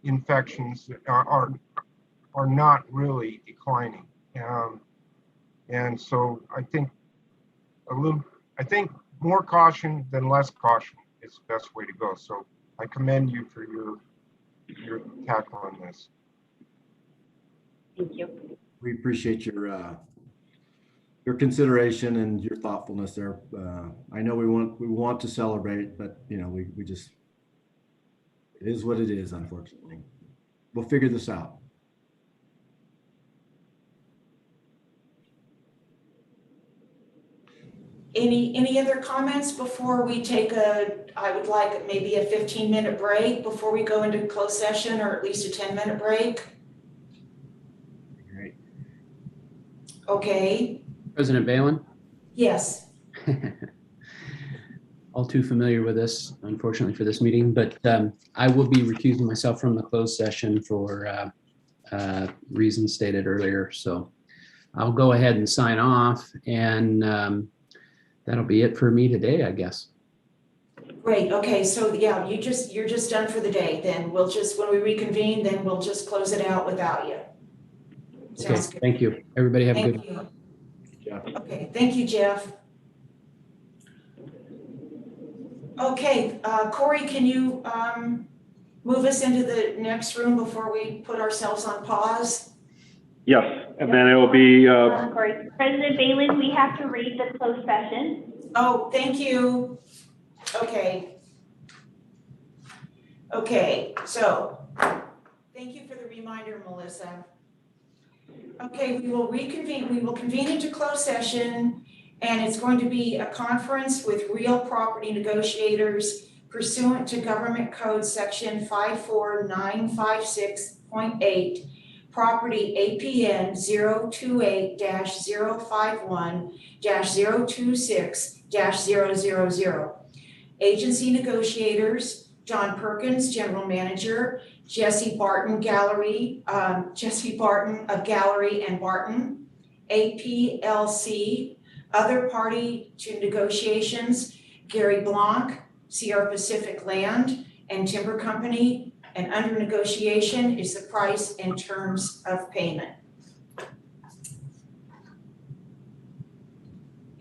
infections are not really declining, and so I think more caution than less caution is the best way to go. So I commend you for your tackle on this. Thank you. We appreciate your consideration and your thoughtfulness there. I know we want to celebrate, but you know, we just, it is what it is, unfortunately. We'll figure this out. Any other comments before we take I would like maybe a 15-minute break before we go into closed session, or at least a 10-minute break? Great. Okay. President Balin? Yes. All too familiar with this, unfortunately, for this meeting, but I will be recusing myself from the closed session for reasons stated earlier. So I'll go ahead and sign off, and that'll be it for me today, I guess. Great. Okay. So yeah, you're just done for the day. Then we'll just, when we reconvene, then we'll just close it out without you. Sounds Okay. good. Thank you. Everybody have a Thank good. you. Yeah. Okay. Thank you, Jeff. Okay, Corey, can you move us into the next room before we put ourselves on pause? Yes, and then it will be, Sorry, President Balin, we have to read the closed session. Oh, thank you. Okay. Okay, so, thank you for the reminder, Melissa. Okay, we will convene into closed session, and it's going to be a conference with real property negotiators pursuant to Government Code Section 54956.8, property APN 028-051-026-000. Agency negotiators, John Perkins, General Manager, Jesse Barton of Gallery and Barton, APLC, other party to negotiations, Gary Blanc, Sierra Pacific Land and Timber Company, and under negotiation is the price and terms of payment.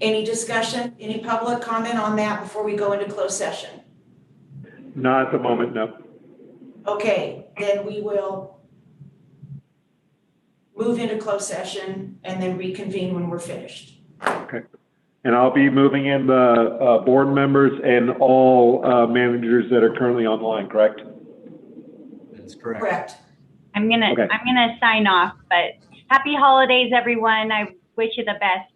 Any discussion, any public comment on that before we go into closed session? not at the moment, no. Okay, then we will move into closed session and then reconvene when we're finished. Okay. And I'll be moving in the board members and all managers that are currently online, correct? That's correct. Correct. I'm gonna sign off, but happy holidays, everyone. I wish you the best.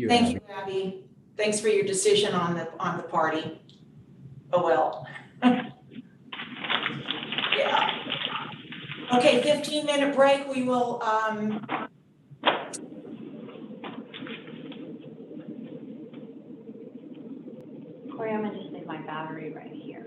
Thank you, Abby. Thanks for your decision on the party. Oh, well. Yeah. Okay, 15-minute break. We will, Corey, I'm gonna just leave my battery right here.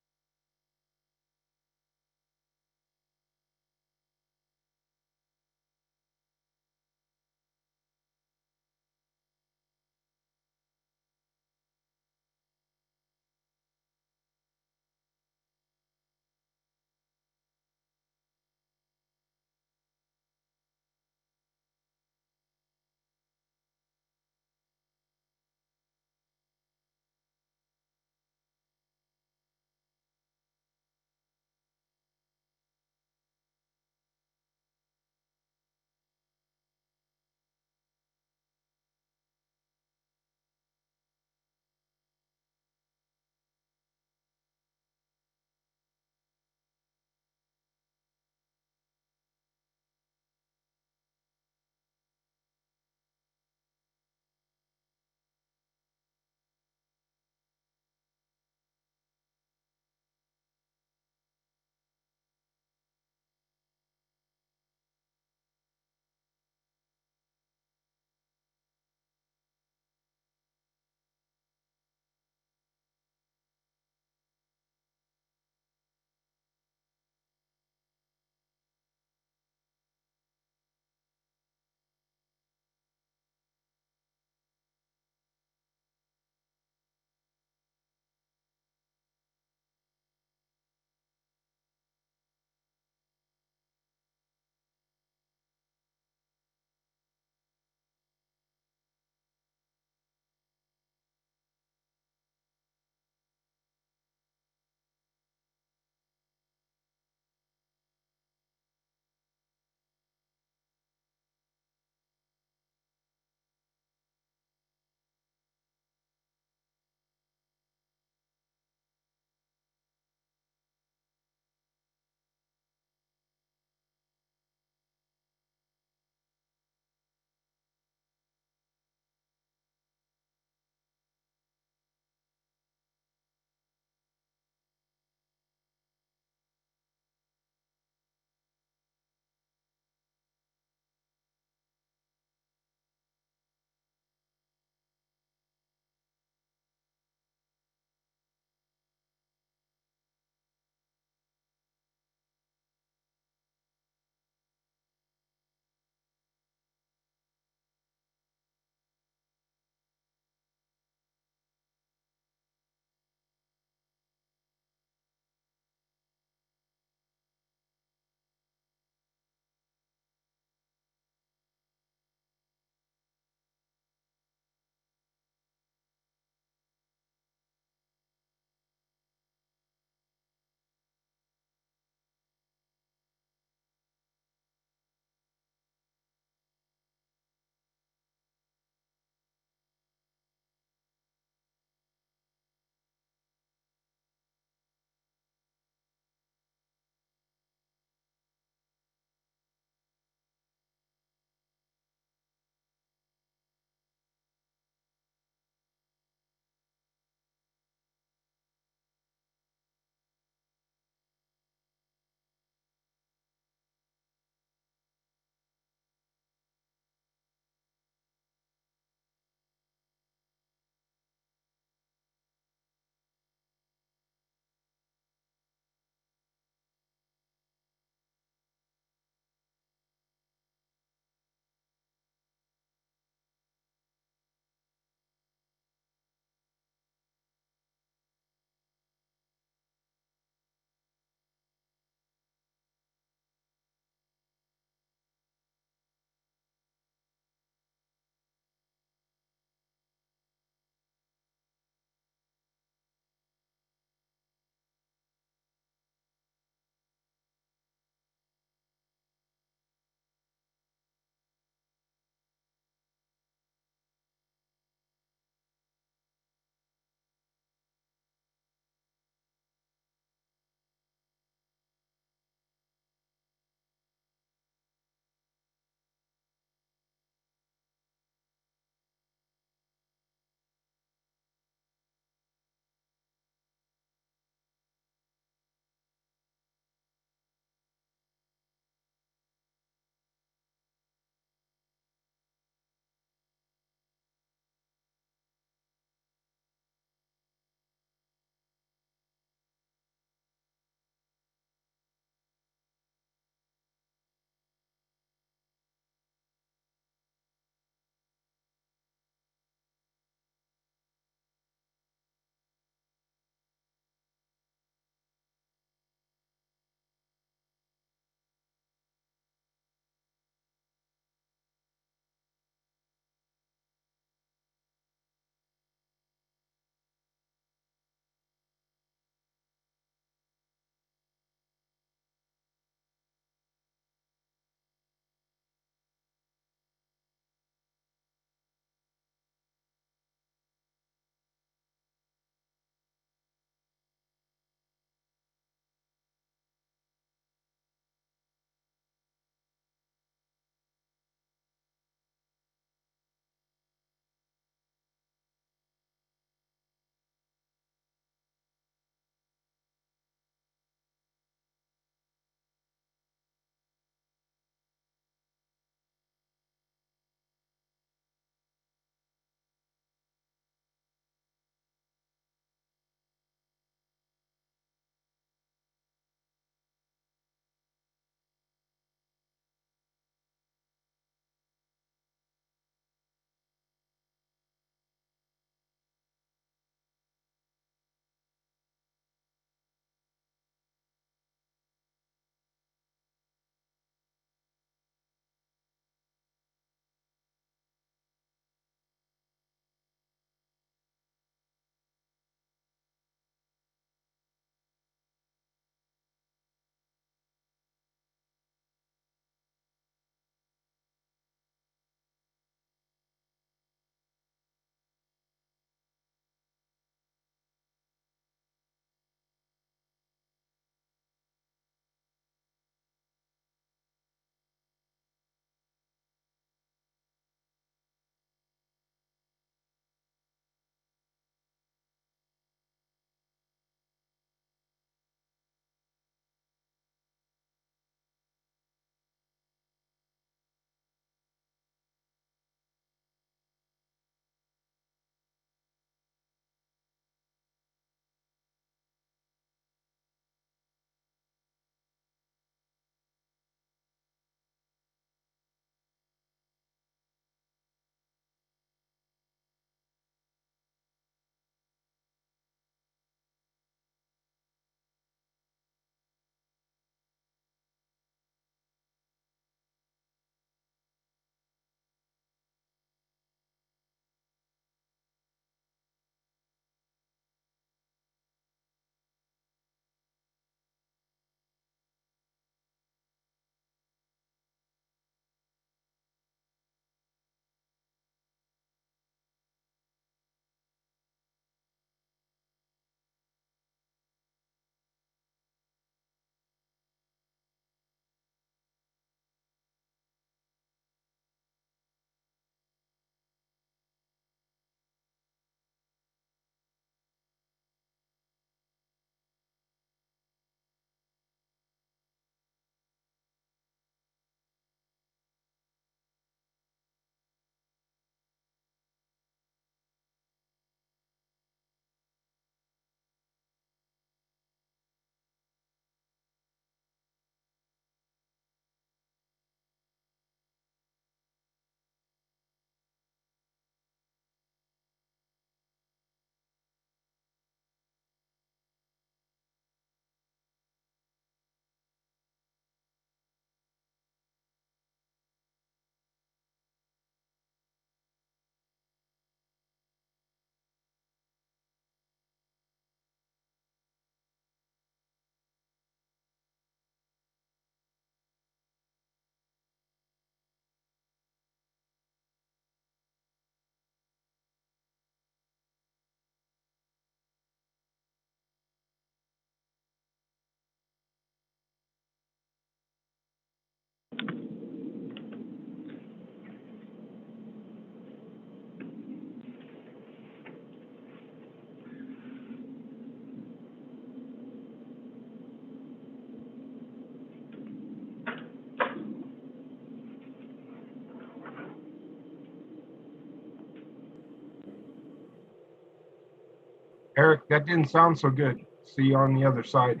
Eric, that didn't sound so good. See you on the other side.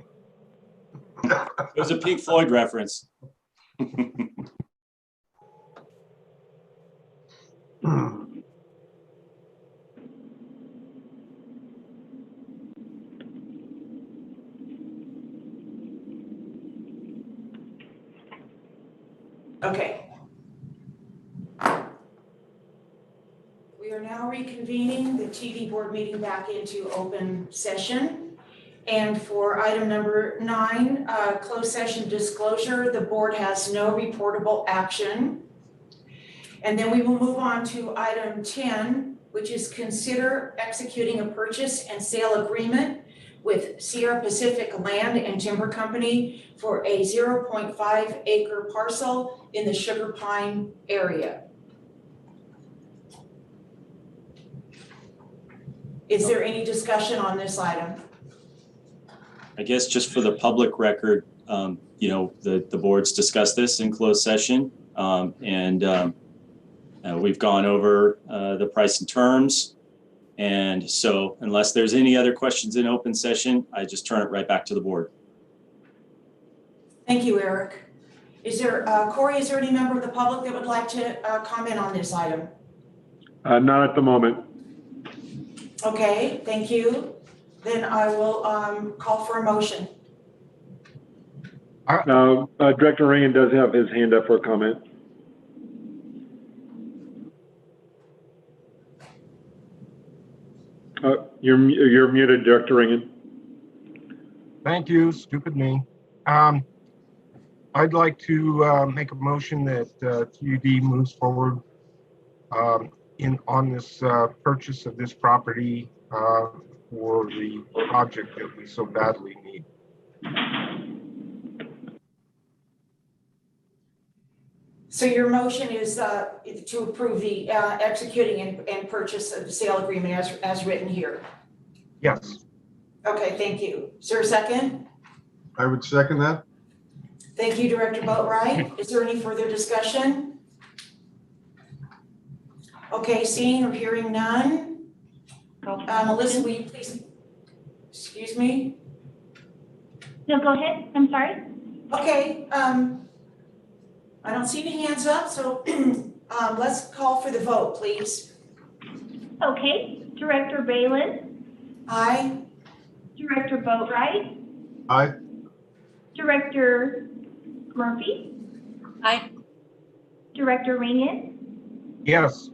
It was a Pink Floyd reference. Okay. We are now reconvening the TUD Board meeting back into open session. And for item number 9, closed session disclosure, the board has no reportable action. And then we will move on to item 10, which is consider executing a purchase and sale agreement with Sierra Pacific Land and Timber Company for a 0.5 acre parcel in the Sugar Pine area. Is there any discussion on this item? I guess just for the public record, the board's discussed this in closed session, we've gone over the price and terms. And so unless there's any other questions in open session, I just turn it right back to the board. Thank you, Eric. Is there, Corey, is there any member of the public that would like to comment on this item? Not at the moment. Okay, thank you. Then I will call for a motion. Director Ringen does have his hand up for a comment. You're muted, Director Ringen. Thank you, stupid me. I'd like to make a motion that TUD moves forward on this purchase of this property for the project that we so badly need. So your motion is to approve the executing and purchase of the sale agreement as written here. Yes. Okay, thank you. Is there a second? I would second that. Thank you, Director Boatwright. Is there any further discussion? Okay, seeing or hearing none. Melissa, will you please, excuse me? No, go ahead. I'm sorry. Okay, I don't see any hands up, so let's call for the vote, please. Okay, Director Balin, Aye. Director Boatwright, Aye. Director Murphy, Aye. Director Ringen. Yes.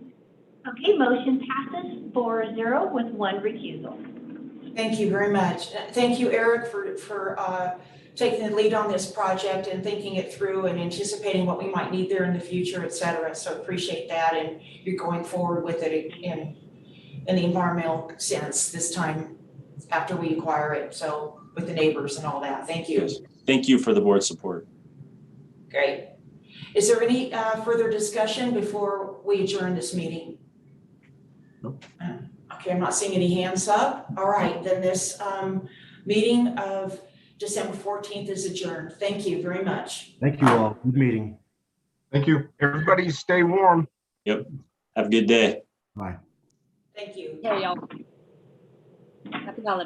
Okay, motion passes 4-0 with 1 recusal. Thank you very much. Thank you, Eric, for taking the lead on this project and thinking it through and anticipating what we might need there in the future, et cetera. So appreciate that, and you're going forward with it in the environmental sense this time after we acquire it. So with the neighbors and all that. Thank you. Yes. Thank you for the board support. Great. Is there any further discussion before we adjourn this meeting? Nope. Okay, I'm not seeing any hands up. All right, then this meeting of December 14th is adjourned. Thank you very much. Thank you all. Good meeting. Thank you. Everybody stay warm. Yep. Have a good day. Bye. Thank you. Hey, y'all. Happy holidays.